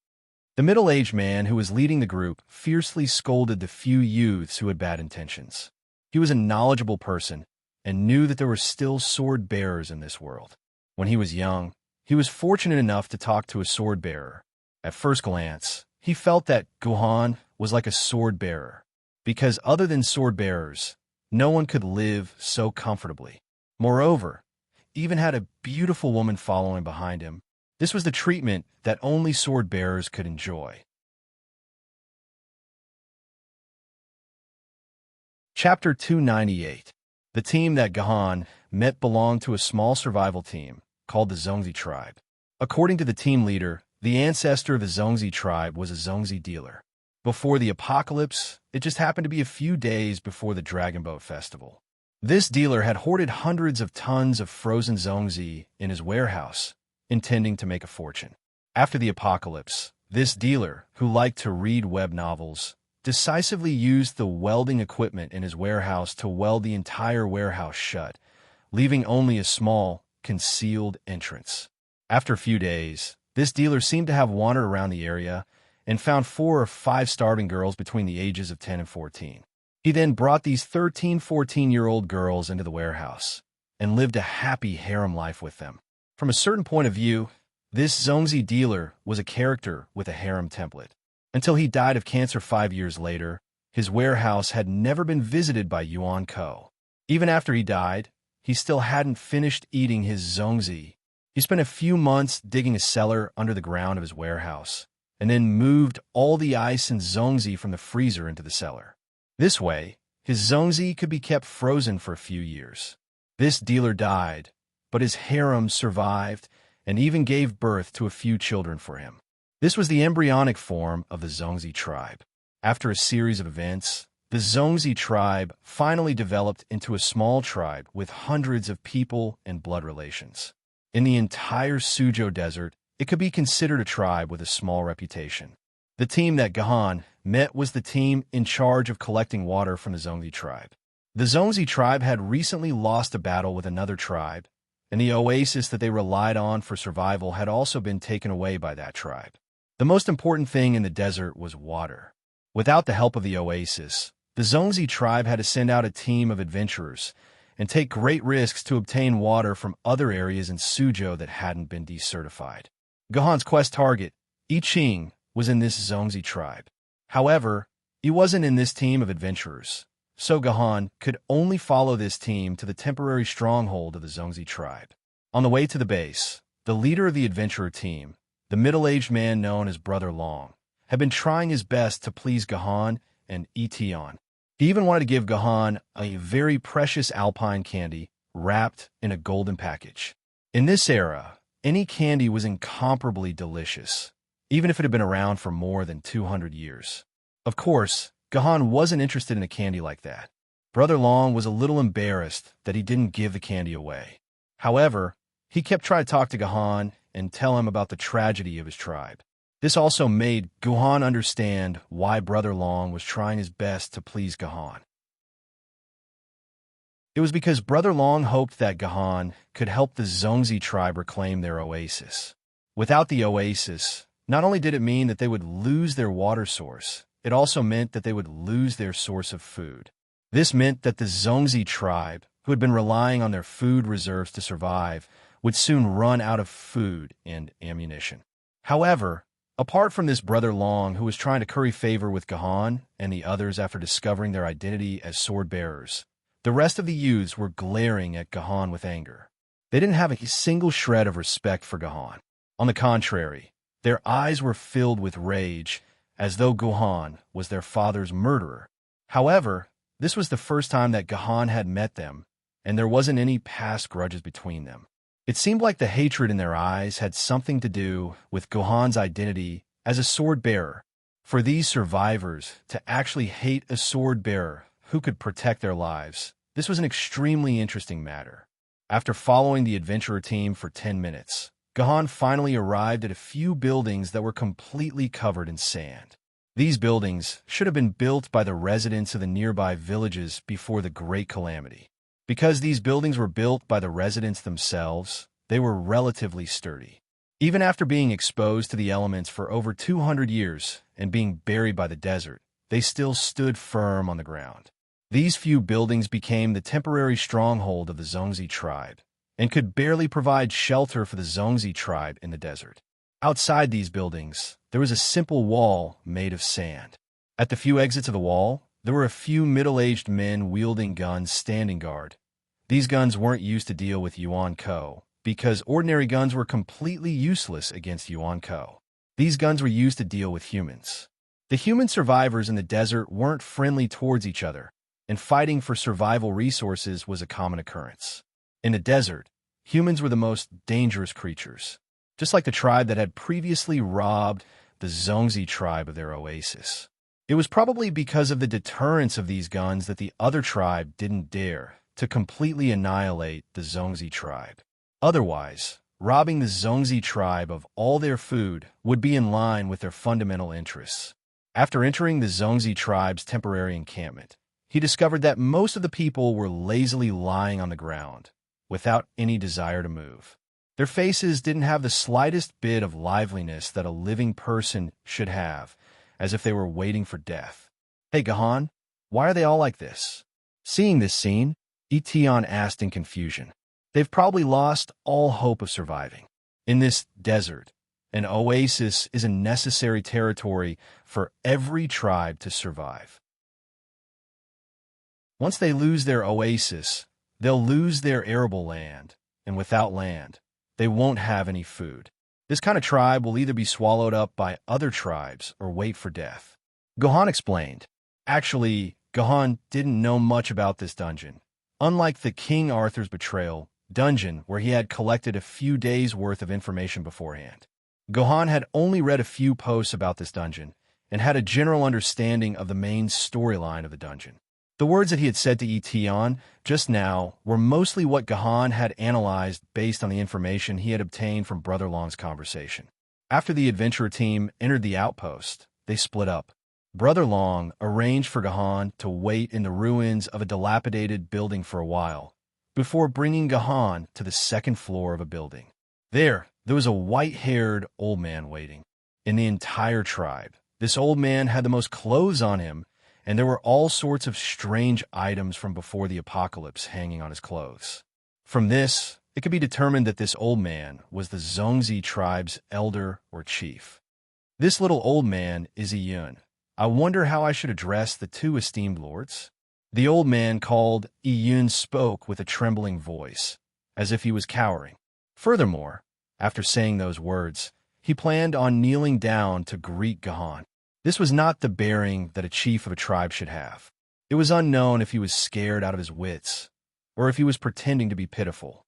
The middle-aged man who was leading the group fiercely scolded the few youths who had bad intentions. He was a knowledgeable person and knew that there were still sword-bearers in this world. When he was young, he was fortunate enough to talk to a sword-bearer. At first glance, he felt that Gahan was like a sword-bearer, because other than sword-bearers, no one could live so comfortably. Moreover, he even had a beautiful woman following behind him. This was the treatment that only sword-bearers could enjoy. Chapter 298. The team that Gahan met belonged to a small survival team called the Zongzi tribe. According to the team leader, the ancestor of the Zongzi tribe was a Zongzi dealer. Before the apocalypse, it just happened to be a few days before the Dragon Boat Festival. This dealer had hoarded hundreds of tons of frozen Zongzi in his warehouse, intending to make a fortune. After the apocalypse, this dealer, who liked to read web novels, decisively used the welding equipment in his warehouse to weld the entire warehouse shut, leaving only a small, concealed entrance. After a few days, this dealer seemed to have wandered around the area and found 4 or 5 starving girls between the ages of 10 and 14. He then brought these 13, 14-year-old girls into the warehouse and lived a happy harem life with them. From a certain point of view, this Zongzi dealer was a character with a harem template. Until he died of cancer 5 years later, his warehouse had never been visited by Yuan Ko. Even after he died, he still hadn't finished eating his Zongzi. He spent a few months digging a cellar under the ground of his warehouse, and then moved all the ice and Zongzi from the freezer into the cellar. This way, his Zongzi could be kept frozen for a few years. This dealer died, but his harem survived and even gave birth to a few children for him. This was the embryonic form of the Zongzi tribe. After a series of events, the Zongzi tribe finally developed into a small tribe with hundreds of people and blood relations. In the entire Suzhou desert, it could be considered a tribe with a small reputation. The team that Gahan met was the team in charge of collecting water from the Zongzi tribe. The Zongzi tribe had recently lost a battle with another tribe, and the oasis that they relied on for survival had also been taken away by that tribe. The most important thing in the desert was water. Without the help of the oasis, the Zongzi tribe had to send out a team of adventurers and take great risks to obtain water from other areas in Suzhou that hadn't been decertified. Gahan's quest target, I Ching, was in this Zongzi tribe. However, he wasn't in this team of adventurers, so Gahan could only follow this team to the temporary stronghold of the Zongzi tribe. On the way to the base, the leader of the adventurer team, the middle-aged man known as Brother Long, had been trying his best to please Gahan and Etion. He even wanted to give Gahan a very precious alpine candy wrapped in a golden package. In this era, any candy was incomparably delicious, even if it had been around for more than 200 years. Of course, Gahan wasn't interested in a candy like that. Brother Long was a little embarrassed that he didn't give the candy away. However, he kept trying to talk to Gahan and tell him about the tragedy of his tribe. This also made Gahan understand why Brother Long was trying his best to please Gahan. It was because Brother Long hoped that Gahan could help the Zongzi tribe reclaim their oasis. Without the oasis, not only did it mean that they would lose their water source, it also meant that they would lose their source of food. This meant that the Zongzi tribe, who had been relying on their food reserves to survive, would soon run out of food and ammunition. However, apart from this Brother Long who was trying to curry favor with Gahan and the others after discovering their identity as sword-bearers, the rest of the youths were glaring at Gahan with anger. They didn't have a single shred of respect for Gahan. On the contrary, their eyes were filled with rage, as though Gahan was their father's murderer. However, this was the first time that Gahan had met them, and there wasn't any past grudges between them. It seemed like the hatred in their eyes had something to do with Gahan's identity as a sword-bearer. For these survivors to actually hate a sword-bearer who could protect their lives, this was an extremely interesting matter. After following the adventurer team for 10 minutes, Gahan finally arrived at a few buildings that were completely covered in sand. These buildings should have been built by the residents of the nearby villages before the Great Calamity. Because these buildings were built by the residents themselves, they were relatively sturdy. Even after being exposed to the elements for over 200 years and being buried by the desert, they still stood firm on the ground. These few buildings became the temporary stronghold of the Zongzi tribe and could barely provide shelter for the Zongzi tribe in the desert. Outside these buildings, there was a simple wall made of sand. At the few exits of the wall, there were a few middle-aged men wielding guns standing guard. These guns weren't used to deal with Yuan Ko, because ordinary guns were completely useless against Yuan Ko. These guns were used to deal with humans. The human survivors in the desert weren't friendly towards each other, and fighting for survival resources was a common occurrence. In the desert, humans were the most dangerous creatures, just like the tribe that had previously robbed the Zongzi tribe of their oasis. It was probably because of the deterrence of these guns that the other tribe didn't dare to completely annihilate the Zongzi tribe. Otherwise, robbing the Zongzi tribe of all their food would be in line with their fundamental interests. After entering the Zongzi tribe's temporary encampment, he discovered that most of the people were lazily lying on the ground, without any desire to move. Their faces didn't have the slightest bit of liveliness that a living person should have, as if they were waiting for death. "Hey, Gahan, why are they all like this?" Seeing this scene, Etion asked in confusion. They've probably lost all hope of surviving. In this desert, an oasis is a necessary territory for every tribe to survive. Once they lose their oasis, they'll lose their arable land, and without land, they won't have any food. This kind of tribe will either be swallowed up by other tribes or wait for death. Gahan explained. Actually, Gahan didn't know much about this dungeon. Unlike the King Arthur's Betrayal dungeon, where he had collected a few days' worth of information beforehand, Gahan had only read a few posts about this dungeon and had a general understanding of the main storyline of the dungeon. The words that he had said to Etion just now were mostly what Gahan had analyzed based on the information he had obtained from Brother Long's conversation. After the adventurer team entered the outpost, they split up. Brother Long arranged for Gahan to wait in the ruins of a dilapidated building for a while, before bringing Gahan to the second floor of a building. There was a white-haired old man waiting. In the entire tribe, this old man had the most clothes on him and there were all sorts of strange items from before the apocalypse hanging on his clothes. From this, it could be determined that this old man was the Zongzi tribe's elder or chief. This little old man is Iyun. I wonder how I should address the two esteemed lords? The old man called Iyun spoke with a trembling voice, as if he was cowering. Furthermore, after saying those words, he planned on kneeling down to greet Gahan. This was not the bearing that a chief of a tribe should have. It was unknown if he was scared out of his wits, or if he was pretending to be pitiful.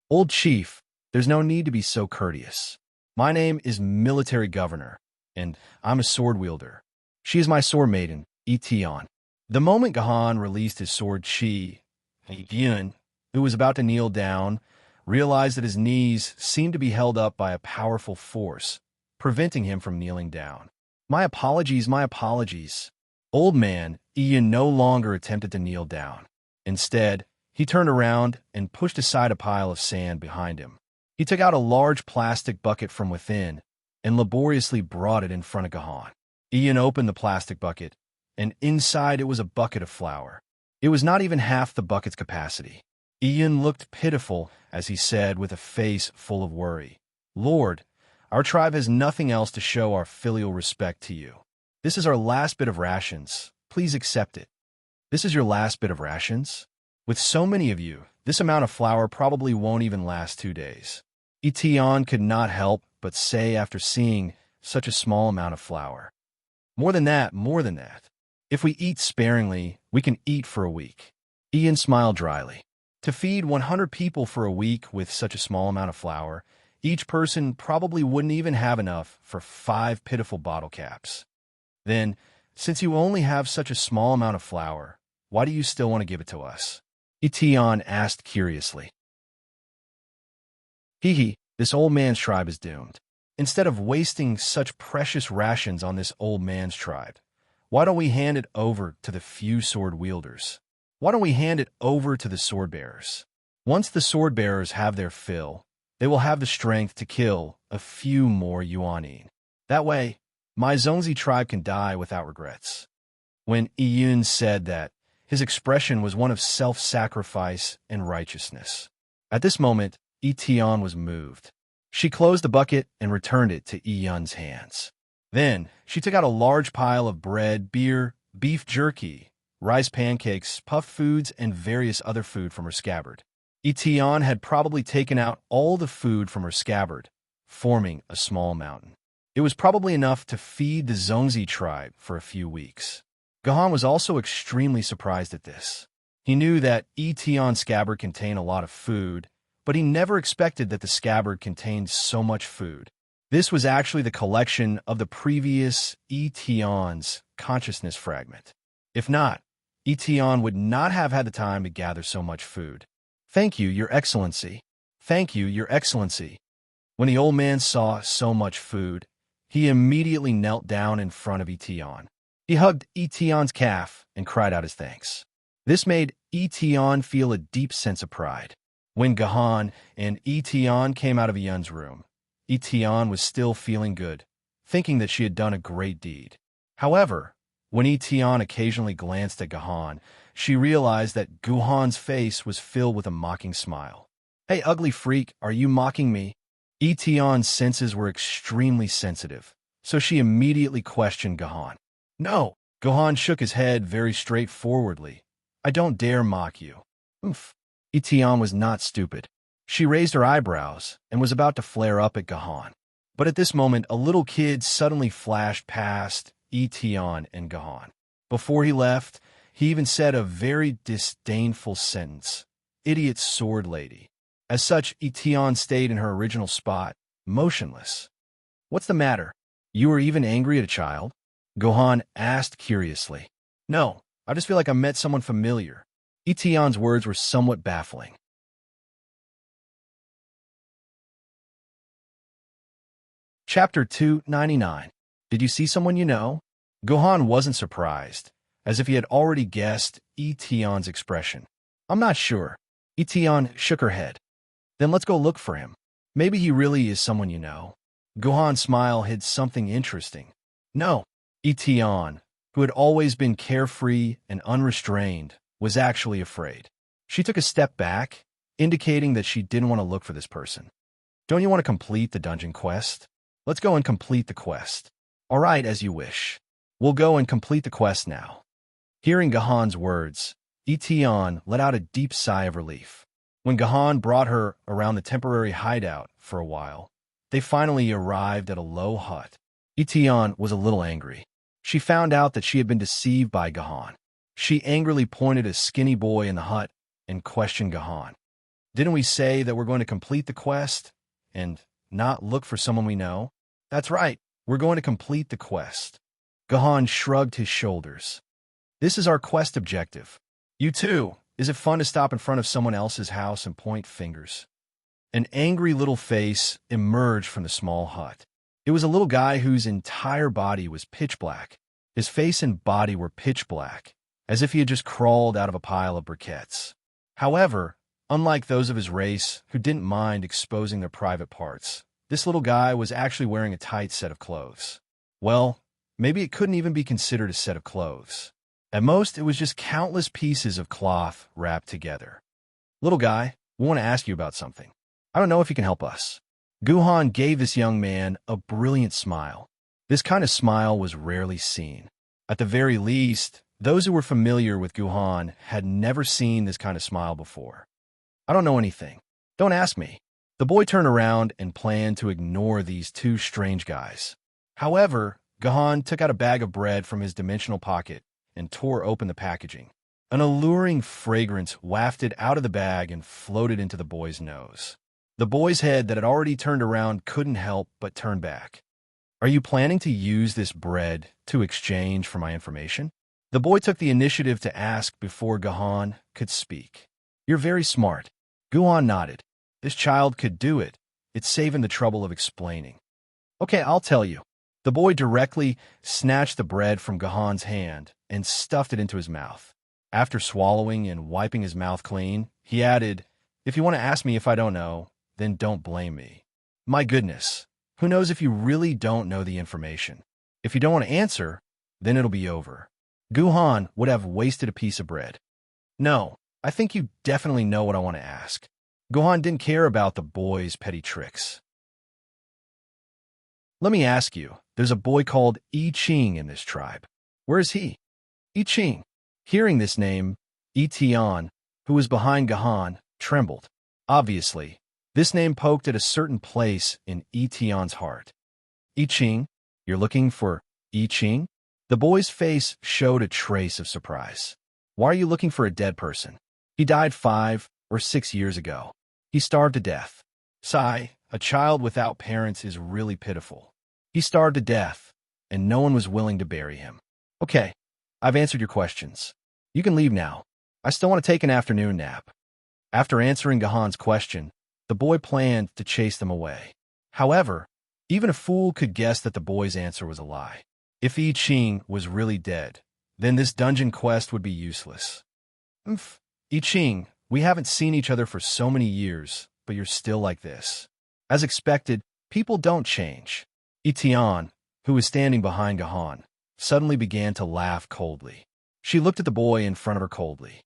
Old chief, there's no need to be so courteous. My name is Military Governor, and I'm a sword wielder. She is my sword maiden, Etion. The moment Gahan released his sword, Iyun, who was about to kneel down, realized that his knees seemed to be held up by a powerful force, preventing him from kneeling down. My apologies, my apologies. Old man, Iyun no longer attempted to kneel down. Instead, he turned around and pushed aside a pile of sand behind him. He took out a large plastic bucket from within and laboriously brought it in front of Gahan. Iyun opened the plastic bucket, and inside it was a bucket of flour. It was not even half the bucket's capacity. Iyun looked pitiful as he said with a face full of worry, "Lord, our tribe has nothing else to show our filial respect to you. This is our last bit of rations. Please accept it." "This is your last bit of rations? With so many of you, this amount of flour probably won't even last 2 days." Etion could not help but say after seeing such a small amount of flour. More than that, more than that. If we eat sparingly, we can eat for a week." Iyun smiled dryly. To feed 100 people for a week with such a small amount of flour, each person probably wouldn't even have enough for 5 pitiful bottle caps. "Then, since you only have such a small amount of flour, why do you still want to give it to us?" Etion asked curiously. This old man's tribe is doomed. Instead of wasting such precious rations on this old man's tribe, why don't we hand it over to the few sword wielders? Why don't we hand it over to the sword bearers? Once the sword bearers have their fill, they will have the strength to kill a few more Yuanin. That way, my Zongzi tribe can die without regrets. When Iyun said that, his expression was one of self-sacrifice and righteousness. At this moment, Etion was moved. She closed the bucket and returned it to Iyun's hands. Then, she took out a large pile of bread, beer, beef jerky, rice pancakes, puffed foods, and various other food from her scabbard. Etion had probably taken out all the food from her scabbard, forming a small mountain. It was probably enough to feed the Zongzi tribe for a few weeks. Gahan was also extremely surprised at this. He knew that Etion's scabbard contained a lot of food, but he never expected that the scabbard contained so much food. This was actually the collection of the previous Etion's consciousness fragment. If not, Etion would not have had the time to gather so much food. "Thank you, Your Excellency. Thank you, Your Excellency." When the old man saw so much food, he immediately knelt down in front of Etion. He hugged Etion's calf and cried out his thanks. This made Etion feel a deep sense of pride. When Gahan and Etion came out of Iyun's room, Etion was still feeling good, thinking that she had done a great deed. However, when Etion occasionally glanced at Gahan, she realized that Gahan's face was filled with a mocking smile. "Hey, ugly freak, are you mocking me?" Etion's senses were extremely sensitive, so she immediately questioned Gahan. "No." Gahan shook his head very straightforwardly. "I don't dare mock you." "Oof." Etion was not stupid. She raised her eyebrows and was about to flare up at Gahan. But at this moment, a little kid suddenly flashed past Etion and Gahan. Before he left, he even said a very disdainful sentence, "Idiot sword lady." As such, Etion stayed in her original spot, motionless. "What's the matter? You were even angry at a child?" Gahan asked curiously. "No, I just feel like I met someone familiar." Etion's words were somewhat baffling. Chapter 299. Did you see someone you know? Gahan wasn't surprised, as if he had already guessed Etion's expression. "I'm not sure." Etion shook her head. "Then let's go look for him. Maybe he really is someone you know." Gahan's smile hid something interesting. "No." Etion, who had always been carefree and unrestrained, was actually afraid. She took a step back, indicating that she didn't want to look for this person. Don't you want to complete the dungeon quest? Let's go and complete the quest. All right, as you wish. We'll go and complete the quest now. Hearing Gahan's words, Etion let out a deep sigh of relief. When Gahan brought her around the temporary hideout for a while, they finally arrived at a low hut. Etion was a little angry. She found out that she had been deceived by Gahan. She angrily pointed a skinny boy in the hut and questioned Gahan. Didn't we say that we're going to complete the quest and not look for someone we know? That's right, we're going to complete the quest. Gahan shrugged his shoulders. This is our quest objective. You too. Is it fun to stop in front of someone else's house and point fingers? An angry little face emerged from the small hut. It was a little guy whose entire body was pitch black. His face and body were pitch black, as if he had just crawled out of a pile of briquettes. However, unlike those of his race who didn't mind exposing their private parts, this little guy was actually wearing a tight set of clothes. Well, maybe it couldn't even be considered a set of clothes. At most, it was just countless pieces of cloth wrapped together. Little guy, we want to ask you about something. I don't know if you can help us. Guhan gave this young man a brilliant smile. This kind of smile was rarely seen. At the very least, those who were familiar with Guhan had never seen this kind of smile before. I don't know anything. Don't ask me. The boy turned around and planned to ignore these two strange guys. However, Guhan took out a bag of bread from his dimensional pocket and tore open the packaging. An alluring fragrance wafted out of the bag and floated into the boy's nose. The boy's head that had already turned around couldn't help but turn back. Are you planning to use this bread to exchange for my information? The boy took the initiative to ask before Guhan could speak. You're very smart. Guhan nodded. This child could do it. It's saving the trouble of explaining. Okay, I'll tell you. The boy directly snatched the bread from Gahan's hand and stuffed it into his mouth. After swallowing and wiping his mouth clean, he added, If you want to ask me if I don't know, then don't blame me. My goodness, who knows if you really don't know the information? If you don't want to answer, then it'll be over. Guhan would have wasted a piece of bread. No, I think you definitely know what I want to ask. Guhan didn't care about the boy's petty tricks. Let me ask you, there's a boy called I Ching in this tribe. Where is he? I Ching. Hearing this name, Etion, who was behind Gahan, trembled. Obviously, this name poked at a certain place in Etion's heart. I Ching? You're looking for I Ching? The boy's face showed a trace of surprise. Why are you looking for a dead person? He died 5 or 6 years ago. He starved to death. Sigh, a child without parents is really pitiful. He starved to death, and no one was willing to bury him. Okay, I've answered your questions. You can leave now. I still want to take an afternoon nap. After answering Gahan's question, the boy planned to chase them away. However, even a fool could guess that the boy's answer was a lie. If I Ching was really dead, then this dungeon quest would be useless. I Ching, we haven't seen each other for so many years, but you're still like this. As expected, people don't change. Etion, who was standing behind Gahan, suddenly began to laugh coldly. She looked at the boy in front of her coldly.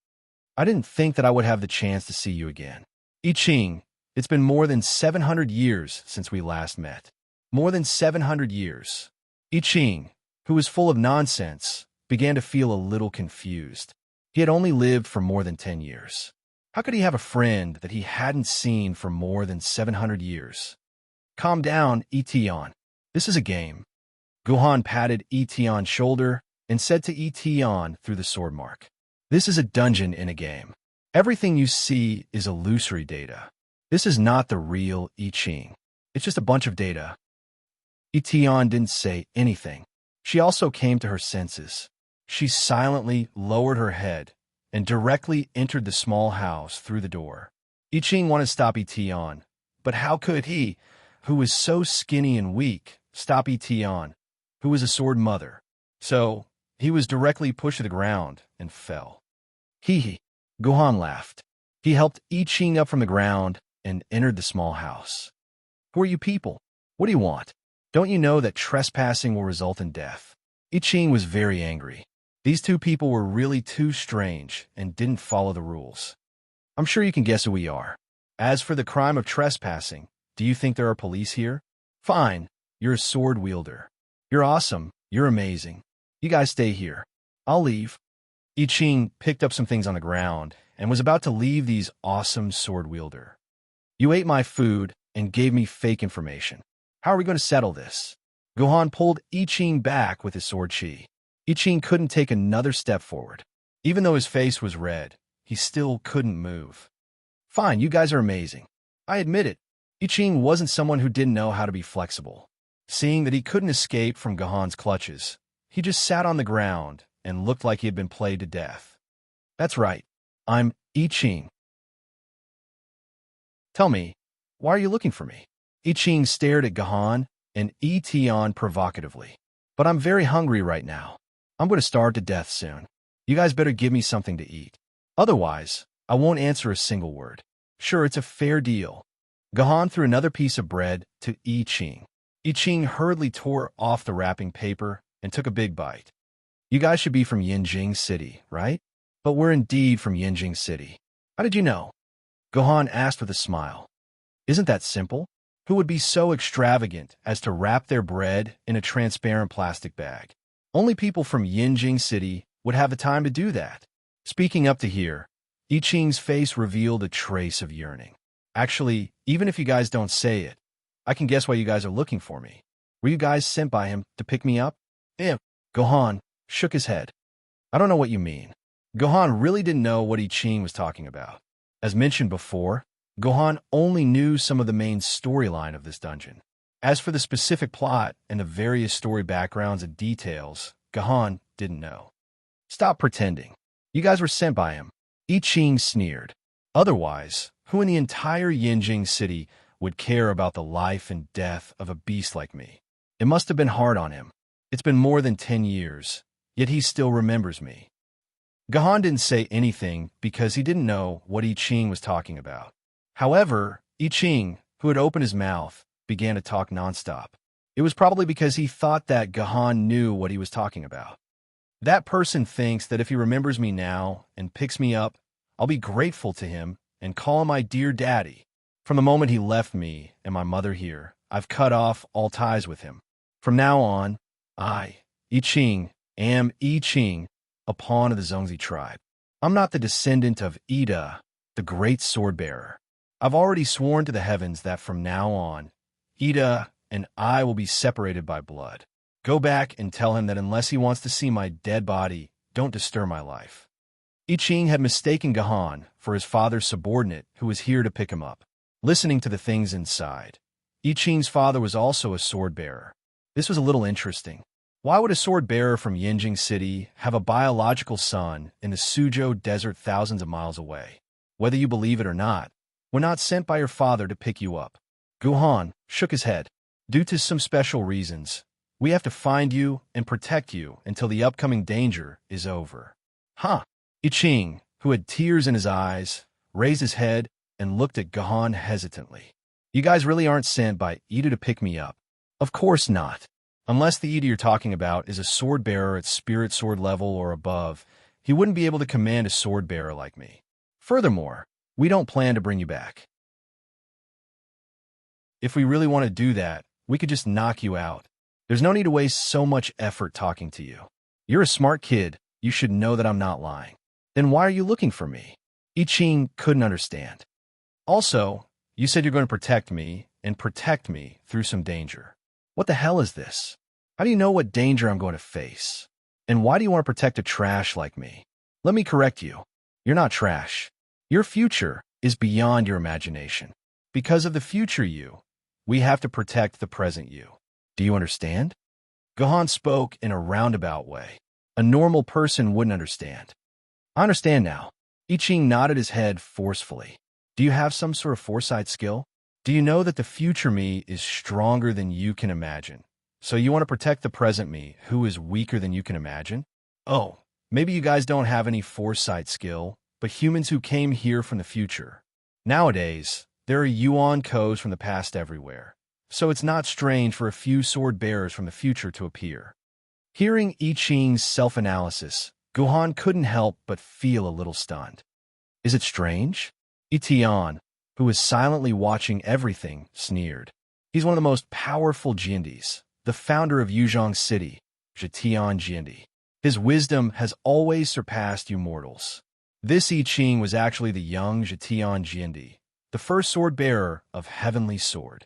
I didn't think that I would have the chance to see you again. I Ching, it's been more than 700 years since we last met. More than 700 years. I Ching, who was full of nonsense, began to feel a little confused. He had only lived for more than 10 years. How could he have a friend that he hadn't seen for more than 700 years? Calm down, Etion. This is a game. Guhan patted Etion's shoulder and said to Etion through the sword mark, This is a dungeon in a game. Everything you see is illusory data. This is not the real I Ching. It's just a bunch of data. Etion didn't say anything. She also came to her senses. She silently lowered her head and directly entered the small house through the door. I Ching wanted to stop Etion, but how could he, who was so skinny and weak, stop Etion, who was a sword mother? So he was directly pushed to the ground and fell. Hee. Guhan laughed. He helped I Ching up from the ground and entered the small house. Who are you people? What do you want? Don't you know that trespassing will result in death? I Ching was very angry. These two people were really too strange and didn't follow the rules. I'm sure you can guess who we are. As for the crime of trespassing, do you think there are police here? Fine, you're a sword wielder. You're awesome, you're amazing. You guys stay here. I'll leave. I Ching picked up some things on the ground and was about to leave these awesome sword wielder. You ate my food and gave me fake information. How are we going to settle this? Gohan pulled I Ching back with his sword chi. I Ching couldn't take another step forward. Even though his face was red, he still couldn't move. Fine, you guys are amazing. I admit it. I Ching wasn't someone who didn't know how to be flexible. Seeing that he couldn't escape from Gohan's clutches, he just sat on the ground and looked like he had been played to death. That's right. I'm I Ching. Tell me, why are you looking for me? I Ching stared at Gohan and Etion provocatively. But I'm very hungry right now. I'm going to starve to death soon. You guys better give me something to eat. Otherwise, I won't answer a single word. Sure, it's a fair deal. Gohan threw another piece of bread to I Ching. I Ching hurriedly tore off the wrapping paper and took a big bite. You guys should be from Yinjing City, right? But we're indeed from Yinjing City. How did you know? Gohan asked with a smile. Isn't that simple? Who would be so extravagant as to wrap their bread in a transparent plastic bag? Only people from Yinjing City would have the time to do that. Speaking up to here, I Ching's face revealed a trace of yearning. Actually, even if you guys don't say it, I can guess why you guys are looking for me. Were you guys sent by him to pick me up? Gohan shook his head. I don't know what you mean. Gohan really didn't know what I Ching was talking about. As mentioned before, Gohan only knew some of the main storyline of this dungeon. As for the specific plot and the various story backgrounds and details, Gohan didn't know. Stop pretending. You guys were sent by him. I Ching sneered. Otherwise, who in the entire Yinjing City would care about the life and death of a beast like me? It must have been hard on him. It's been more than 10 years, yet he still remembers me. Gohan didn't say anything because he didn't know what I Ching was talking about. However, I Ching, who had opened his mouth, began to talk nonstop. It was probably because he thought that Gohan knew what he was talking about. That person thinks that if he remembers me now and picks me up, I'll be grateful to him and call him my dear daddy. From the moment he left me and my mother here, I've cut off all ties with him. From now on, I Ching, am I Ching, a pawn of the Zongzi tribe. I'm not the descendant of Ida, the great sword-bearer. I've already sworn to the heavens that from now on, Ida and I will be separated by blood. Go back and tell him that unless he wants to see my dead body, don't disturb my life. I Ching had mistaken Gohan for his father's subordinate who was here to pick him up. Listening to the things inside, I Ching's father was also a sword-bearer. This was a little interesting. Why would a sword-bearer from Yinjing City have a biological son in the Suzhou Desert thousands of miles away? Whether you believe it or not, we're not sent by your father to pick you up. Gohan shook his head. Due to some special reasons, we have to find you and protect you until the upcoming danger is over. Huh? I Ching, who had tears in his eyes, raised his head and looked at Gohan hesitantly. You guys really aren't sent by Ida to pick me up. Of course not. Unless the Ida you're talking about is a sword-bearer at spirit sword level or above, he wouldn't be able to command a sword-bearer like me. Furthermore, we don't plan to bring you back. If we really want to do that, we could just knock you out. There's no need to waste so much effort talking to you. You're a smart kid. You should know that I'm not lying. Then why are you looking for me? I Ching couldn't understand. Also, you said you're going to protect me through some danger. What the hell is this? How do you know what danger I'm going to face? And why do you want to protect a trash like me? Let me correct you. You're not trash. Your future is beyond your imagination. Because of the future you, we have to protect the present you. Do you understand? Gohan spoke in a roundabout way. A normal person wouldn't understand. I understand now. I Ching nodded his head forcefully. Do you have some sort of foresight skill? Do you know that the future me is stronger than you can imagine? So you want to protect the present me, who is weaker than you can imagine? Oh, maybe you guys don't have any foresight skill, but humans who came here from the future. Nowadays, there are Yuan Kos from the past everywhere, so it's not strange for a few sword bearers from the future to appear. Hearing I Ching's self-analysis, Guhan couldn't help but feel a little stunned. Is it strange? I Tian, who was silently watching everything, sneered. He's one of the most powerful Jiandis, the founder of Yuzhong City, Zhetian Jiandi. His wisdom has always surpassed you mortals. This I Ching was actually the young Zhetian Jiandi, the first sword-bearer of Heavenly Sword.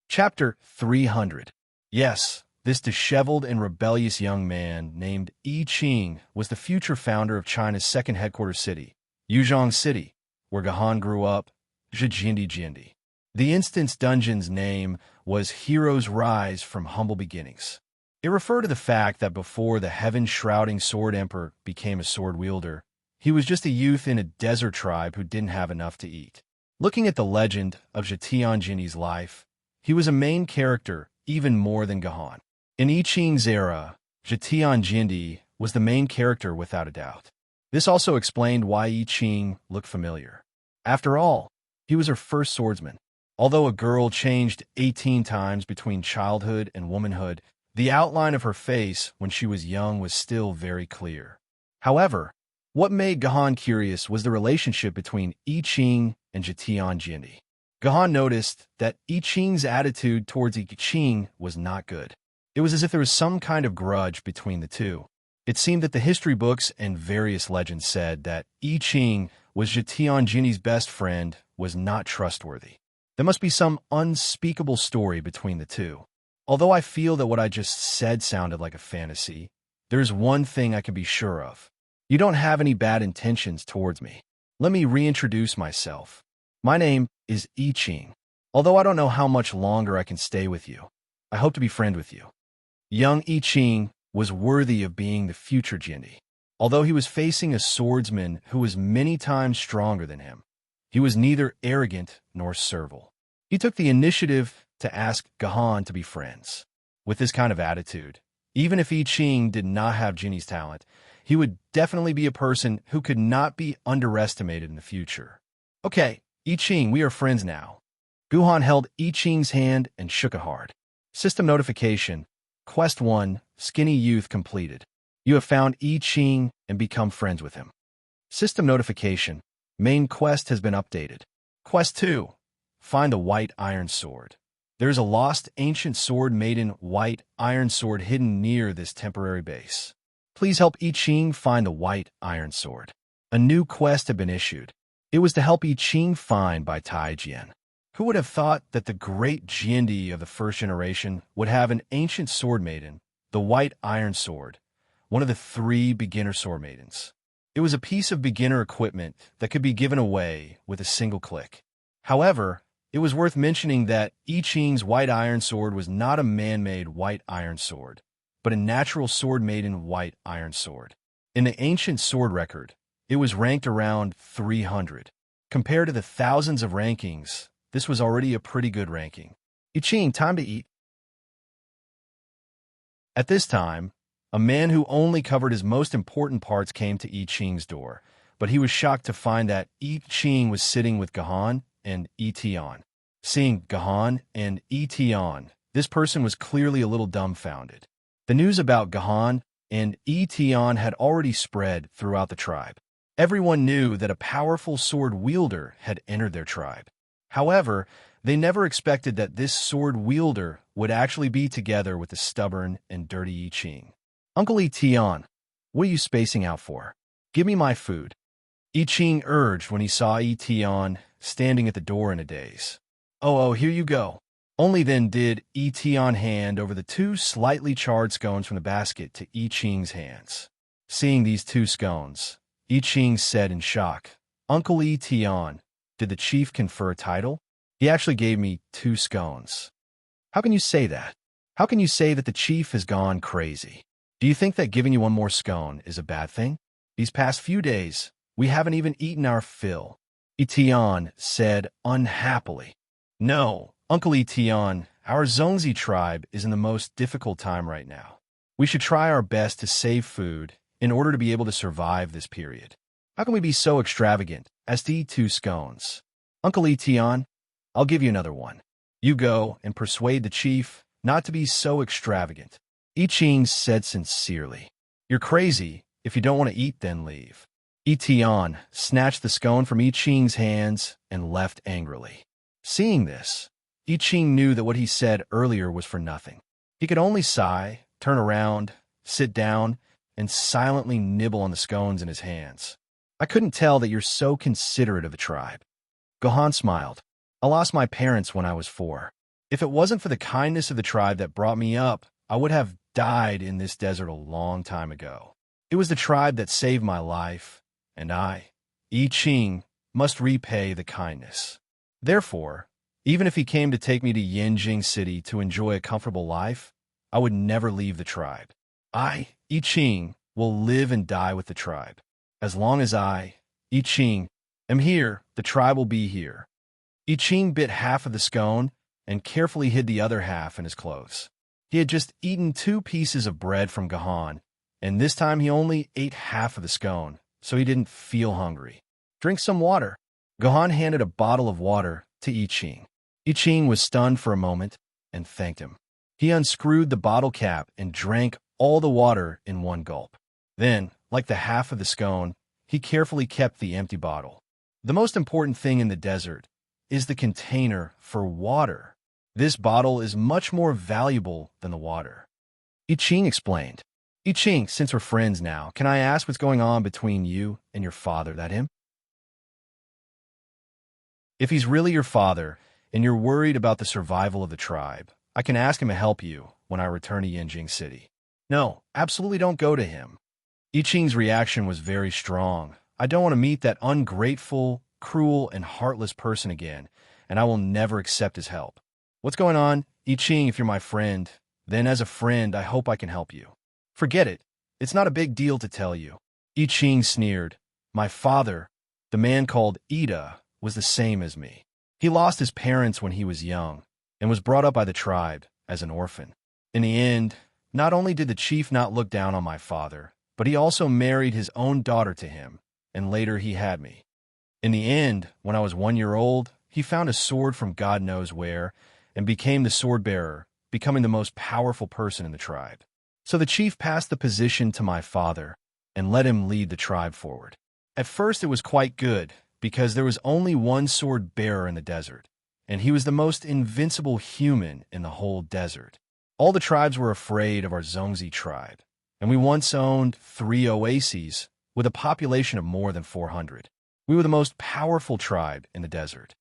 Chapter 300. Yes, this disheveled and rebellious young man named I Ching was the future founder of China's second headquarters city, Yuzhong City, where Gahan grew up, Zhijindi Jindi. The instant's dungeon's name was Heroes Rise from Humble Beginnings. It referred to the fact that before the heaven-shrouding Sword Emperor became a sword wielder, he was just a youth in a desert tribe who didn't have enough to eat. Looking at the legend of Zhetian Jindi's life, he was a main character even more than Gahan. In I Ching's era, Zhetian Jindi was the main character without a doubt. This also explained why I Ching looked familiar. After all, he was her first swordsman. Although a girl changed 18 times between childhood and womanhood, the outline of her face when she was young was still very clear. However, what made Gahan curious was the relationship between I Ching and Zhetian Jindi. Gahan noticed that I Ching's attitude towards I Ching was not good. It was as if there was some kind of grudge between the two. It seemed that the history books and various legends said that I Ching was Zhetian Jindi's best friend was not trustworthy. There must be some unspeakable story between the two. Although I feel that what I just said sounded like a fantasy, there's one thing I can be sure of. You don't have any bad intentions towards me. Let me reintroduce myself. My name is I Ching. Although I don't know how much longer I can stay with you, I hope to be friends with you. Young I Ching was worthy of being the future Jindi. Although he was facing a swordsman who was many times stronger than him, he was neither arrogant nor servile. He took the initiative to ask Gahan to be friends. With this kind of attitude, even if I Ching did not have Jindi's talent, he would definitely be a person who could not be underestimated in the future. Okay, I Ching, we are friends now. Guhan held I Ching's hand and shook it hard. System notification. Quest 1, Skinny Youth completed. You have found I Ching and become friends with him. System notification. Main quest has been updated. Quest 2, Find the White Iron Sword. There is a lost ancient sword Maiden White Iron Sword hidden near this temporary base. Please help I Ching find the White Iron Sword. A new quest had been issued. It was to help I Ching find by Tai Jian. Who would have thought that the great Jiandi of the first generation would have an ancient sword maiden, the White Iron Sword, one of the 3 beginner sword maidens? It was a piece of beginner equipment that could be given away with a single click. However, it was worth mentioning that I Ching's White Iron Sword was not a man-made White Iron Sword, but a natural sword maiden White Iron Sword. In the ancient sword record, it was ranked around 300. Compared to the thousands of rankings, this was already a pretty good ranking. I Ching, time to eat. At this time, a man who only covered his most important parts came to I Ching's door, but he was shocked to find that I Ching was sitting with Gahan and I Tian. Seeing Gahan and I Tian, this person was clearly a little dumbfounded. The news about Gahan and I Tian had already spread throughout the tribe. Everyone knew that a powerful sword wielder had entered their tribe. However, they never expected that this sword wielder would actually be together with the stubborn and dirty I Ching. Uncle I Tian, what are you spacing out for? Give me my food. I Ching urged when he saw I Tian standing at the door in a daze. Oh, here you go. Only then did I Tian hand over the 2 slightly charred scones from the basket to I Ching's hands. Seeing these 2 scones, I Ching said in shock, Uncle I Tian, did the chief confer a title? He actually gave me 2 scones. How can you say that? How can you say that the chief has gone crazy? Do you think that giving you 1 more scone is a bad thing? These past few days, we haven't even eaten our fill. I Tian said unhappily. No, Uncle I Tian, our Zongzi tribe is in the most difficult time right now. We should try our best to save food in order to be able to survive this period. How can we be so extravagant as to eat 2 scones? Uncle I Tian, I'll give you another one. You go and persuade the chief not to be so extravagant. I Ching said sincerely. You're crazy. If you don't want to eat, then leave. I Tian snatched the scone from I Ching's hands and left angrily. Seeing this, I Ching knew that what he said earlier was for nothing. He could only sigh, turn around, sit down, and silently nibble on the scones in his hands. I couldn't tell that you're so considerate of the tribe. Gohan smiled. I lost my parents when I was 4. If it wasn't for the kindness of the tribe that brought me up, I would have died in this desert a long time ago. It was the tribe that saved my life, and I Ching, must repay the kindness. Therefore, even if he came to take me to Yanjing City to enjoy a comfortable life, I would never leave the tribe. I Ching, will live and die with the tribe. As long as I Ching, am here, the tribe will be here. I Ching bit half of the scone and carefully hid the other half in his clothes. He had just eaten 2 pieces of bread from Gohan, and this time he only ate half of the scone, so he didn't feel hungry. Drink some water. Gohan handed a bottle of water to I Ching. I Ching was stunned for a moment and thanked him. He unscrewed the bottle cap and drank all the water in one gulp. Then, like the half of the scone, he carefully kept the empty bottle. The most important thing in the desert is the container for water. This bottle is much more valuable than the water. I Ching explained. I Ching, since we're friends now, can I ask what's going on between you and your father, that him? If he's really your father, and you're worried about the survival of the tribe, I can ask him to help you when I return to Yanjing City. No, absolutely don't go to him. I Ching's reaction was very strong. I don't want to meet that ungrateful, cruel, and heartless person again, and I will never accept his help. What's going on? I Ching, if you're my friend, then as a friend, I hope I can help you. Forget it. It's not a big deal to tell you. I Ching sneered. My father, the man called Ida, was the same as me. He lost his parents when he was young and was brought up by the tribe as an orphan. In the end, not only did the chief not look down on my father, but he also married his own daughter to him, and later he had me. In the end, when I was 1 year old, he found a sword from God knows where and became the sword bearer, becoming the most powerful person in the tribe. So the chief passed the position to my father and let him lead the tribe forward. At first it was quite good, because there was only one sword bearer in the desert, and he was the most invincible human in the whole desert. All the tribes were afraid of our Zongzi tribe, and we once owned 3 oases with a population of more than 400. We were the most powerful tribe in the desert.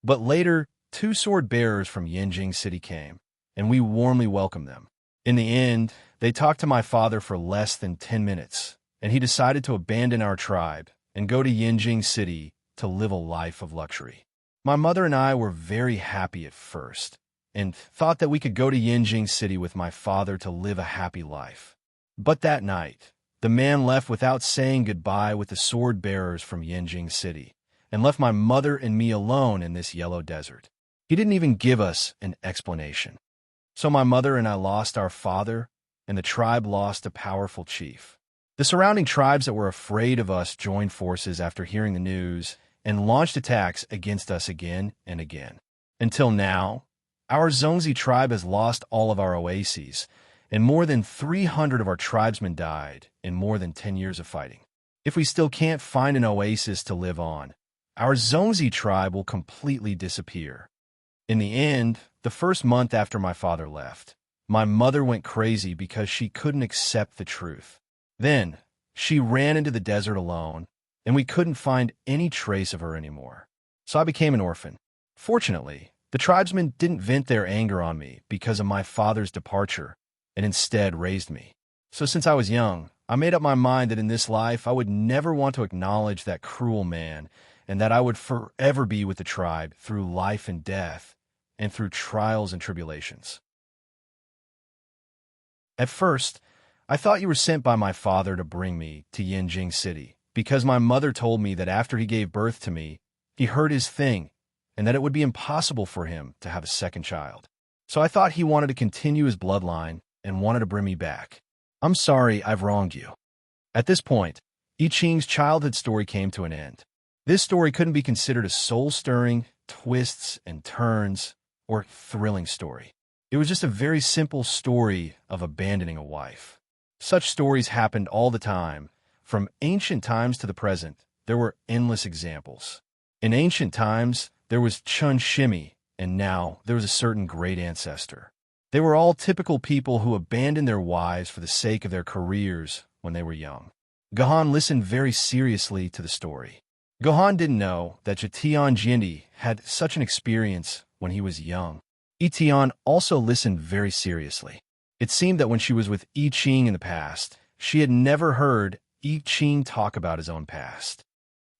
But later, 2 sword bearers from Yanjing City came, and we warmly welcomed them. In the end, they talked to my father for less than 10 minutes, and he decided to abandon our tribe and go to Yanjing City to live a life of luxury. My mother and I were very happy at first, and thought that we could go to Yanjing City with my father to live a happy life. But that night, the man left without saying goodbye with the sword bearers from Yanjing City, and left my mother and me alone in this yellow desert. He didn't even give us an explanation. So my mother and I lost our father, and the tribe lost a powerful chief. The surrounding tribes that were afraid of us joined forces after hearing the news and launched attacks against us again and again. Until now, our Zongzi tribe has lost all of our oases, and more than 300 of our tribesmen died in more than 10 years of fighting. If we still can't find an oasis to live on, our Zongzi tribe will completely disappear. In the end, the first month after my father left, my mother went crazy because she couldn't accept the truth. Then, she ran into the desert alone, and we couldn't find any trace of her anymore. So I became an orphan. Fortunately, the tribesmen didn't vent their anger on me because of my father's departure, and instead raised me. So since I was young, I made up my mind that in this life I would never want to acknowledge that cruel man, and that I would forever be with the tribe through life and death, and through trials and tribulations. At first, I thought you were sent by my father to bring me to Yanjing City, because my mother told me that after he gave birth to me, he heard his thing, and that it would be impossible for him to have a second child. So I thought he wanted to continue his bloodline and wanted to bring me back. I'm sorry I've wronged you. At this point, I Ching's childhood story came to an end. This story couldn't be considered a soul-stirring, twists and turns, or thrilling story. It was just a very simple story of abandoning a wife. Such stories happened all the time. From ancient times to the present, there were endless examples. In ancient times, there was Chun Shimmy, and now there was a certain great ancestor. They were all typical people who abandoned their wives for the sake of their careers when they were young. Gahan listened very seriously to the story. Gahan didn't know that Jatian Jindi had such an experience when he was young. Etian also listened very seriously. It seemed that when she was with I Ching in the past, she had never heard I Ching talk about his own past.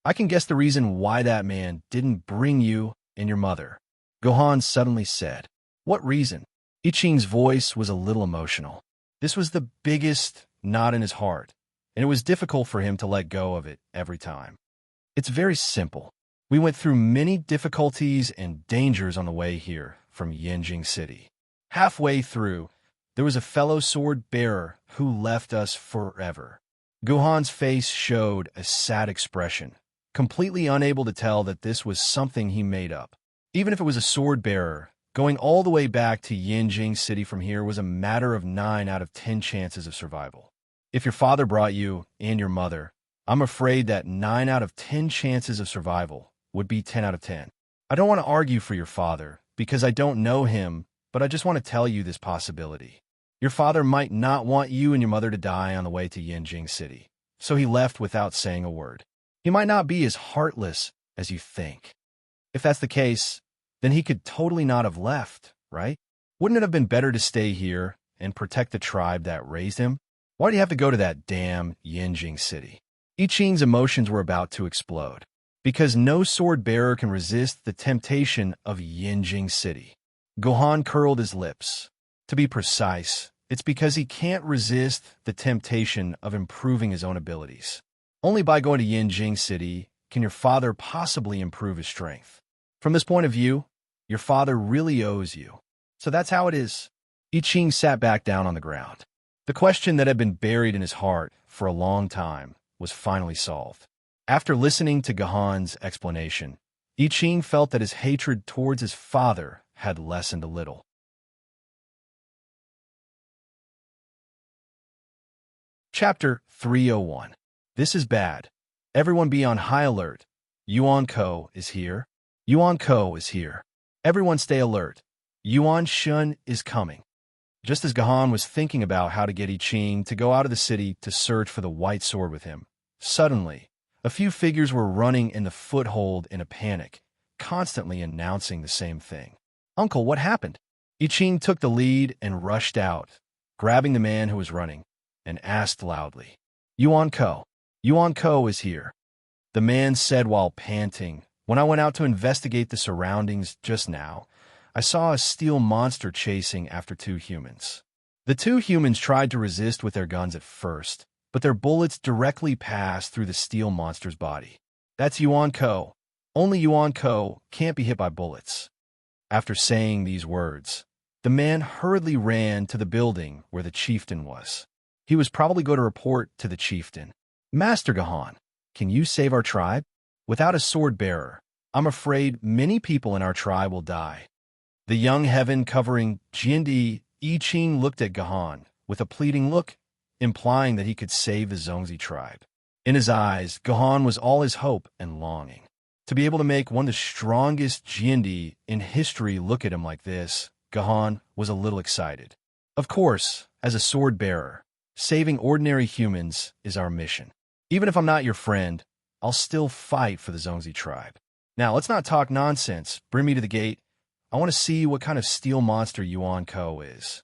I can guess the reason why that man didn't bring you and your mother, Gahan suddenly said. What reason? I Ching's voice was a little emotional. This was the biggest knot in his heart, and it was difficult for him to let go of it every time. It's very simple. We went through many difficulties and dangers on the way here from Yanjing City. Halfway through, there was a fellow sword-bearer who left us forever. Guhan's face showed a sad expression, completely unable to tell that this was something he made up. Even if it was a sword-bearer, going all the way back to Yanjing City from here was a matter of 9 out of 10 chances of survival. If your father brought you and your mother, I'm afraid that 9 out of 10 chances of survival would be 10 out of 10. I don't want to argue for your father, because I don't know him, but I just want to tell you this possibility. Your father might not want you and your mother to die on the way to Yanjing City, so he left without saying a word. He might not be as heartless as you think. If that's the case, then he could totally not have left, right? Wouldn't it have been better to stay here and protect the tribe that raised him? Why do you have to go to that damn Yanjing City? I Ching's emotions were about to explode, because no sword-bearer can resist the temptation of Yanjing City. Gohan curled his lips. To be precise, it's because he can't resist the temptation of improving his own abilities. Only by going to Yanjing City can your father possibly improve his strength. From this point of view, your father really owes you. So that's how it is. I Ching sat back down on the ground. The question that had been buried in his heart for a long time was finally solved. After listening to Gahan's explanation, I Ching felt that his hatred towards his father had lessened a little. Chapter 301. This is bad. Everyone be on high alert. Yuan Ko is here. Yuan Ko is here. Everyone stay alert. Yuan Shun is coming. Just as Gahan was thinking about how to get I Ching to go out of the city to search for the white sword with him, suddenly, a few figures were running in the foothold in a panic, constantly announcing the same thing. Uncle, what happened? I Ching took the lead and rushed out, grabbing the man who was running, and asked loudly, Yuan Ko is here. The man said while panting, when I went out to investigate the surroundings just now, I saw a steel monster chasing after 2 humans. The 2 humans tried to resist with their guns at first, but their bullets directly passed through the steel monster's body. That's Yuan Ko. Only Yuan Ko can't be hit by bullets. After saying these words, the man hurriedly ran to the building where the chieftain was. He was probably going to report to the chieftain. Master Gahan, can you save our tribe? Without a sword bearer, I'm afraid many people in our tribe will die. The young heaven covering Jindi I Ching looked at Gahan with a pleading look, implying that he could save the Zongzi tribe. In his eyes, Gahan was all his hope and longing. To be able to make one of the strongest Jindi in history look at him like this, Gahan was a little excited. Of course, as a sword bearer, saving ordinary humans is our mission. Even if I'm not your friend, I'll still fight for the Zongzi tribe. Now, let's not talk nonsense. Bring me to the gate. I want to see what kind of steel monster Yuan Ko is.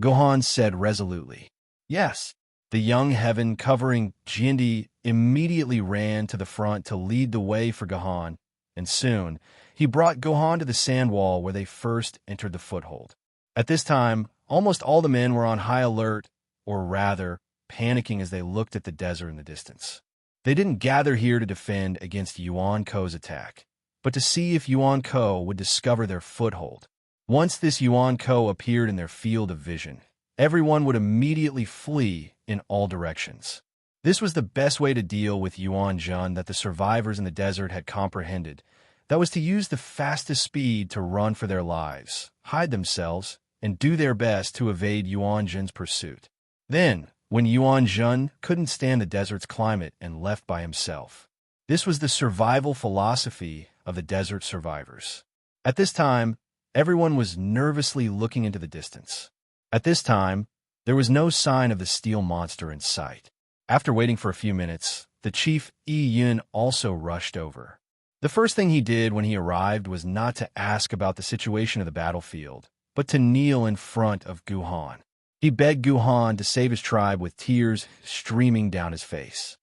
Gohan said resolutely. Yes. The young heaven covering Jindi immediately ran to the front to lead the way for Gahan, and soon he brought Gohan to the sand wall where they first entered the foothold. At this time, almost all the men were on high alert, or rather, panicking as they looked at the desert in the distance. They didn't gather here to defend against Yuan Ko's attack, but to see if Yuan Ko would discover their foothold. Once this Yuan Ko appeared in their field of vision, everyone would immediately flee in all directions. This was the best way to deal with Yuan Jun that the survivors in the desert had comprehended, That was to use the fastest speed to run for their lives, hide themselves, and do their best to evade Yuan Zhen's pursuit. Then, when Yuan Zhen couldn't stand the desert's climate and left by himself. This was the survival philosophy of the desert survivors. At this time, everyone was nervously looking into the distance. At this time, there was no sign of the steel monster in sight. After waiting for a few minutes, the chief Yi Yun also rushed over. The first thing he did when he arrived was not to ask about the situation of the battlefield, but to kneel in front of Guhan. He begged Guhan to save his tribe with tears streaming down his face.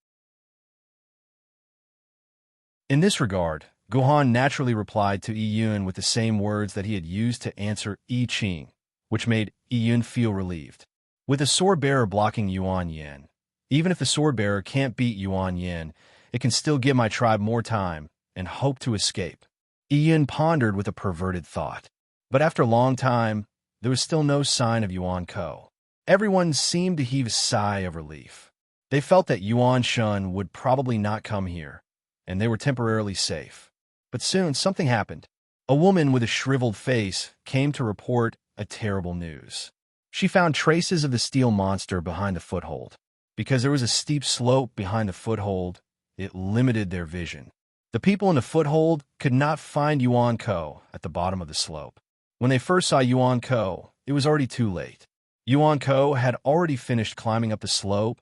In this regard, Guhan naturally replied to Yi Yun with the same words that he had used to answer Yi Qing, which made Yi Yun feel relieved. With a sword-bearer blocking Yuan Yin, even if the sword-bearer can't beat Yuan Yin, it can still give my tribe more time and hope to escape. Yi Yun pondered with a perverted thought. But after a long time, there was still no sign of Yuan Ko. Everyone seemed to heave a sigh of relief. They felt that Yuan Shun would probably not come here, and they were temporarily safe. But soon something happened. A woman with a shriveled face came to report a terrible news. She found traces of the steel monster behind the foothold. Because there was a steep slope behind the foothold, it limited their vision. The people in the foothold could not find Yuan Ko at the bottom of the slope. When they first saw Yuan Ko, it was already too late. Yuan Ko had already finished climbing up the slope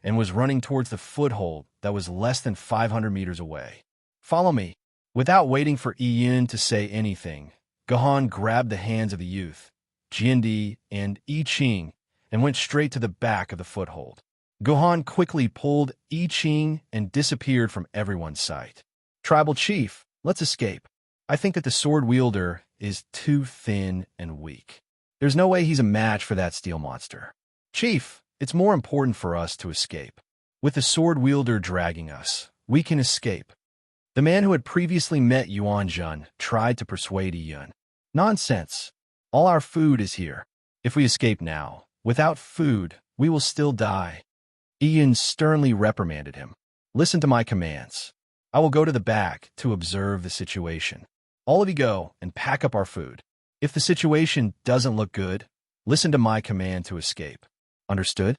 and was running towards the foothold that was less than 500 meters away. "Follow me." Without waiting for Yi Yun to say anything, Gahan grabbed the hands of the youth, Jiandi and Yi Qing, and went straight to the back of the foothold. Gohan quickly pulled Yi Qing and disappeared from everyone's sight. "Tribal chief, let's escape. I think that the sword wielder is too thin and weak. There's no way he's a match for that steel monster. Chief, it's more important for us to escape. With the sword wielder dragging us, we can escape." The man who had previously met Yuan Zhen tried to persuade Yi Yun. "Nonsense. All our food is here. If we escape now, without food, we will still die." Yi Yun sternly reprimanded him. "Listen to my commands. I will go to the back to observe the situation. All of you go and pack up our food. If the situation doesn't look good, listen to my command to escape. Understood?"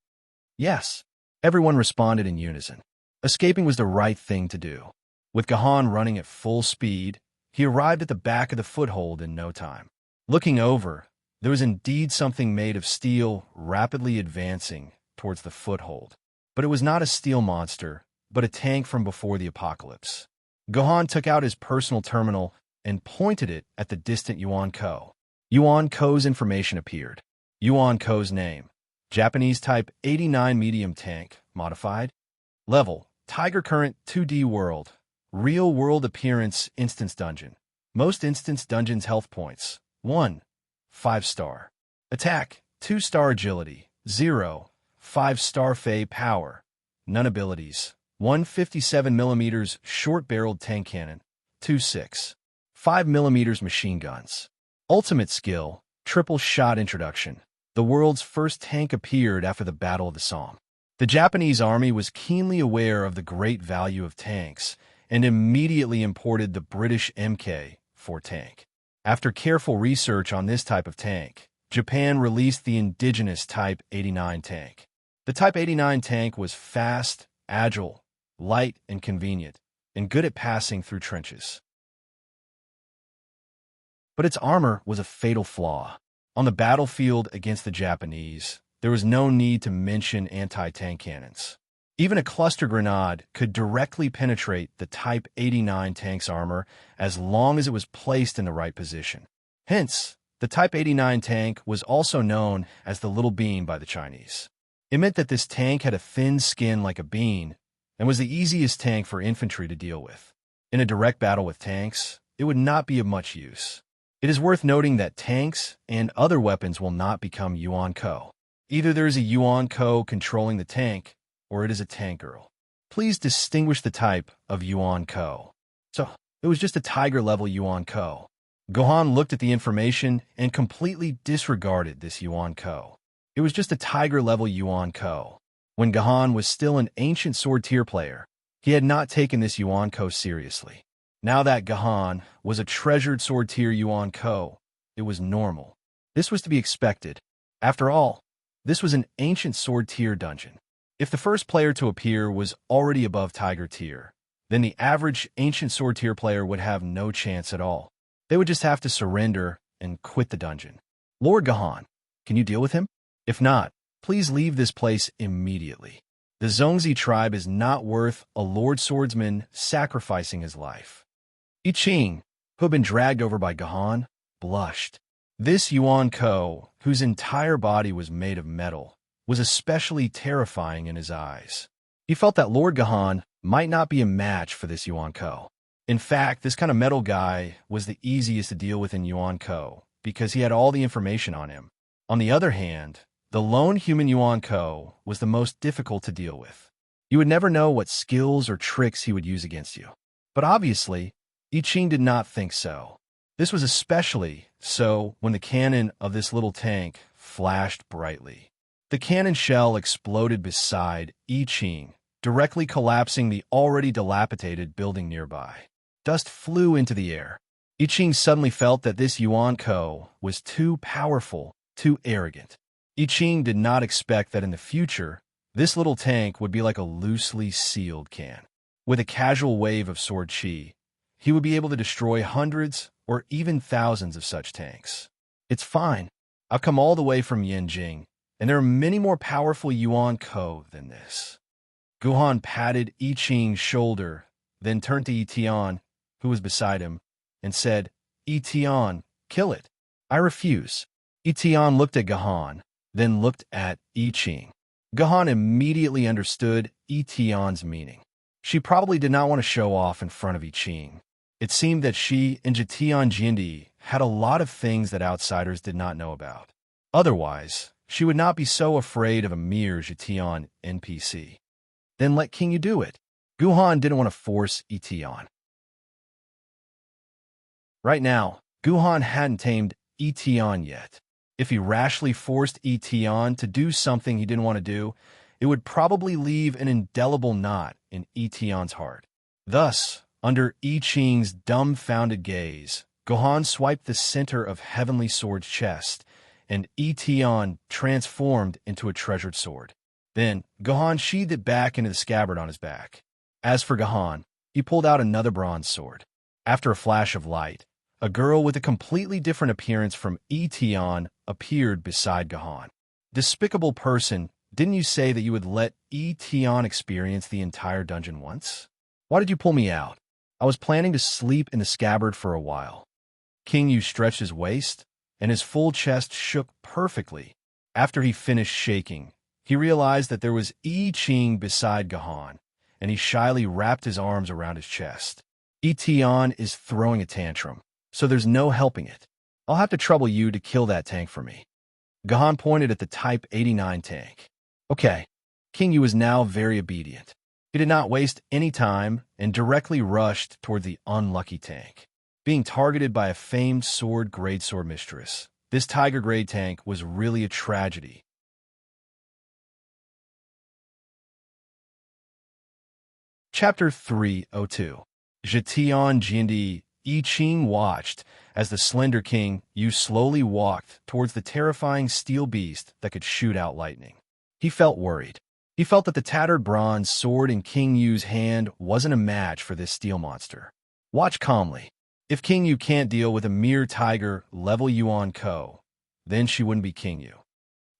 "Yes." Everyone responded in unison. Escaping was the right thing to do. With Gahan running at full speed, he arrived at the back of the foothold in no time. Looking over, there was indeed something made of steel rapidly advancing towards the foothold. But it was not a steel monster, but a tank from before the apocalypse. Gohan took out his personal terminal and pointed it at the distant Yuan Ko. Yuan Ko's information appeared. Yuan Ko's name: Japanese Type 89 Medium Tank, Modified. Level: Tiger Current 2D World. Real World Appearance Instance Dungeon. Most Instance Dungeons Health Points: 1. 5-star. Attack: 2-star Agility, 0. 5-star Fey Power. None abilities: 157mm short-barreled tank cannon, 2.6. 5mm machine guns. Ultimate skill: Triple Shot Introduction. The world's first tank appeared after the Battle of the Somme. The Japanese army was keenly aware of the great value of tanks and immediately imported the British Mk4 tank. After careful research on this type of tank, Japan released the indigenous Type 89 tank. The Type 89 tank was fast, agile, light, and convenient, and good at passing through trenches. But its armor was a fatal flaw. On the battlefield against the Japanese, there was no need to mention anti-tank cannons. Even a cluster grenade could directly penetrate the Type 89 tank's armor as long as it was placed in the right position. Hence, the Type 89 tank was also known as the Little Bean by the Chinese. It meant that this tank had a thin skin like a bean and was the easiest tank for infantry to deal with. In a direct battle with tanks, it would not be of much use. It is worth noting that tanks and other weapons will not become Yuan Ko. Either there is a Yuan Ko controlling the tank, or it is a tank girl. Please distinguish the type of Yuan Ko. So, it was just a tiger-level Yuan Ko. Gohan looked at the information and completely disregarded this Yuan Ko. It was just a tiger-level Yuan Ko. When Gohan was still an ancient sword tier player, he had not taken this Yuan Ko seriously. Now that Gahan was a treasured sword tier Yuan Ko, it was normal. This was to be expected. After all, this was an ancient sword tier dungeon. If the first player to appear was already above Tiger tier, then the average ancient sword tier player would have no chance at all. They would just have to surrender and quit the dungeon. Lord Gahan, can you deal with him? If not, please leave this place immediately. The Zongzi tribe is not worth a Lord Swordsman sacrificing his life. I Ching, who had been dragged over by Gahan, blushed. This Yuan Ko, whose entire body was made of metal, was especially terrifying in his eyes. He felt that Lord Gahan might not be a match for this Yuan Ko. In fact, this kind of metal guy was the easiest to deal with in Yuan Ko because he had all the information on him. On the other hand, the lone human Yuan Ko was the most difficult to deal with. You would never know what skills or tricks he would use against you. But obviously, I Ching did not think so. This was especially so when the cannon of this little tank flashed brightly. The cannon shell exploded beside I Ching, directly collapsing the already dilapidated building nearby. Dust flew into the air. I Ching suddenly felt that this Yuan Ko was too powerful, too arrogant. I Ching did not expect that in the future, this little tank would be like a loosely sealed can. With a casual wave of sword chi, he would be able to destroy hundreds or even thousands of such tanks. It's fine. I've come all the way from Yanjing, and there are many more powerful Yuan Ko than this. Guhan patted I Ching's shoulder, then turned to I Tian, who was beside him, and said, I Tian, kill it. I refuse. I Tian looked at Gahan, then looked at I Ching. Gahan immediately understood I Tian's meaning. She probably did not want to show off in front of I Ching. It seemed that she and Jitian Jindi had a lot of things that outsiders did not know about. Otherwise, she would not be so afraid of a mere Jitian NPC. Then let King Yu do it. Guhan didn't want to force I Tian. Right now, Guhan hadn't tamed I Tian yet. If he rashly forced I Tian to do something he didn't want to do, it would probably leave an indelible knot in I Tian's heart. Thus, under I Ching's dumbfounded gaze, Gohan swiped the center of Heavenly Sword's chest, and I Tian transformed into a treasured sword. Then, Gohan sheathed it back into the scabbard on his back. As for Gohan, he pulled out another bronze sword. After a flash of light, a girl with a completely different appearance from I Tian appeared beside Gohan. Despicable person, didn't you say that you would let I Tian experience the entire dungeon once? Why did you pull me out? I was planning to sleep in the scabbard for a while. King Yu stretched his waist, and his full chest shook perfectly. After he finished shaking, he realized that there was I Ching beside Gohan, and he shyly wrapped his arms around his chest. I Tian is throwing a tantrum, so there's no helping it. I'll have to trouble you to kill that tank for me. Gohan pointed at the Type 89 tank. Okay. King Yu was now very obedient. He did not waste any time and directly rushed toward the unlucky tank. Being targeted by a famed greatsword mistress, this Tiger Grade tank was really a tragedy. Chapter 302. Jitian Jindi. I Ching watched as the Slender King Yu slowly walked towards the terrifying steel beast that could shoot out lightning. He felt worried. He felt that the tattered bronze sword in King Yu's hand wasn't a match for this steel monster. Watch calmly. If King Yu can't deal with a mere tiger-level Yuan Ko, then she wouldn't be King Yu.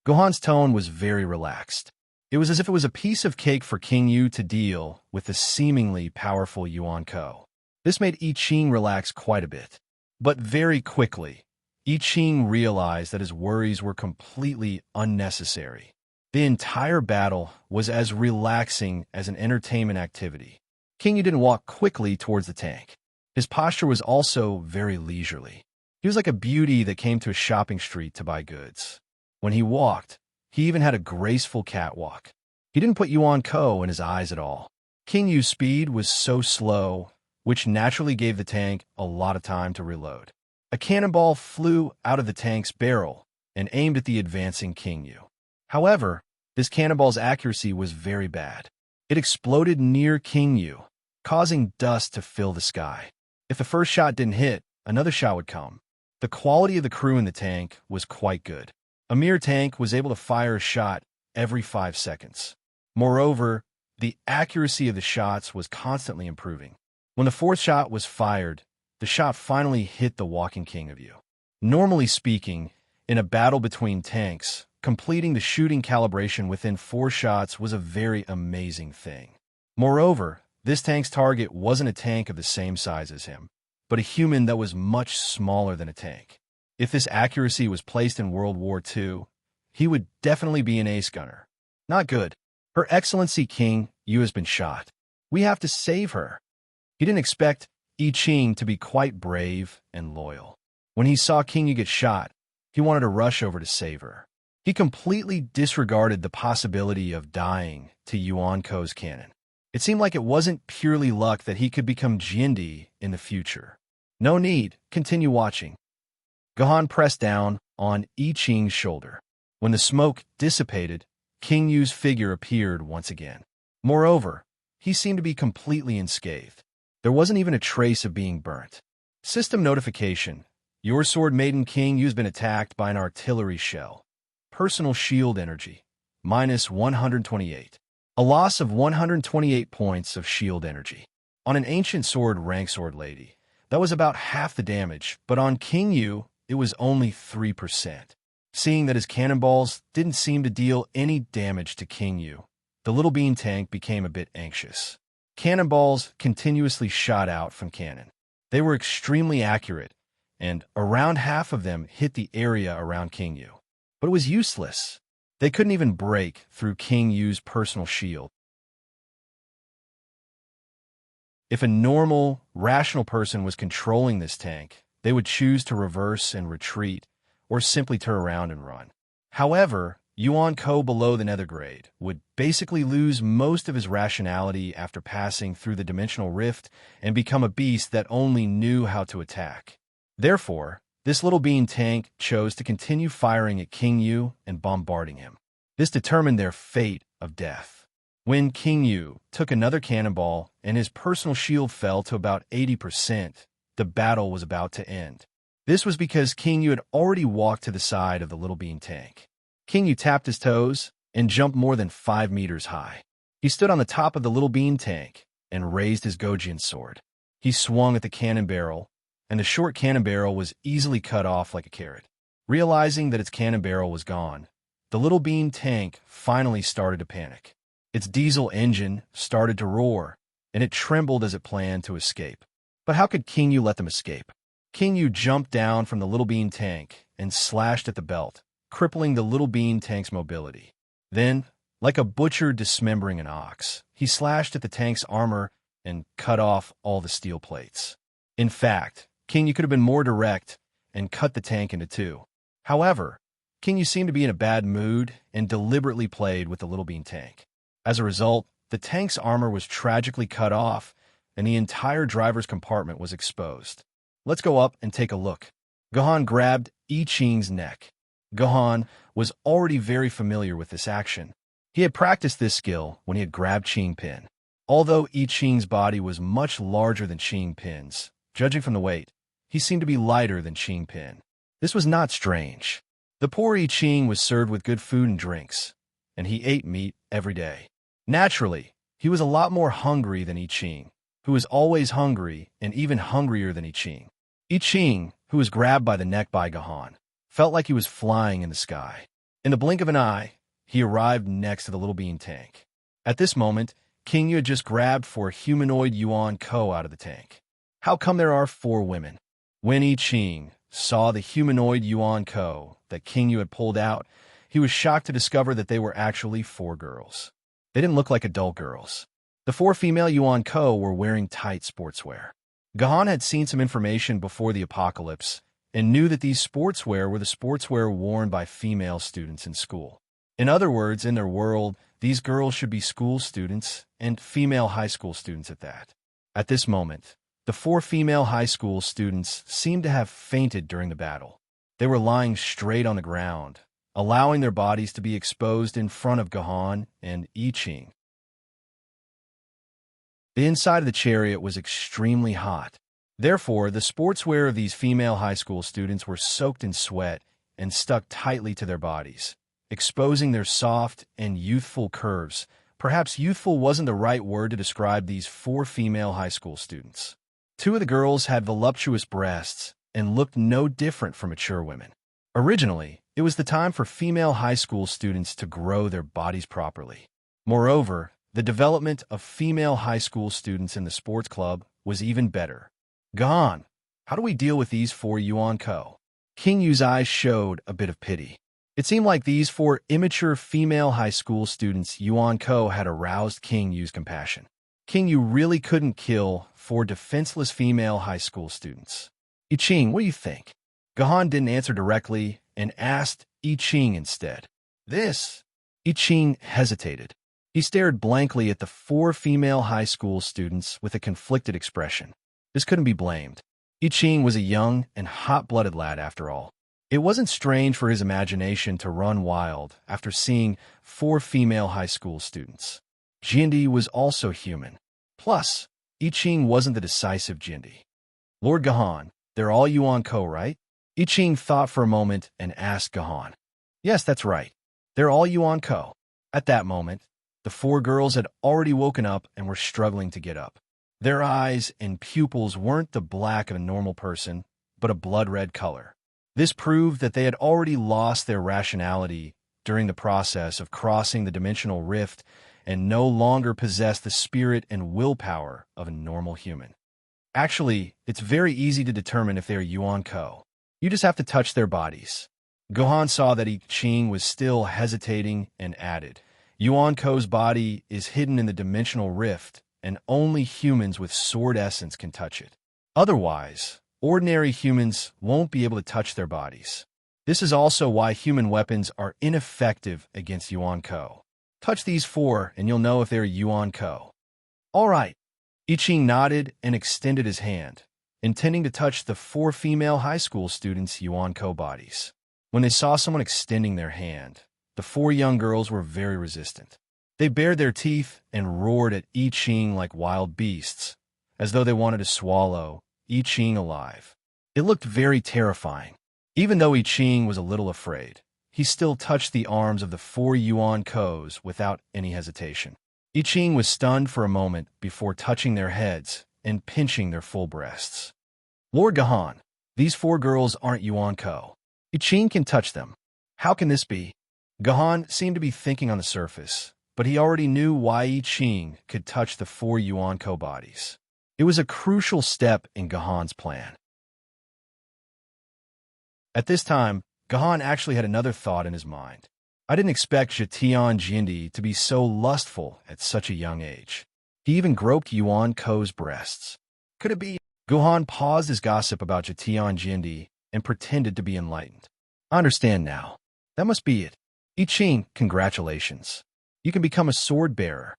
Gohan's tone was very relaxed. It was as if it was a piece of cake for King Yu to deal with the seemingly powerful Yuan Ko. This made I Ching relax quite a bit. But very quickly, I Ching realized that his worries were completely unnecessary. The entire battle was as relaxing as an entertainment activity. King Yu didn't walk quickly towards the tank. His posture was also very leisurely. He was like a beauty that came to a shopping street to buy goods. When he walked, he even had a graceful catwalk. He didn't put Yuan Ko in his eyes at all. King Yu's speed was so slow, which naturally gave the tank a lot of time to reload. A cannonball flew out of the tank's barrel and aimed at the advancing King Yu. However, this cannonball's accuracy was very bad. It exploded near King Yu, causing dust to fill the sky. If the first shot didn't hit, another shot would come. The quality of the crew in the tank was quite good. A mere tank was able to fire a shot every 5 seconds. Moreover, the accuracy of the shots was constantly improving. When the fourth shot was fired, the shot finally hit the walking king of you. Normally speaking, in a battle between tanks, completing the shooting calibration within 4 shots was a very amazing thing. Moreover, this tank's target wasn't a tank of the same size as him, but a human that was much smaller than a tank. If this accuracy was placed in World War II, he would definitely be an ace gunner. Not good. Her Excellency King Yu has been shot. We have to save her. He didn't expect I Ching to be quite brave and loyal. When he saw King Yu get shot, he wanted to rush over to save her. He completely disregarded the possibility of dying to Yuan Ko's cannon. It seemed like it wasn't purely luck that he could become Jindi in the future. No need, continue watching. Gahan pressed down on I Ching's shoulder. When the smoke dissipated, King Yu's figure appeared once again. Moreover, he seemed to be completely unscathed. There wasn't even a trace of being burnt. System notification. Your sword Maiden King Yu's been attacked by an artillery shell. Personal shield energy, minus 128. A loss of 128 points of shield energy. On an ancient sword rank sword lady, that was about half the damage, but on King Yu, it was only 3%. Seeing that his cannonballs didn't seem to deal any damage to King Yu, the little bean tank became a bit anxious. Cannonballs continuously shot out from cannon. They were extremely accurate, and around half of them hit the area around King Yu. But it was useless. They couldn't even break through King Yu's personal shield. If a normal, rational person was controlling this tank, they would choose to reverse and retreat, or simply turn around and run. However, Yuan Ko below the nether grade would basically lose most of his rationality after passing through the dimensional rift and become a beast that only knew how to attack. Therefore, this little bean tank chose to continue firing at King Yu and bombarding him. This determined their fate of death. When King Yu took another cannonball and his personal shield fell to about 80%, the battle was about to end. This was because King Yu had already walked to the side of the little bean tank. King Yu tapped his toes and jumped more than 5 meters high. He stood on the top of the little bean tank and raised his Gojian sword. He swung at the cannon barrel, and the short cannon barrel was easily cut off like a carrot. Realizing that its cannon barrel was gone, the little bean tank finally started to panic. Its diesel engine started to roar, and it trembled as it planned to escape. But how could King Yu let them escape? King Yu jumped down from the little bean tank and slashed at the belt, crippling the little bean tank's mobility. Then, like a butcher dismembering an ox, he slashed at the tank's armor and cut off all the steel plates. In fact, King Yu could have been more direct and cut the tank into 2. However, King Yu seemed to be in a bad mood and deliberately played with the little bean tank. As a result, the tank's armor was tragically cut off and the entire driver's compartment was exposed. Let's go up and take a look. Gahan grabbed I Ching's neck. Gahan was already very familiar with this action. He had practiced this skill when he had grabbed Ching Pin. Although I Ching's body was much larger than Ching Pin's, judging from the weight, he seemed to be lighter than Ching Pin. This was not strange. The poor I Ching was served with good food and drinks, and he ate meat every day. Naturally, he was a lot more hungry than I Ching, who was always hungry and even hungrier than I Ching. I Ching, who was grabbed by the neck by Gahan, felt like he was flying in the sky. In the blink of an eye, he arrived next to the little bean tank. At this moment, King Yu had just grabbed 4 humanoid Yuan Ko out of the tank. How come there are 4 women? When I Ching saw the humanoid Yuan Ko that King Yu had pulled out, he was shocked to discover that they were actually 4 girls. They didn't look like adult girls. The 4 female Yuan Ko were wearing tight sportswear. Gahan had seen some information before the apocalypse and knew that these sportswear were the sportswear worn by female students in school. In other words, in their world, these girls should be school students and female high school students at that. At this moment, the 4 female high school students seemed to have fainted during the battle. They were lying straight on the ground, allowing their bodies to be exposed in front of Gahan and I Ching. The inside of the chariot was extremely hot. Therefore, the sportswear of these female high school students were soaked in sweat and stuck tightly to their bodies, exposing their soft and youthful curves. Perhaps youthful wasn't the right word to describe these four female high school students. Two of the girls had voluptuous breasts and looked no different from mature women. Originally, it was the time for female high school students to grow their bodies properly. Moreover, the development of female high school students in the sports club was even better. Gone. How do we deal with these four Yuan-ko? King Yu's eyes showed a bit of pity. It seemed like these four immature female high school students Yuan-ko had aroused King Yu's compassion. King Yu really couldn't kill four defenseless female high school students. I Ching, what do you think? Gahan didn't answer directly and asked I Ching instead. I Ching hesitated. He stared blankly at the four female high school students with a conflicted expression. This couldn't be blamed. I Ching was a young and hot-blooded lad after all. It wasn't strange for his imagination to run wild after seeing four female high school students. Jindy was also human. Plus, I Ching wasn't the decisive Jindy. Lord Gahan, they're all Yuan-ko, right? I Ching thought for a moment and asked Gahan. Yes, that's right. They're all Yuan-ko. At that moment, the four girls had already woken up and were struggling to get up. Their eyes and pupils weren't the black of a normal person, but a blood-red color. This proved that they had already lost their rationality during the process of crossing the dimensional rift and no longer possessed the spirit and willpower of a normal human. Actually, it's very easy to determine if they are Yuan-ko. You just have to touch their bodies. Gohan saw that I Ching was still hesitating and added, Yuan-ko's body is hidden in the dimensional rift, and only humans with sword essence can touch it. Otherwise, ordinary humans won't be able to touch their bodies. This is also why human weapons are ineffective against Yuan-ko. Touch these four, and you'll know if they're Yuan-ko. All right. I Ching nodded and extended his hand, intending to touch the four female high school students' Yuan-ko bodies. When they saw someone extending their hand, the four young girls were very resistant. They bared their teeth and roared at I Ching like wild beasts, as though they wanted to swallow I Ching alive. It looked very terrifying. Even though I Ching was a little afraid, he still touched the arms of the four Yuan-kos without any hesitation. I Ching was stunned for a moment before touching their heads and pinching their full breasts. Lord Gahan, these four girls aren't Yuan-ko. I Ching can touch them. How can this be? Gahan seemed to be thinking on the surface, but he already knew why I Ching could touch the four Yuan-ko bodies. It was a crucial step in Gahan's plan. At this time, Gahan actually had another thought in his mind. I didn't expect Jitian Jindy to be so lustful at such a young age. He even groped Yuan-ko's breasts. Could it be? Gahan paused his gossip about Jitian Jindy and pretended to be enlightened. I understand now. That must be it. I Ching, congratulations. You can become a sword bearer.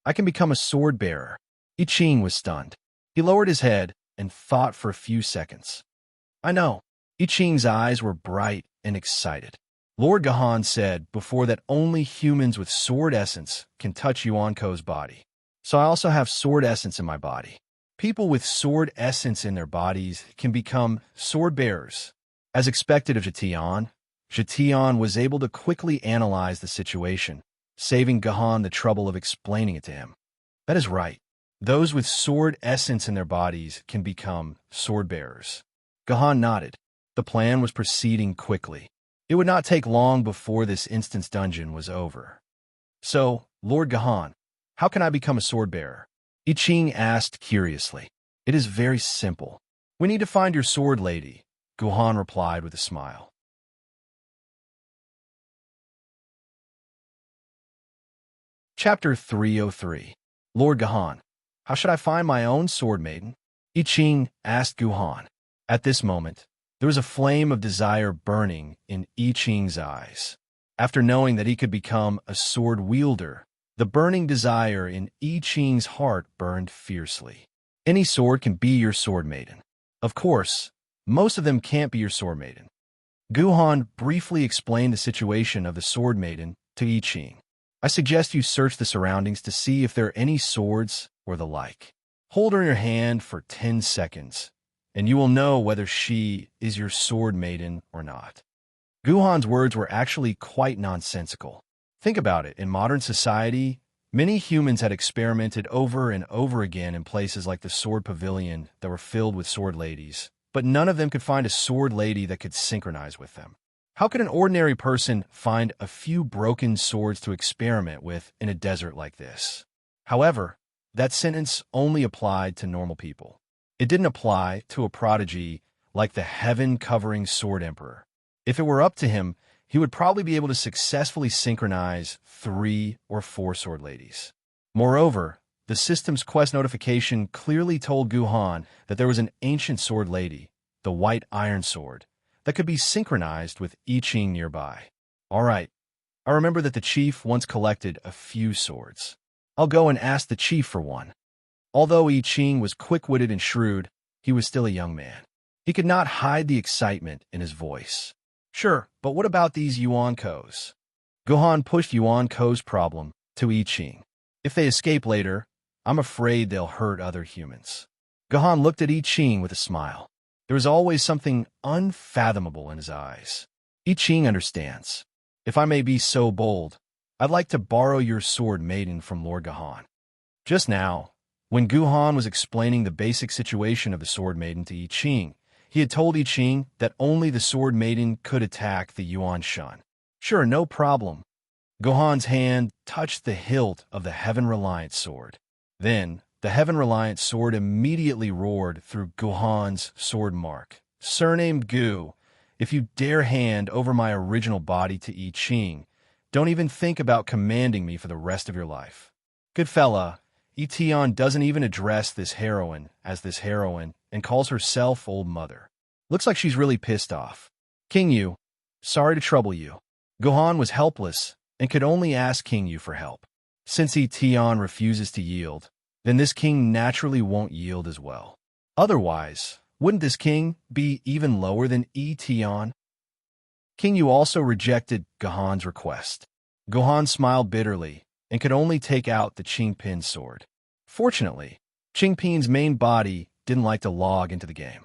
I can become a sword bearer. I Ching was stunned. He lowered his head and thought for a few seconds. I know. I Ching's eyes were bright and excited. Lord Gahan said before that only humans with sword essence can touch Yuan-ko's body. So I also have sword essence in my body. People with sword essence in their bodies can become sword bearers. As expected of Jitian, Jitian was able to quickly analyze the situation, saving Gahan the trouble of explaining it to him. That is right. Those with sword essence in their bodies can become sword bearers. Gahan nodded. The plan was proceeding quickly. It would not take long before this instance dungeon was over. So, Lord Gahan, how can I become a sword bearer? I Ching asked curiously. It is very simple. We need to find your sword lady, Gahan replied with a smile. Chapter 303. Lord Gahan, how should I find my own sword maiden? I Ching asked Gahan. At this moment, there was a flame of desire burning in I Ching's eyes. After knowing that he could become a sword wielder, the burning desire in I Ching's heart burned fiercely. Any sword can be your sword maiden. Of course, most of them can't be your sword maiden. Gahan briefly explained the situation of the sword maiden to I Ching. I suggest you search the surroundings to see if there are any swords or the like. Hold her in your hand for 10 seconds and you will know whether she is your sword maiden or not. Guhan's words were actually quite nonsensical. Think about it. In modern society, many humans had experimented over and over again in places like the Sword Pavilion that were filled with sword ladies, but none of them could find a sword lady that could synchronize with them. How could an ordinary person find a few broken swords to experiment with in a desert like this? However, that sentence only applied to normal people. It didn't apply to a prodigy like the heaven-covering Sword Emperor. If it were up to him, he would probably be able to successfully synchronize 3 or 4 sword ladies. Moreover, the system's quest notification clearly told Guhan that there was an ancient sword lady, the White Iron Sword, that could be synchronized with I Ching nearby. All right, I remember that the chief once collected a few swords. I'll go and ask the chief for one. Although I Ching was quick-witted and shrewd, he was still a young man. He could not hide the excitement in his voice. Sure, but what about these Yuan Ko's? Guhan pushed Yuan Ko's problem to I Ching. If they escape later, I'm afraid they'll hurt other humans. Guhan looked at I Ching with a smile. There was always something unfathomable in his eyes. I Ching understands. If I may be so bold, I'd like to borrow your sword maiden from Lord Guhan. Just now, when Guhan was explaining the basic situation of the sword maiden to I Ching, he had told I Ching that only the sword maiden could attack the Yuan Shun. Sure, no problem. Guhan's hand touched the hilt of the Heaven-Reliant sword. Then, the Heaven-Reliant sword immediately roared through Guhan's sword mark. Surnamed Gu, if you dare hand over my original body to I Ching, don't even think about commanding me for the rest of your life. Good fella, I Tian doesn't even address this heroine as this heroine and calls herself Old Mother. Looks like she's really pissed off. King Yu, sorry to trouble you. Guhan was helpless and could only ask King Yu for help. Since I Tian refuses to yield, then this king naturally won't yield as well. Otherwise, wouldn't this king be even lower than I Tian? King Yu also rejected Guhan's request. Guhan smiled bitterly and could only take out the Qingpin sword. Fortunately, Qingpin's main body didn't like to log into the game.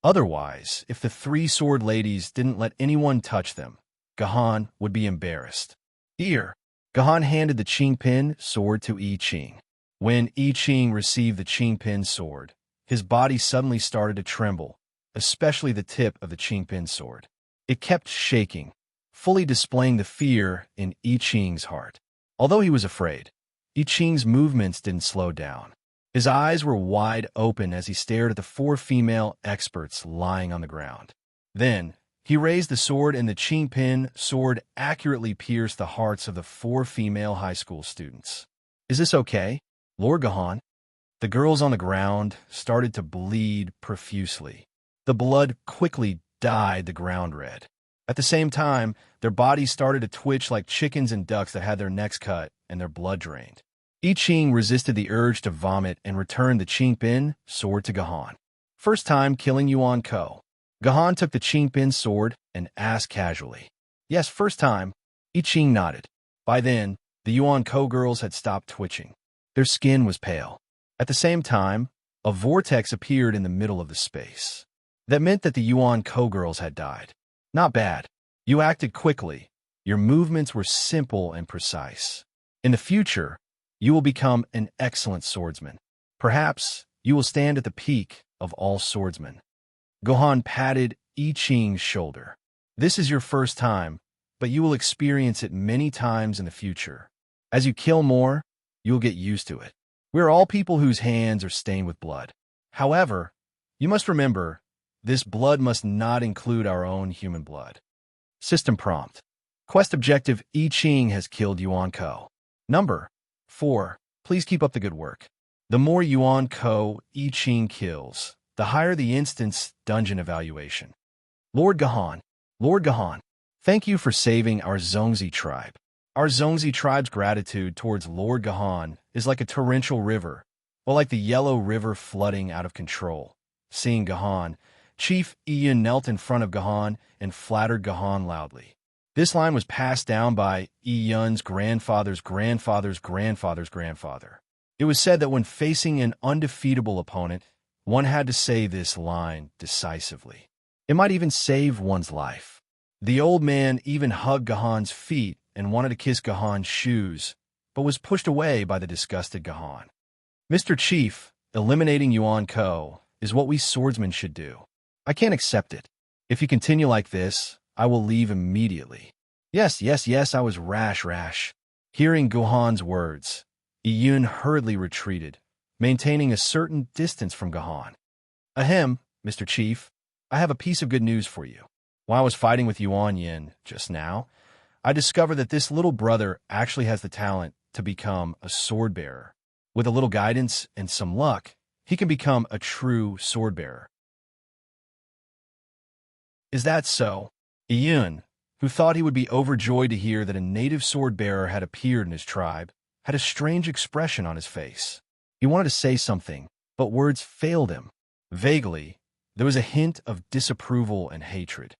Otherwise, if the 3 sword ladies didn't let anyone touch them, Guhan would be embarrassed. Here, Guhan handed the Qingpin sword to I Ching. When I Ching received the Qingpin sword, his body suddenly started to tremble, especially the tip of the Qingpin sword. It kept shaking, fully displaying the fear in I Ching's heart. Although he was afraid, I Ching's movements didn't slow down. His eyes were wide open as he stared at the 4 female experts lying on the ground. Then, he raised the sword and the Qingpin sword accurately pierced the hearts of the 4 female high school students. Is this okay, Lord Guhan? The girls on the ground started to bleed profusely. The blood quickly dyed the ground red. At the same time, their bodies started to twitch like chickens and ducks that had their necks cut and their blood drained. I Ching resisted the urge to vomit and returned the Qingpin sword to Guhan. First time killing Yuan Ko. Guhan took the Qingpin sword and asked casually. Yes, first time. I Ching nodded. By then, the Yuan Ko girls had stopped twitching. Their skin was pale. At the same time, a vortex appeared in the middle of the space. That meant that the Yuan Ko girls had died. Not bad. You acted quickly. Your movements were simple and precise. In the future, you will become an excellent swordsman. Perhaps you will stand at the peak of all swordsmen. Guhan patted I Ching's shoulder. This is your first time, but you will experience it many times in the future. As you kill more, you will get used to it. We are all people whose hands are stained with blood. However, you must remember, this blood must not include our own human blood. System prompt. Quest objective: I Ching has killed Yuan Ko. Number 4. Please keep up the good work. The more Yuan Ko I Ching kills, the higher the instance dungeon evaluation. Lord Guhan. Lord Guhan, thank you for saving our Zongzi tribe. Our Zongzi tribe's gratitude towards Lord Guhan is like a torrential river, or like the Yellow River flooding out of control. Seeing Guhan, Chief Ian knelt in front of Guhan and flattered Guhan loudly. This line was passed down by Ian's grandfather's grandfather's grandfather's grandfather. It was said that when facing an undefeatable opponent, one had to say this line decisively. It might even save one's life. The old man even hugged Gahan's feet and wanted to kiss Gahan's shoes, but was pushed away by the disgusted Gahan. Mr. Chief, eliminating Yuan Ko is what we swordsmen should do. I can't accept it. If you continue like this, I will leave immediately. Yes, I was rash. Hearing Gahan's words, Iyun hurriedly retreated, maintaining a certain distance from Gahan. Ahem, Mr. Chief, I have a piece of good news for you. While I was fighting with Yuan Yin just now, I discovered that this little brother actually has the talent to become a sword bearer. With a little guidance and some luck, he can become a true sword bearer. Is that so? Iyun, who thought he would be overjoyed to hear that a native sword bearer had appeared in his tribe, had a strange expression on his face. He wanted to say something, but words failed him. Vaguely, there was a hint of disapproval and hatred.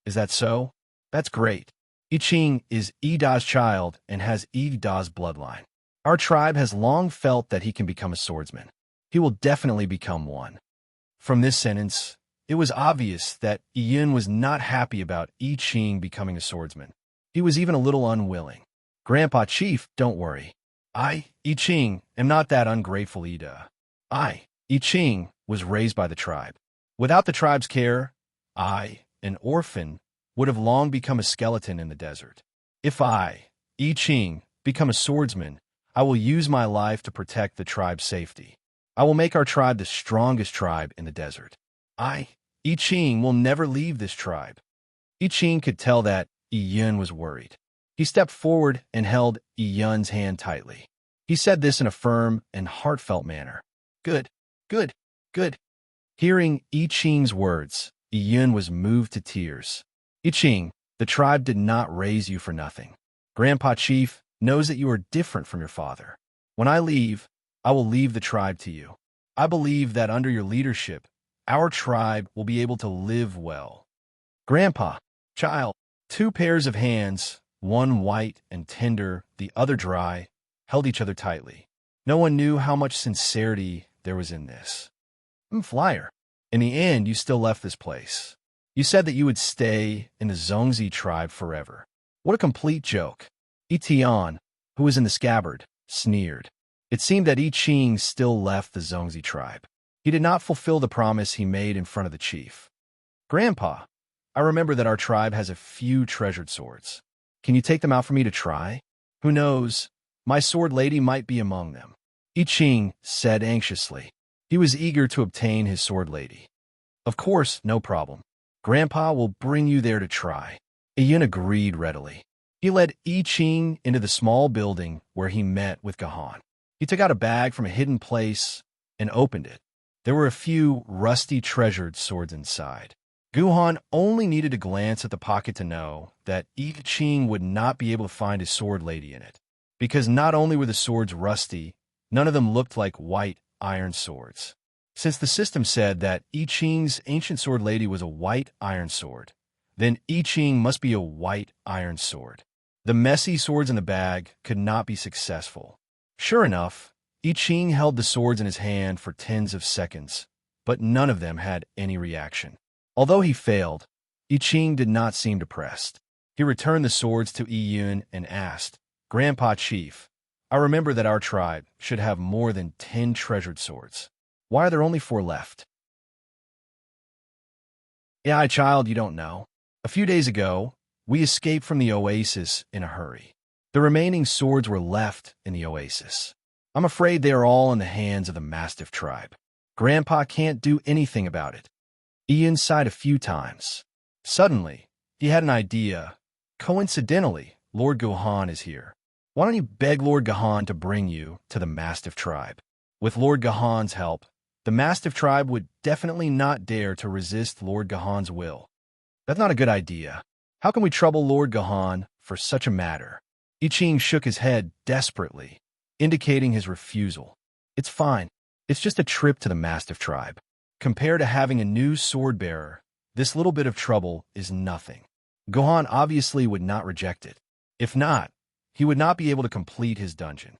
Is that so? That's great. I Ching is Ida's child and has Ida's bloodline. Our tribe has long felt that he can become a swordsman. He will definitely become one. From this sentence, it was obvious that Iyun was not happy about I Ching becoming a swordsman. He was even a little unwilling. Grandpa Chief, don't worry. I Ching, am not that ungrateful Ida. I Ching, was raised by the tribe. Without the tribe's care, I, an orphan, would have long become a skeleton in the desert. If I Ching, become a swordsman, I will use my life to protect the tribe's safety. I will make our tribe the strongest tribe in the desert. I Ching, will never leave this tribe. I Ching could tell that Iyun was worried. He stepped forward and held Iyun's hand tightly. He said this in a firm and heartfelt manner. Good. Hearing I Ching's words, Iyun was moved to tears. I Ching, the tribe did not raise you for nothing. Grandpa Chief knows that you are different from your father. When I leave, I will leave the tribe to you. I believe that under your leadership, our tribe will be able to live well. Grandpa, child, two pairs of hands, one white and tender, the other dry, held each other tightly. No one knew how much sincerity there was in this. Flyer, in the end, you still left this place. You said that you would stay in the Zongzi tribe forever. What a complete joke. Itian, who was in the scabbard, sneered. It seemed that I Ching still left the Zongzi tribe. He did not fulfill the promise he made in front of the chief. Grandpa, I remember that our tribe has a few treasured swords. Can you take them out for me to try? Who knows, my sword lady might be among them. I Ching said anxiously. He was eager to obtain his sword lady. Of course, no problem. Grandpa will bring you there to try. Iyun agreed readily. He led I Ching into the small building where he met with Gahan. He took out a bag from a hidden place and opened it. There were a few rusty treasured swords inside. Gahan only needed to glance at the pocket to know that I Ching would not be able to find his sword lady in it, because not only were the swords rusty, none of them looked like white iron swords. Since the system said that I Ching's ancient sword lady was a white iron sword, then I Ching must be a white iron sword. The messy swords in the bag could not be successful. Sure enough, I Ching held the swords in his hand for tens of seconds, but none of them had any reaction. Although he failed, I Ching did not seem depressed. He returned the swords to Iyun and asked, Grandpa Chief, I remember that our tribe should have more than 10 treasured swords. Why are there only 4 left? Yeah, child, you don't know. A few days ago, we escaped from the oasis in a hurry. The remaining swords were left in the oasis. I'm afraid they are all in the hands of the Mastiff tribe. Grandpa can't do anything about it. Iyun sighed a few times. Suddenly, he had an idea. Coincidentally, Lord Gahan is here. Why don't you beg Lord Gahan to bring you to the Mastiff tribe? With Lord Gahan's help, the Mastiff tribe would definitely not dare to resist Lord Gahan's will. That's not a good idea. How can we trouble Lord Gahan for such a matter? I Ching shook his head desperately, indicating his refusal. It's fine. It's just a trip to the Mastiff tribe. Compared to having a new sword bearer, this little bit of trouble is nothing. Gahan obviously would not reject it. If not, he would not be able to complete his dungeon.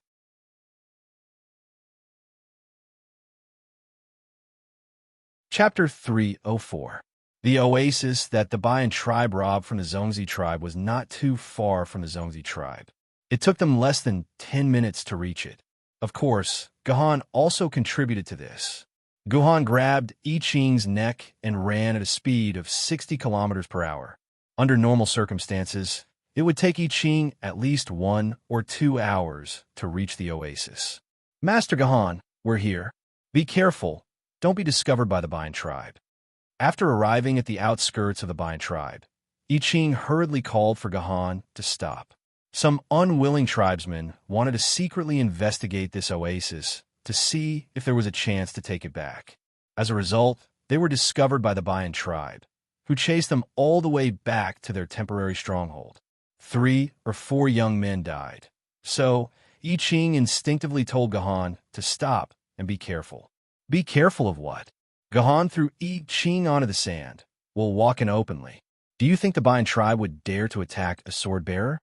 Chapter 304. The oasis that the Bayan tribe robbed from the Zongzi tribe was not too far from the Zongzi tribe. It took them less than 10 minutes to reach it. Of course, Gahan also contributed to this. Gahan grabbed I Ching's neck and ran at a speed of 60 kilometers per hour. Under normal circumstances, it would take I Ching at least 1 or 2 hours to reach the oasis. Master Gahan, we're here. Be careful. Don't be discovered by the Bayan tribe. After arriving at the outskirts of the Bayan tribe, I Ching hurriedly called for Gahan to stop. Some unwilling tribesmen wanted to secretly investigate this oasis to see if there was a chance to take it back. As a result, they were discovered by the Bayan tribe, who chased them all the way back to their temporary stronghold. 3 or 4 young men died. So, I Ching instinctively told Gahan to stop and be careful. Be careful of what? Gahan threw I Ching onto the sand, while walking openly. Do you think the Bayan tribe would dare to attack a sword-bearer?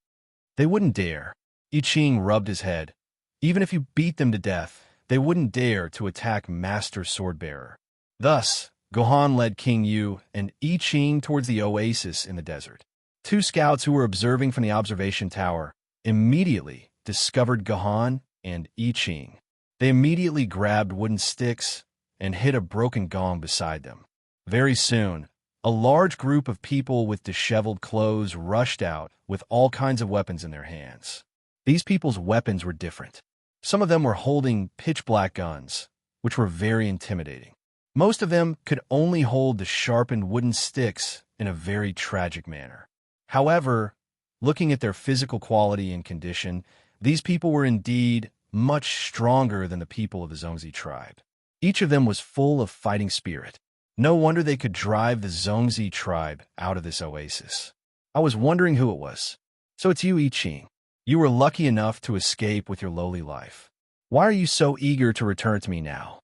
They wouldn't dare. I Ching rubbed his head. Even if you beat them to death, they wouldn't dare to attack Master Sword-bearer. Thus, Gahan led King Yu and I Ching towards the oasis in the desert. 2 scouts who were observing from the observation tower immediately discovered Gahan and I Ching. They immediately grabbed wooden sticks and hit a broken gong beside them. Very soon, a large group of people with disheveled clothes rushed out with all kinds of weapons in their hands. These people's weapons were different. Some of them were holding pitch-black guns, which were very intimidating. Most of them could only hold the sharpened wooden sticks in a very tragic manner. However, looking at their physical quality and condition, these people were indeed much stronger than the people of the Zongzi tribe. Each of them was full of fighting spirit. No wonder they could drive the Zongzi tribe out of this oasis. I was wondering who it was. So it's you, I Ching. You were lucky enough to escape with your lowly life. Why are you so eager to return to me now?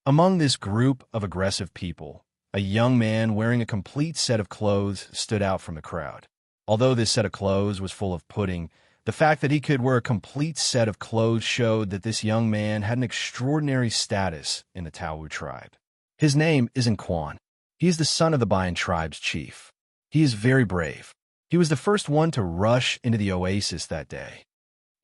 Among this group of aggressive people, a young man wearing a complete set of clothes stood out from the crowd. Although this set of clothes was full of pudding, the fact that he could wear a complete set of clothes showed that this young man had an extraordinary status in the Taowu tribe. His name isn't Quan. He is the son of the Bayan tribe's chief. He is very brave. He was the first one to rush into the oasis that day.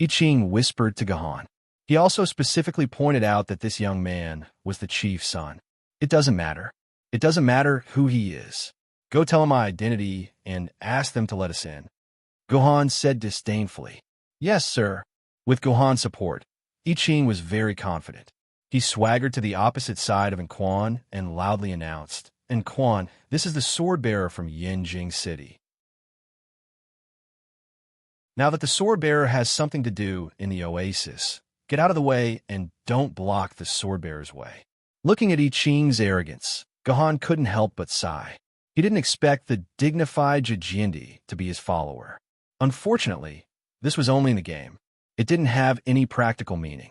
I Ching whispered to Gahan. He also specifically pointed out that this young man was the chief's son. It doesn't matter. It doesn't matter who he is. Go tell him my identity and ask them to let us in. Gahan said disdainfully. Yes, sir. With Gahan's support, I Ching was very confident. He swaggered to the opposite side of Quan and loudly announced, Quan, this is the sword-bearer from Yinjing City. Now that the sword-bearer has something to do in the oasis, get out of the way and don't block the sword-bearer's way. Looking at I Ching's arrogance, Gahan couldn't help but sigh. He didn't expect the dignified Jijindi to be his follower. Unfortunately, this was only in the game. It didn't have any practical meaning.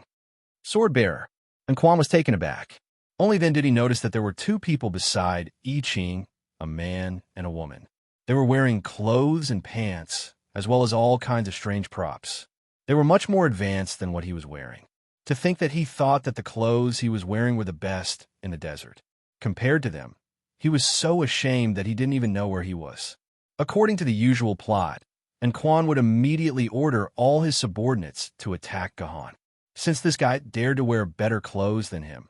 Sword-bearer, and Quan was taken aback. Only then did he notice that there were 2 people beside I Ching, a man and a woman. They were wearing clothes and pants, as well as all kinds of strange props. They were much more advanced than what he was wearing. To think that he thought that the clothes he was wearing were the best in the desert. Compared to them, he was so ashamed that he didn't even know where he was. According to the usual plot, Quan would immediately order all his subordinates to attack Gahan. Since this guy dared to wear better clothes than him,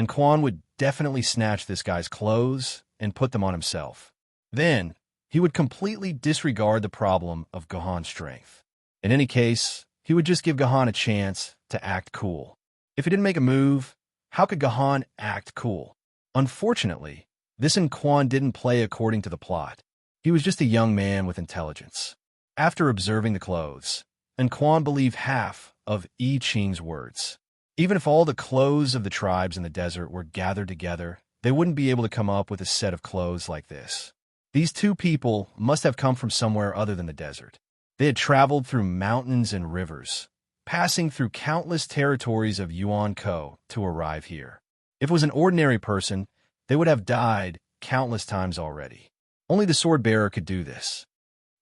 Quan would definitely snatch this guy's clothes and put them on himself. Then, he would completely disregard the problem of Gahan's strength. In any case, he would just give Gahan a chance to act cool. If he didn't make a move, how could Gahan act cool? Unfortunately, this Quan didn't play according to the plot. He was just a young man with intelligence. After observing the clothes, Quan believed half of I Ching's words. Even if all the clothes of the tribes in the desert were gathered together, they wouldn't be able to come up with a set of clothes like this. These 2 people must have come from somewhere other than the desert. They had traveled through mountains and rivers, passing through countless territories of Yuan-Ko to arrive here. If it was an ordinary person, they would have died countless times already. Only the sword-bearer could do this.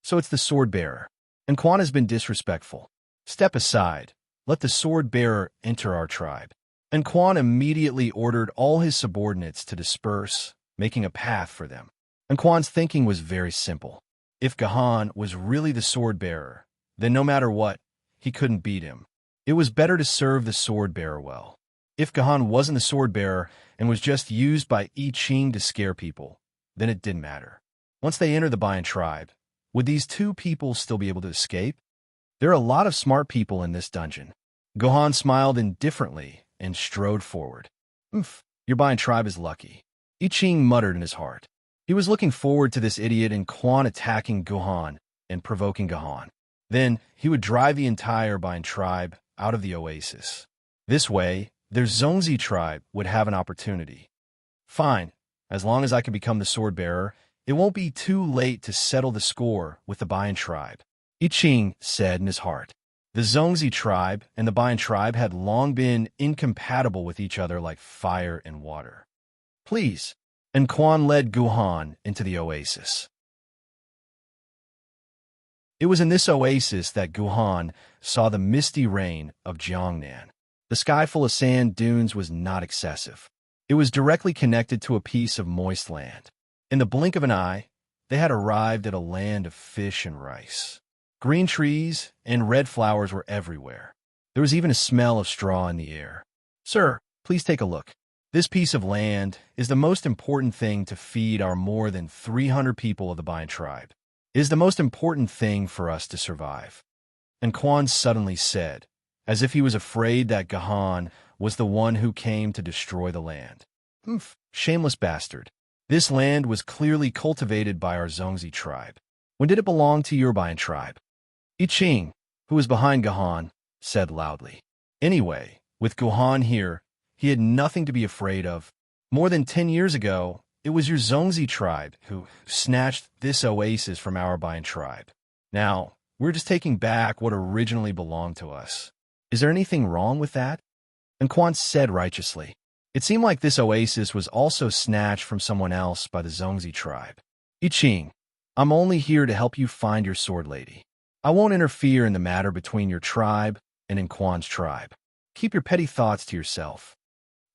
So it's the sword-bearer. Quan has been disrespectful. Step aside. Let the sword-bearer enter our tribe. and Quan immediately ordered all his subordinates to disperse, making a path for them. And Quan's thinking was very simple. If Gahan was really the sword-bearer, then no matter what, he couldn't beat him. It was better to serve the sword-bearer well. If Gahan wasn't the sword-bearer and was just used by I Ching to scare people, then it didn't matter. Once they entered the Bayan tribe, would these two people still be able to escape? There are a lot of smart people in this dungeon. Gohan smiled indifferently and strode forward. Your Bayan tribe is lucky, I Ching muttered in his heart. He was looking forward to this idiot and Quan attacking Gohan and provoking Gahan. Then he would drive the entire Bayan tribe out of the oasis. This way, their Zongzi tribe would have an opportunity. Fine, as long as I can become the sword-bearer, it won't be too late to settle the score with the Bayan tribe, I Ching said in his heart. The Zongzi tribe and the Bayan tribe had long been incompatible with each other like fire and water. Please, and Quan led Gohan into the oasis. It was in this oasis that Gohan saw the misty rain of Jiangnan. The sky full of sand dunes was not excessive. It was directly connected to a piece of moist land. In the blink of an eye, they had arrived at a land of fish and rice. Green trees and red flowers were everywhere. There was even a smell of straw in the air. Sir, please take a look. This piece of land is the most important thing to feed our more than 300 people of the Bayan tribe. It is the most important thing for us to survive. And Quan suddenly said, as if he was afraid that Gahan was the one who came to destroy the land. Shameless bastard. This land was clearly cultivated by our Zongzi tribe. When did it belong to your Bayan tribe? I Ching, who was behind Gahan, said loudly. Anyway, with Gahan here, he had nothing to be afraid of. More than 10 years ago, it was your Zongzi tribe who snatched this oasis from our Bayan tribe. Now, we're just taking back what originally belonged to us. Is there anything wrong with that? And Quan said righteously. It seemed like this oasis was also snatched from someone else by the Zongzi tribe. I Ching, I'm only here to help you find your sword lady. I won't interfere in the matter between your tribe and in Quan's tribe. Keep your petty thoughts to yourself.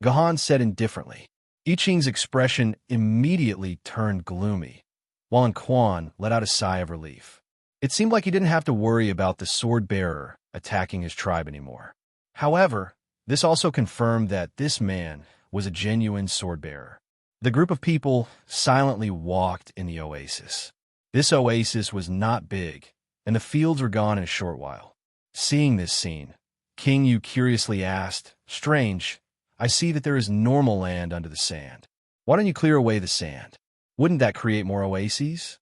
Gahan said indifferently. I Ching's expression immediately turned gloomy, while Quan let out a sigh of relief. It seemed like he didn't have to worry about the sword-bearer attacking his tribe anymore. However, this also confirmed that this man was a genuine sword-bearer. The group of people silently walked in the oasis. This oasis was not big, and the fields were gone in a short while. Seeing this scene, King Yu curiously asked, "Strange, I see that there is normal land under the sand. Why don't you clear away the sand? Wouldn't that create more oases?"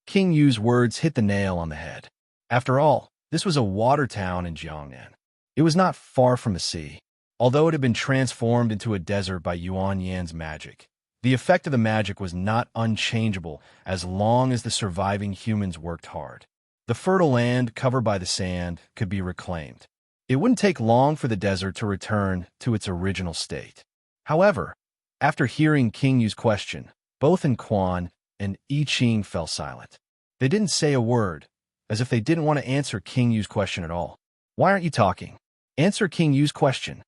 King Yu's words hit the nail on the head. After all, this was a water town in Jiangnan. It was not far from the sea. Although it had been transformed into a desert by Yuan Yan's magic, the effect of the magic was not unchangeable as long as the surviving humans worked hard. The fertile land covered by the sand could be reclaimed. It wouldn't take long for the desert to return to its original state. However, after hearing King Yu's question, both Quan and I Ching fell silent. They didn't say a word, as if they didn't want to answer King Yu's question at all. "Why aren't you talking? Answer King Yu's question."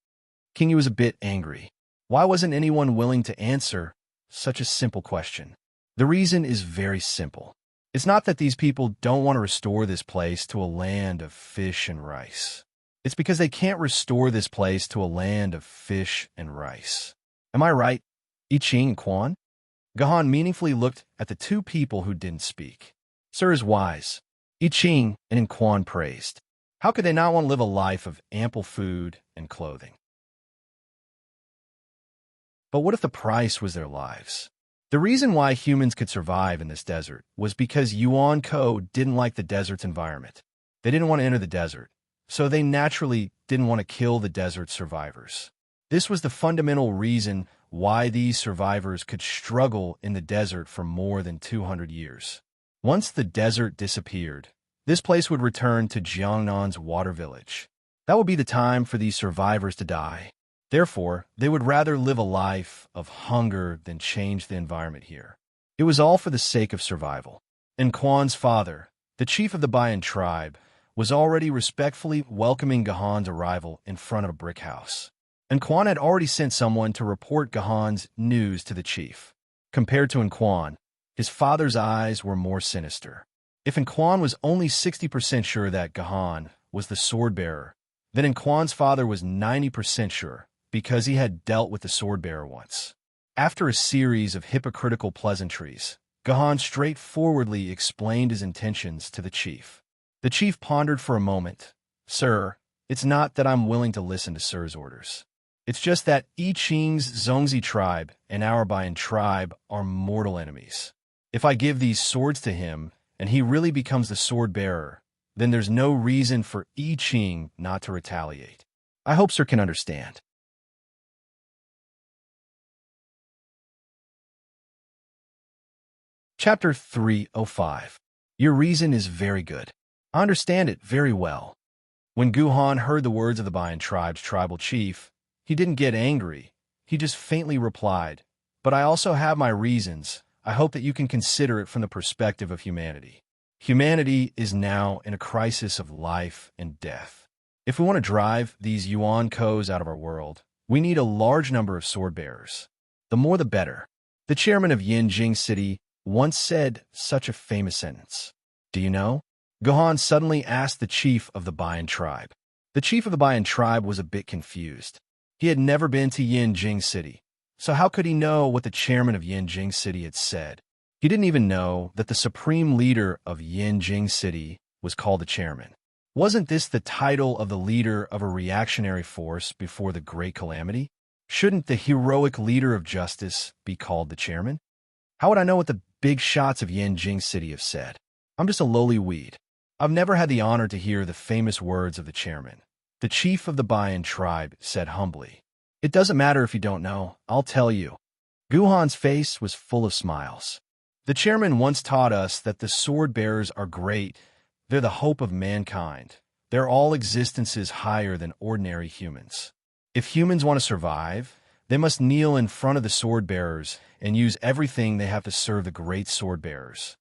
King Yu was a bit angry. Why wasn't anyone willing to answer such a simple question? The reason is very simple. It's not that these people don't want to restore this place to a land of fish and rice. It's because they can't restore this place to a land of fish and rice. Am I right, I Ching and Quan? Gahan meaningfully looked at the two people who didn't speak. Sir is wise, I Ching and Quan praised. How could they not want to live a life of ample food and clothing? But what if the price was their lives? The reason why humans could survive in this desert was because Yuan Ko didn't like the desert's environment. They didn't want to enter the desert, so they naturally didn't want to kill the desert survivors. This was the fundamental reason why these survivors could struggle in the desert for more than 200 years. Once the desert disappeared, this place would return to Jiangnan's water village. That would be the time for these survivors to die. Therefore, they would rather live a life of hunger than change the environment here. It was all for the sake of survival. And Quan's father, the chief of the Bayan tribe, was already respectfully welcoming Gahan's arrival in front of a brick house. and Quan had already sent someone to report Gahan's news to the chief. Compared to Quan, his father's eyes were more sinister. If Quan was only 60% sure that Gahan was the sword-bearer, then Quan's father was 90% sure, because he had dealt with the sword-bearer once. After a series of hypocritical pleasantries, Gahan straightforwardly explained his intentions to the chief. The chief pondered for a moment. "Sir, it's not that I'm willing to listen to Sir's orders. It's just that I Ching's Zongzi tribe and our Bayan tribe are mortal enemies. If I give these swords to him, and he really becomes the sword-bearer, then there's no reason for I Ching not to retaliate. I hope Sir can understand." Chapter 305. Your reason is very good. I understand it very well. When Guhan heard the words of the Bayan tribe's tribal chief, he didn't get angry. He just faintly replied, "But I also have my reasons. I hope that you can consider it from the perspective of humanity. Humanity is now in a crisis of life and death. If we want to drive these Yuan Kos out of our world, we need a large number of sword-bearers. The more the better." The chairman of Yinjing City once said such a famous sentence. Do you know? Guhan suddenly asked the chief of the Bayan tribe. The chief of the Bayan tribe was a bit confused. He had never been to Yinjing City, so how could he know what the chairman of Yinjing City had said? He didn't even know that the supreme leader of Yinjing City was called the chairman. Wasn't this the title of the leader of a reactionary force before the Great Calamity? Shouldn't the heroic leader of justice be called the chairman? How would I know what the big shots of Yinjing City have said? I'm just a lowly weed. I've never had the honor to hear the famous words of the chairman. The chief of the Bayan tribe said humbly. It doesn't matter if you don't know, I'll tell you. Guhan's face was full of smiles. The chairman once taught us that the sword-bearers are great. They're the hope of mankind. They're all existences higher than ordinary humans. If humans want to survive, they must kneel in front of the sword-bearers and use everything they have to serve the great sword-bearers.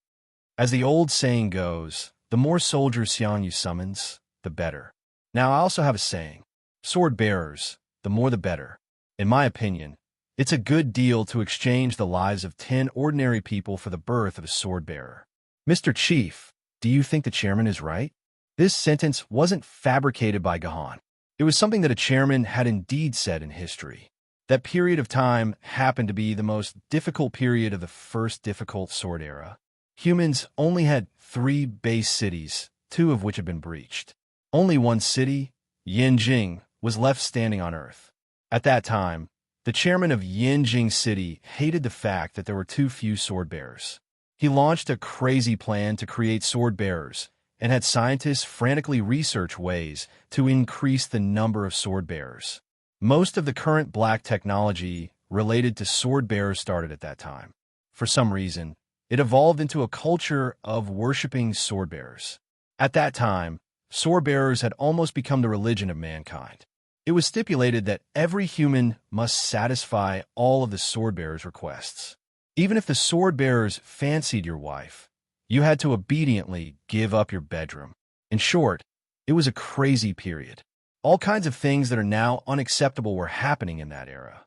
As the old saying goes, the more soldiers Xiang Yu summons, the better. Now, I also have a saying, sword-bearers, the more the better. In my opinion, it's a good deal to exchange the lives of 10 ordinary people for the birth of a sword-bearer. Mr. Chief, do you think the chairman is right? This sentence wasn't fabricated by Gahan. It was something that a chairman had indeed said in history. That period of time happened to be the most difficult period of the first difficult sword era. Humans only had 3 base cities, 2 of which had been breached. Only one city, Yinjing, was left standing on Earth. At that time, the chairman of Yinjing City hated the fact that there were too few sword-bearers. He launched a crazy plan to create sword-bearers and had scientists frantically research ways to increase the number of sword-bearers. Most of the current black technology related to sword-bearers started at that time. For some reason, it evolved into a culture of worshipping sword-bearers. At that time, sword-bearers had almost become the religion of mankind. It was stipulated that every human must satisfy all of the sword-bearers' requests. Even if the sword-bearers fancied your wife, you had to obediently give up your bedroom. In short, it was a crazy period. All kinds of things that are now unacceptable were happening in that era.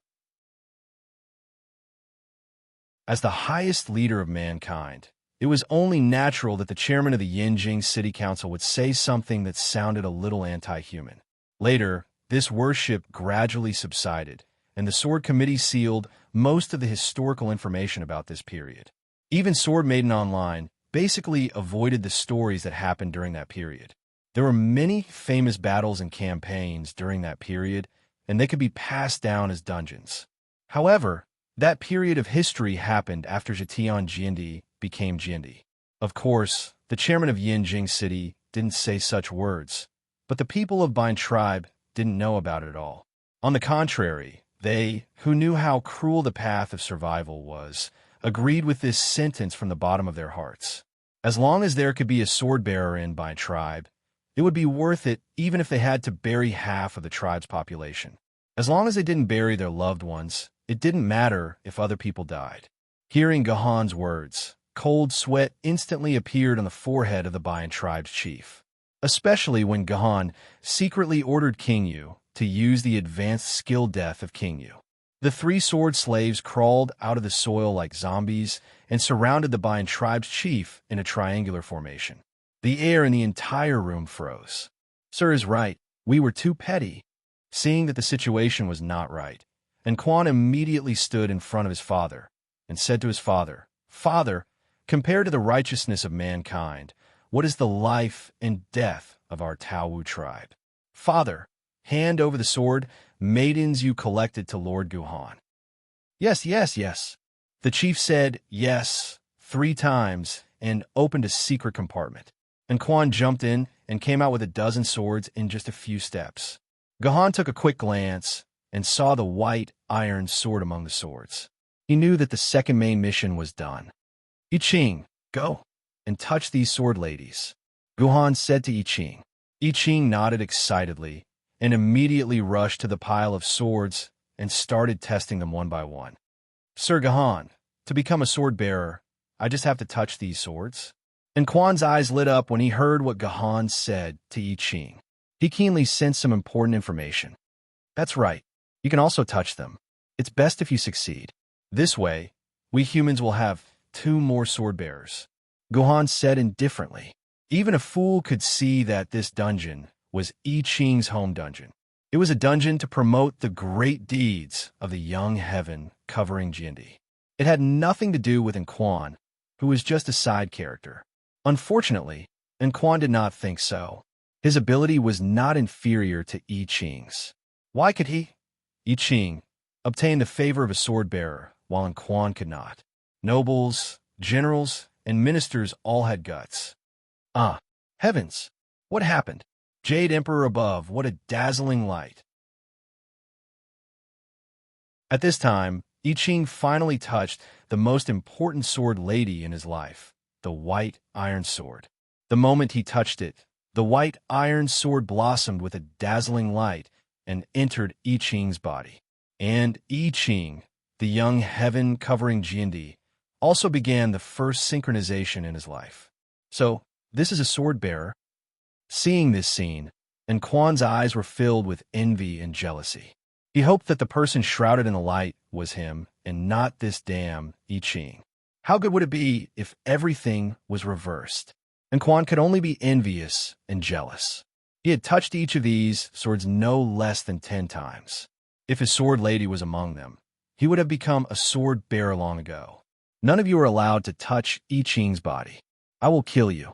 As the highest leader of mankind, it was only natural that the chairman of the Yinjing City Council would say something that sounded a little anti-human. Later, this worship gradually subsided, and the Sword Committee sealed most of the historical information about this period. Even Sword Maiden Online basically avoided the stories that happened during that period. There were many famous battles and campaigns during that period, and they could be passed down as dungeons. However, that period of history happened after Zhejiang Jiandi became Jiandi. Of course, the chairman of Yinjing City didn't say such words, but the people of Bayan tribe didn't know about it at all. On the contrary, they, who knew how cruel the path of survival was, agreed with this sentence from the bottom of their hearts. As long as there could be a sword-bearer in Bayan tribe, it would be worth it even if they had to bury half of the tribe's population. As long as they didn't bury their loved ones, it didn't matter if other people died. Hearing Gahan's words, cold sweat instantly appeared on the forehead of the Bayan tribe's chief. Especially when Gahan secretly ordered King Yu, to use the advanced skill death of King Yu. The three sword slaves crawled out of the soil like zombies and surrounded the Bayan tribe's chief in a triangular formation. The air in the entire room froze. Sir is right. We were too petty. Seeing that the situation was not right, and Quan immediately stood in front of his father and said to his father, "Father, compared to the righteousness of mankind, what is the life and death of our Taowu tribe? Father, hand over the sword, maidens you collected to Lord Guhan." "Yes, yes, yes." The chief said yes 3 times and opened a secret compartment. And Quan jumped in and came out with a dozen swords in just a few steps. Guhan took a quick glance and saw the white iron sword among the swords. He knew that the second main mission was done. "I Ching, go and touch these sword ladies," Guhan said to I Ching. I Ching nodded excitedly and immediately rushed to the pile of swords and started testing them one by one. "Sir Guhan, to become a sword bearer, I just have to touch these swords?" And Quan's eyes lit up when he heard what Guhan said to I Ching. He keenly sensed some important information. "That's right. You can also touch them. It's best if you succeed. This way, we humans will have 2 more sword bearers," Guhan said indifferently. Even a fool could see that this dungeon was I Ching's home dungeon. It was a dungeon to promote the great deeds of the young heaven covering Jindy. It had nothing to do with Quan, who was just a side character. Unfortunately, Quan did not think so. His ability was not inferior to I Ching's. Why could he, I Ching, obtain the favor of a sword bearer, while Quan could not? Nobles, generals, and ministers all had guts. Ah, heavens! What happened? Jade Emperor above, what a dazzling light! At this time, I Ching finally touched the most important sword lady in his life, the white iron sword. The moment he touched it, the white iron sword blossomed with a dazzling light and entered I Ching's body. And I Ching, the young heaven covering Jindy, also began the first synchronization in his life. So, this is a sword bearer. Seeing this scene, Quan's eyes were filled with envy and jealousy. He hoped that the person shrouded in the light was him and not this damn I Ching. How good would it be if everything was reversed? And Quan could only be envious and jealous. He had touched each of these swords no less than 10 times. If his sword lady was among them, he would have become a sword bearer long ago. None of you are allowed to touch I Ching's body. I will kill you.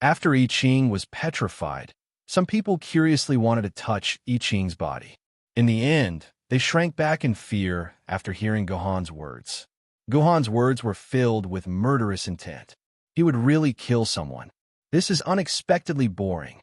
After I Ching was petrified, some people curiously wanted to touch I Ching's body. In the end, they shrank back in fear after hearing Gohan's words. Gohan's words were filled with murderous intent. He would really kill someone. This is unexpectedly boring.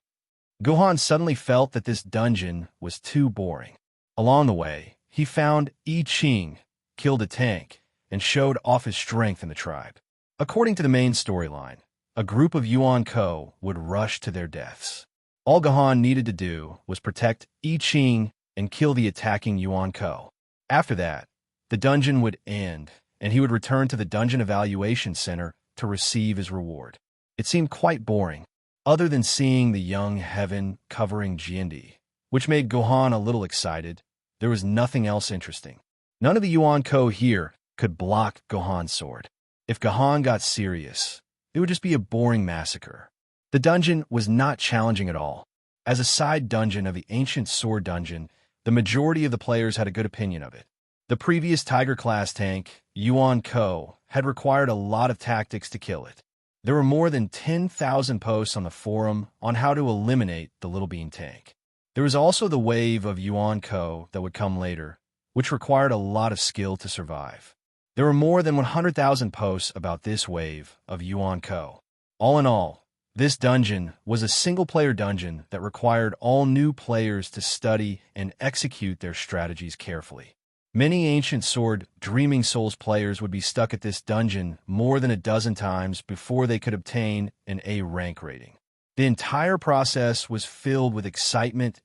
Gohan suddenly felt that this dungeon was too boring. Along the way, he found I Ching, killed a tank, and showed off his strength in the tribe. According to the main storyline, a group of Yuan Ko would rush to their deaths. All Gohan needed to do was protect I Ching and kill the attacking Yuan Ko. After that, the dungeon would end, and he would return to the Dungeon Evaluation Center to receive his reward. It seemed quite boring, other than seeing the young heaven covering Jindy, which made Gohan a little excited. There was nothing else interesting. None of the Yuan Ko here could block Gohan's sword. If Gohan got serious, it would just be a boring massacre. The dungeon was not challenging at all. As a side dungeon of the ancient sword dungeon, the majority of the players had a good opinion of it. The previous Tiger-class tank, Yuan Ko, had required a lot of tactics to kill it. There were more than 10,000 posts on the forum on how to eliminate the Little Bean tank. There was also the wave of Yuan Ko that would come later, which required a lot of skill to survive. There were more than 100,000 posts about this wave of Yuan Ko. All in all, this dungeon was a single-player dungeon that required all new players to study and execute their strategies carefully. Many Ancient Sword Dreaming Souls players would be stuck at this dungeon more than a dozen times before they could obtain an A rank rating. The entire process was filled with excitement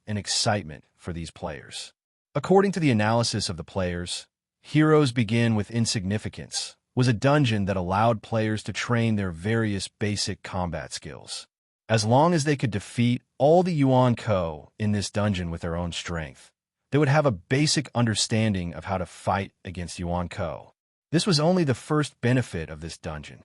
for these players. According to the analysis of the players, Heroes Begin with Insignificance was a dungeon that allowed players to train their various basic combat skills. As long as they could defeat all the Yuan Ko in this dungeon with their own strength, they would have a basic understanding of how to fight against Yuan Ko. This was only the first benefit of this dungeon.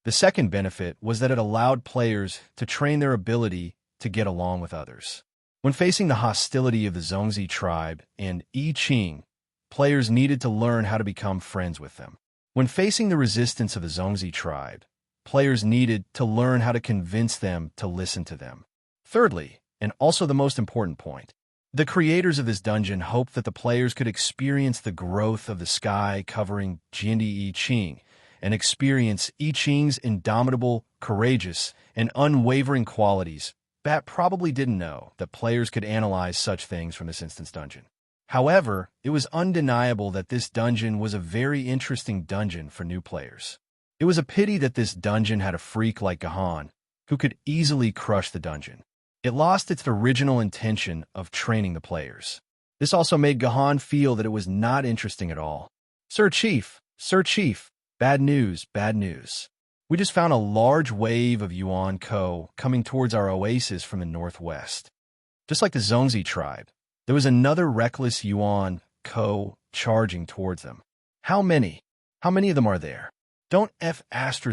The second benefit was that it allowed players to train their ability to get along with others. When facing the hostility of the Zongzi tribe and I Ching, players needed to learn how to become friends with them. When facing the resistance of the Zongzi tribe, players needed to learn how to convince them to listen to them. Thirdly, and also the most important point, the creators of this dungeon hoped that the players could experience the growth of the sky covering Jindi I Ching and experience I Ching's indomitable, courageous, and unwavering qualities. Bat probably didn't know that players could analyze such things from this instance dungeon. However, it was undeniable that this dungeon was a very interesting dungeon for new players. It was a pity that this dungeon had a freak like Gahan, who could easily crush the dungeon. It lost its original intention of training the players. This also made Gahan feel that it was not interesting at all. Sir Chief, bad news, bad news. We just found a large wave of Yuan Ko coming towards our oasis from the northwest. Just like the Zongzi tribe, there was another reckless Yuan Ko charging towards them. How many? How many of them are there? Don't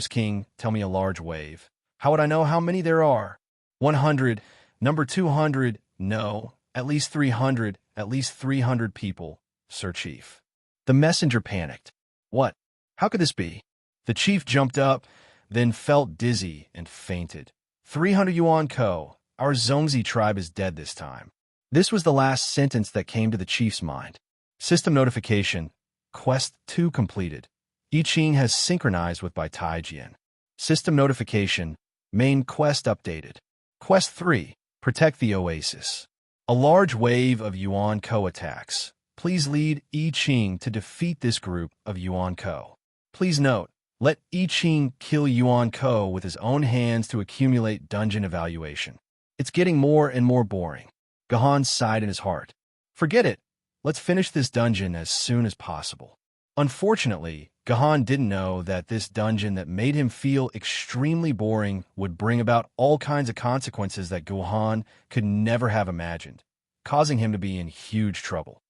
King tell me a large wave. How would I know how many there are? 100, number 200, no, at least 300, at least 300 people, Sir Chief. The messenger panicked. What? How could this be? The chief jumped up, then felt dizzy and fainted. 300 Yuan Ko, our Zongzi tribe is dead this time. This was the last sentence that came to the chief's mind. System notification, Quest 2 completed. I Ching has synchronized with Bai Taijian. System notification, main quest updated. Quest 3, protect the oasis. A large wave of Yuan Ko attacks. Please lead I Ching to defeat this group of Yuan Ko. Please note, let I Ching kill Yuan Ko with his own hands to accumulate dungeon evaluation. It's getting more and more boring. Gahan sighed in his heart. Forget it. Let's finish this dungeon as soon as possible. Unfortunately, Gahan didn't know that this dungeon that made him feel extremely boring would bring about all kinds of consequences that Gahan could never have imagined, causing him to be in huge trouble.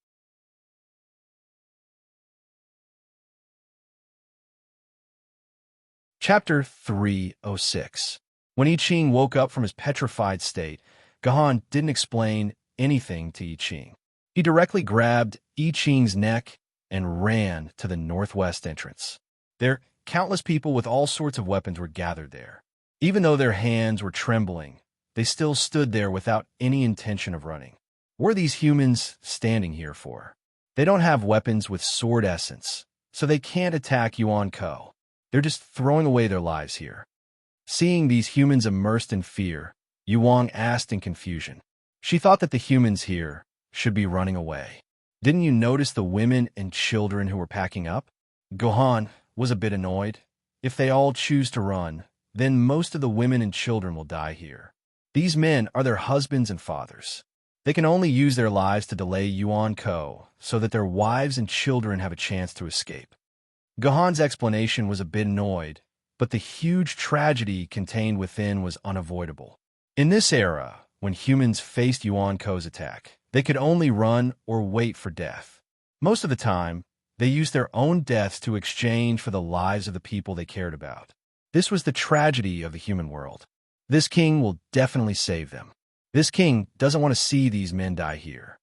Chapter 306. When I Ching woke up from his petrified state, Gahan didn't explain anything to I Ching. He directly grabbed I Ching's neck and ran to the northwest entrance. There, countless people with all sorts of weapons were gathered there. Even though their hands were trembling, they still stood there without any intention of running. What are these humans standing here for? They don't have weapons with sword essence, so they can't attack Yuan Ko. They're just throwing away their lives here. Seeing these humans immersed in fear, Yuang asked in confusion. She thought that the humans here should be running away. Didn't you notice the women and children who were packing up? Gohan was a bit annoyed. If they all choose to run, then most of the women and children will die here. These men are their husbands and fathers. They can only use their lives to delay Yuan Ko so that their wives and children have a chance to escape. Gohan's explanation was a bit annoyed, but the huge tragedy contained within was unavoidable. In this era, when humans faced Yuan Ko's attack, they could only run or wait for death. Most of the time, they used their own deaths to exchange for the lives of the people they cared about. This was the tragedy of the human world. This king will definitely save them. This king doesn't want to see these men die here.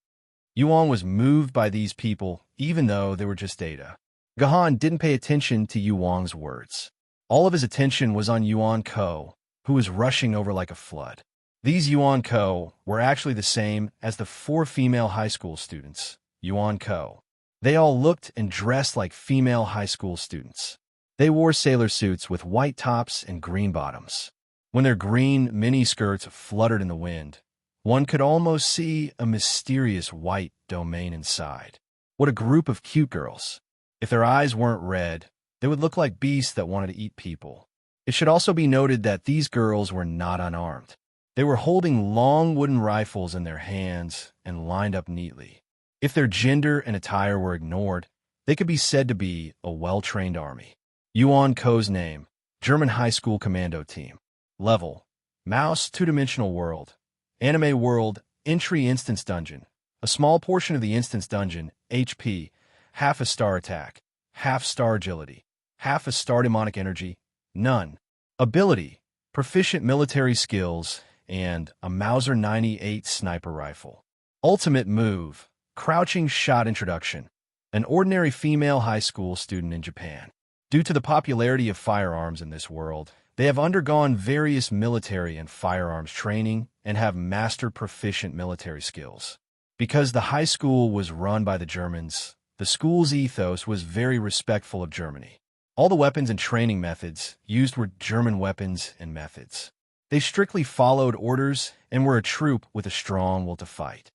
Yuan was moved by these people, even though they were just data. Gahan didn't pay attention to Yuan's words. All of his attention was on Yuan Ko, who was rushing over like a flood. These Yuan Ko were actually the same as the 4 female high school students, Yuan Ko. They all looked and dressed like female high school students. They wore sailor suits with white tops and green bottoms. When their green mini-skirts fluttered in the wind, one could almost see a mysterious white domain inside. What a group of cute girls. If their eyes weren't red, they would look like beasts that wanted to eat people. It should also be noted that these girls were not unarmed. They were holding long wooden rifles in their hands and lined up neatly. If their gender and attire were ignored, they could be said to be a well-trained army. Yuan Ko's name, German High School Commando Team. Level: Mouse, two-dimensional world. Anime world, entry instance dungeon. A small portion of the instance dungeon, HP, half a star attack, half star agility, half a star demonic energy, none. Ability: proficient military skills, and a Mauser 98 sniper rifle. Ultimate move: crouching shot introduction. An ordinary female high school student in Japan. Due to the popularity of firearms in this world, they have undergone various military and firearms training and have mastered proficient military skills. Because the high school was run by the Germans, the school's ethos was very respectful of Germany. All the weapons and training methods used were German weapons and methods. They strictly followed orders and were a troop with a strong will to fight.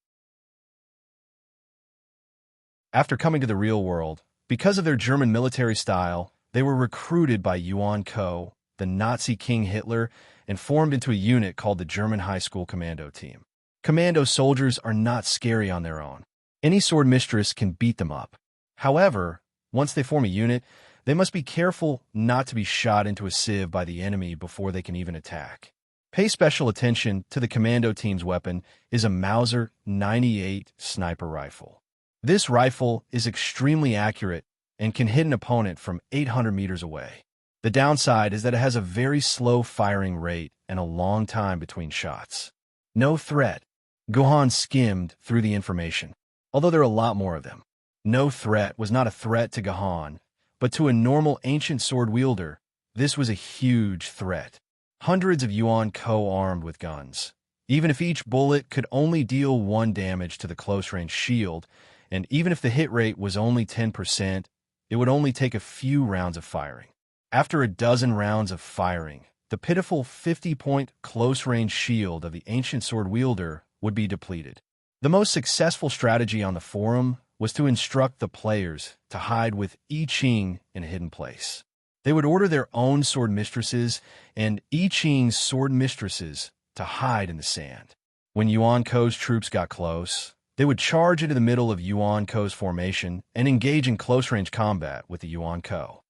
After coming to the real world, because of their German military style, they were recruited by Yuan Ko, the Nazi King Hitler, and formed into a unit called the German High School Commando Team. Commando soldiers are not scary on their own. Any sword mistress can beat them up. However, once they form a unit, they must be careful not to be shot into a sieve by the enemy before they can even attack. Pay special attention to the commando team's weapon is a Mauser 98 sniper rifle. This rifle is extremely accurate and can hit an opponent from 800 meters away. The downside is that it has a very slow firing rate and a long time between shots. No threat. Gohan skimmed through the information, although there are a lot more of them. No threat was not a threat to Gohan, but to a normal ancient sword wielder, this was a huge threat. Hundreds of Yuan Ko armed with guns. Even if each bullet could only deal 1 damage to the close-range shield, and even if the hit rate was only 10%, it would only take a few rounds of firing. After a dozen rounds of firing, the pitiful 50-point close-range shield of the ancient sword wielder would be depleted. The most successful strategy on the forum was to instruct the players to hide with I Ching in a hidden place. They would order their own sword mistresses and I Ching's sword mistresses to hide in the sand. When Yuan Ko's troops got close, they would charge into the middle of Yuan Ko's formation and engage in close-range combat with the Yuan Ko.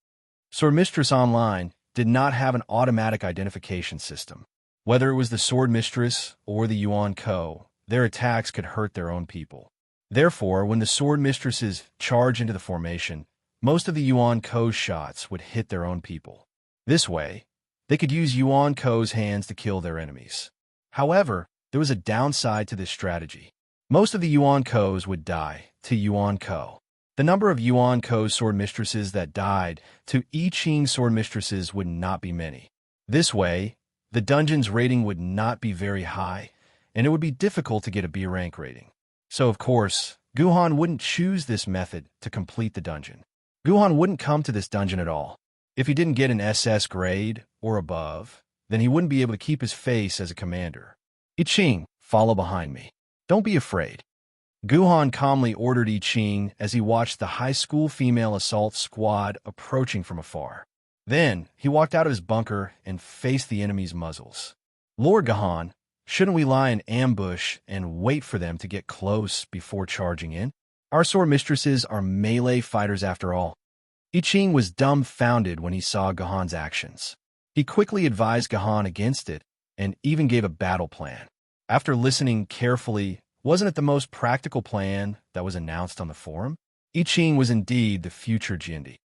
Sword Mistress Online did not have an automatic identification system. Whether it was the Sword Mistress or the Yuan Ko, their attacks could hurt their own people. Therefore, when the Sword Mistresses charge into the formation, most of the Yuan Ko's shots would hit their own people. This way, they could use Yuan Ko's hands to kill their enemies. However, there was a downside to this strategy. Most of the Yuan Ko's would die to Yuan Ko. The number of Yuan Ko's sword mistresses that died to I Ching sword mistresses would not be many. This way, the dungeon's rating would not be very high, and it would be difficult to get a B rank rating. So, of course, Gohan wouldn't choose this method to complete the dungeon. Gohan wouldn't come to this dungeon at all. If he didn't get an SS grade or above, then he wouldn't be able to keep his face as a commander. I Ching, follow behind me. Don't be afraid. Gohan calmly ordered I Ching as he watched the high school female assault squad approaching from afar. Then, he walked out of his bunker and faced the enemy's muzzles. Lord Gohan, shouldn't we lie in ambush and wait for them to get close before charging in? Our sword mistresses are melee fighters after all. I Ching was dumbfounded when he saw Gohan's actions. He quickly advised Gohan against it and even gave a battle plan. After listening carefully, wasn't it the most practical plan that was announced on the forum? I Ching was indeed the future Jindy.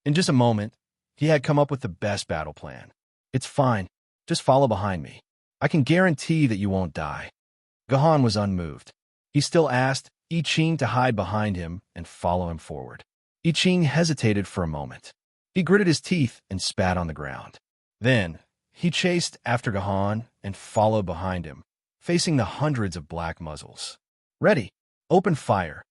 In just a moment, he had come up with the best battle plan. It's fine. Just follow behind me. I can guarantee that you won't die. Gohan was unmoved. He still asked I Ching to hide behind him and follow him forward. I Ching hesitated for a moment. He gritted his teeth and spat on the ground. Then, he chased after Gohan and followed behind him, facing the hundreds of black muzzles. Ready. Open fire.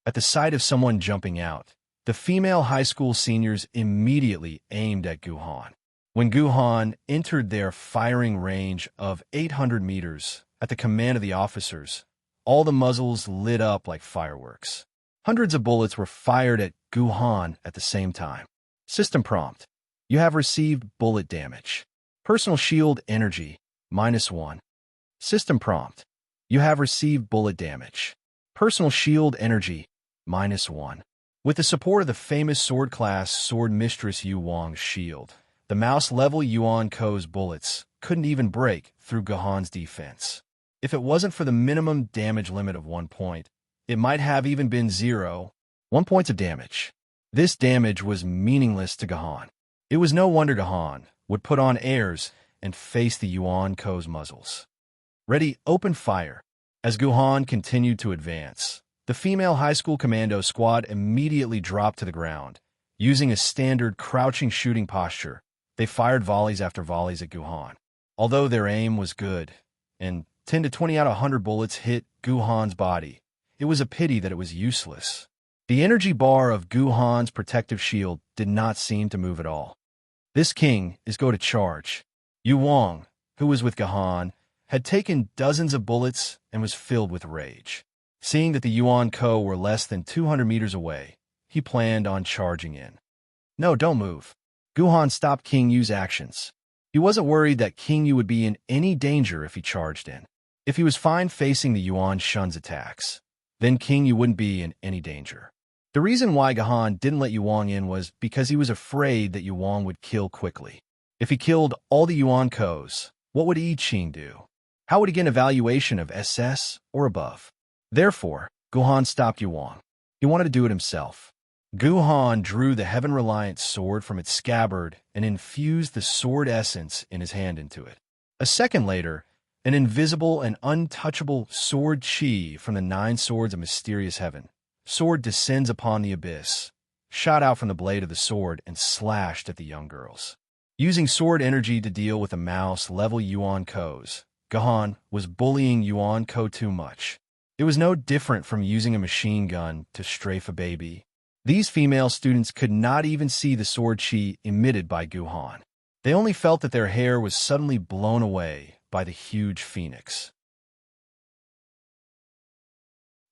At the sight of someone jumping out, the female high school seniors immediately aimed at Gohan. When Gohan entered their firing range of 800 meters at the command of the officers, all the muzzles lit up like fireworks. Hundreds of bullets were fired at Gohan at the same time. System prompt. You have received bullet damage. Personal shield energy, -1. System prompt. You have received bullet damage. Personal shield energy, -1. With the support of the famous sword-class sword mistress Yu Wang's shield, the mouse-level Yuan Ko's bullets couldn't even break through Gohan's defense. If it wasn't for the minimum damage limit of 1 point, it might have even been 1 point of damage. This damage was meaningless to Gohan. It was no wonder Gohan would put on airs and face the Yuan Ko's muzzles. Ready, open fire. As Gohan continued to advance, the female high school commando squad immediately dropped to the ground. Using a standard crouching shooting posture, they fired volleys after volleys at Gohan. Although their aim was good, and 10 to 20 out of 100 bullets hit Gohan's body, it was a pity that it was useless. The energy bar of Gohan's protective shield did not seem to move at all. This king is going to charge. Yu Wang, who was with Gohan, had taken dozens of bullets and was filled with rage. Seeing that the Yuan Ko were less than 200 meters away, he planned on charging in. No, don't move. Gohan stopped King Yu's actions. He wasn't worried that King Yu would be in any danger if he charged in. If he was fine facing the Yuan Shun's attacks, then King Yu wouldn't be in any danger. The reason why Gohan didn't let Yu Wang in was because he was afraid that Yu Wang would kill quickly. If he killed all the Yuan Kos, what would I Ching do? How would he get an evaluation of SS or above? Therefore, Gohan stopped Yu Wang. He wanted to do it himself. Gohan drew the Heaven-Reliant sword from its scabbard and infused the sword essence in his hand into it. A second later, an invisible and untouchable sword chi from the 9 swords of mysterious heaven. Sword descends upon the abyss, shot out from the blade of the sword and slashed at the young girls. Using sword energy to deal with the mouse-level Yuan Kos, Gohan was bullying Yuan Ko too much. It was no different from using a machine gun to strafe a baby. These female students could not even see the sword chi emitted by Gohan. They only felt that their hair was suddenly blown away by the huge phoenix.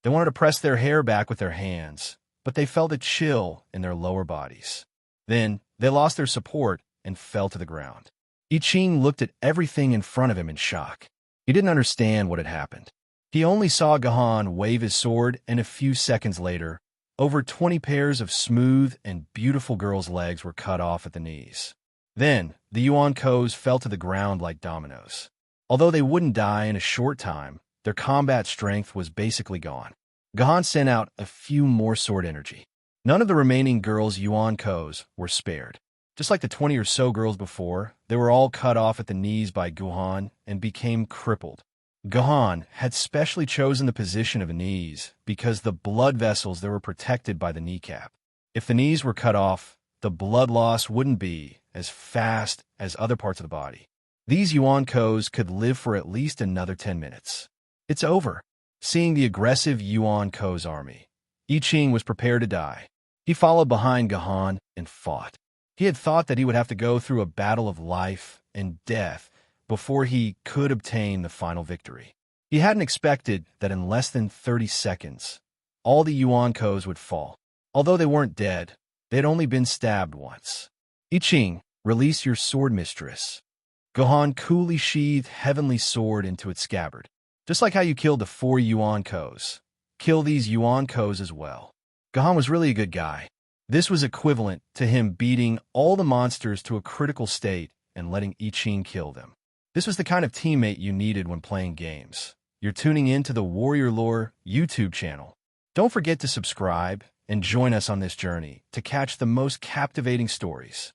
They wanted to press their hair back with their hands, but they felt a chill in their lower bodies. Then, they lost their support and fell to the ground. I Ching looked at everything in front of him in shock. He didn't understand what had happened. He only saw Gohan wave his sword, and a few seconds later, over 20 pairs of smooth and beautiful girls' legs were cut off at the knees. Then, the Yuan Kos fell to the ground like dominoes. Although they wouldn't die in a short time, their combat strength was basically gone. Gohan sent out a few more sword energy. None of the remaining girls' Yuan Kos were spared. Just like the 20 or so girls before, they were all cut off at the knees by Gohan and became crippled. Gohan had specially chosen the position of the knees because the blood vessels there were protected by the kneecap. If the knees were cut off, the blood loss wouldn't be as fast as other parts of the body. These Yuan Kos could live for at least another 10 minutes. It's over. Seeing the aggressive Yuan Kos army, I Ching was prepared to die. He followed behind Gohan and fought. He had thought that he would have to go through a battle of life and death before he could obtain the final victory. He hadn't expected that in less than 30 seconds, all the Yuan Kos would fall. Although they weren't dead, they had only been stabbed once. I Ching, release your sword mistress. Gohan coolly sheathed Heavenly Sword into its scabbard. Just like how you killed the 4 Yuan Kos, kill these Yuan Kos as well. Gohan was really a good guy. This was equivalent to him beating all the monsters to a critical state and letting I Ching kill them. This was the kind of teammate you needed when playing games. You're tuning in to the Warrior Lore YouTube channel. Don't forget to subscribe and join us on this journey to catch the most captivating stories.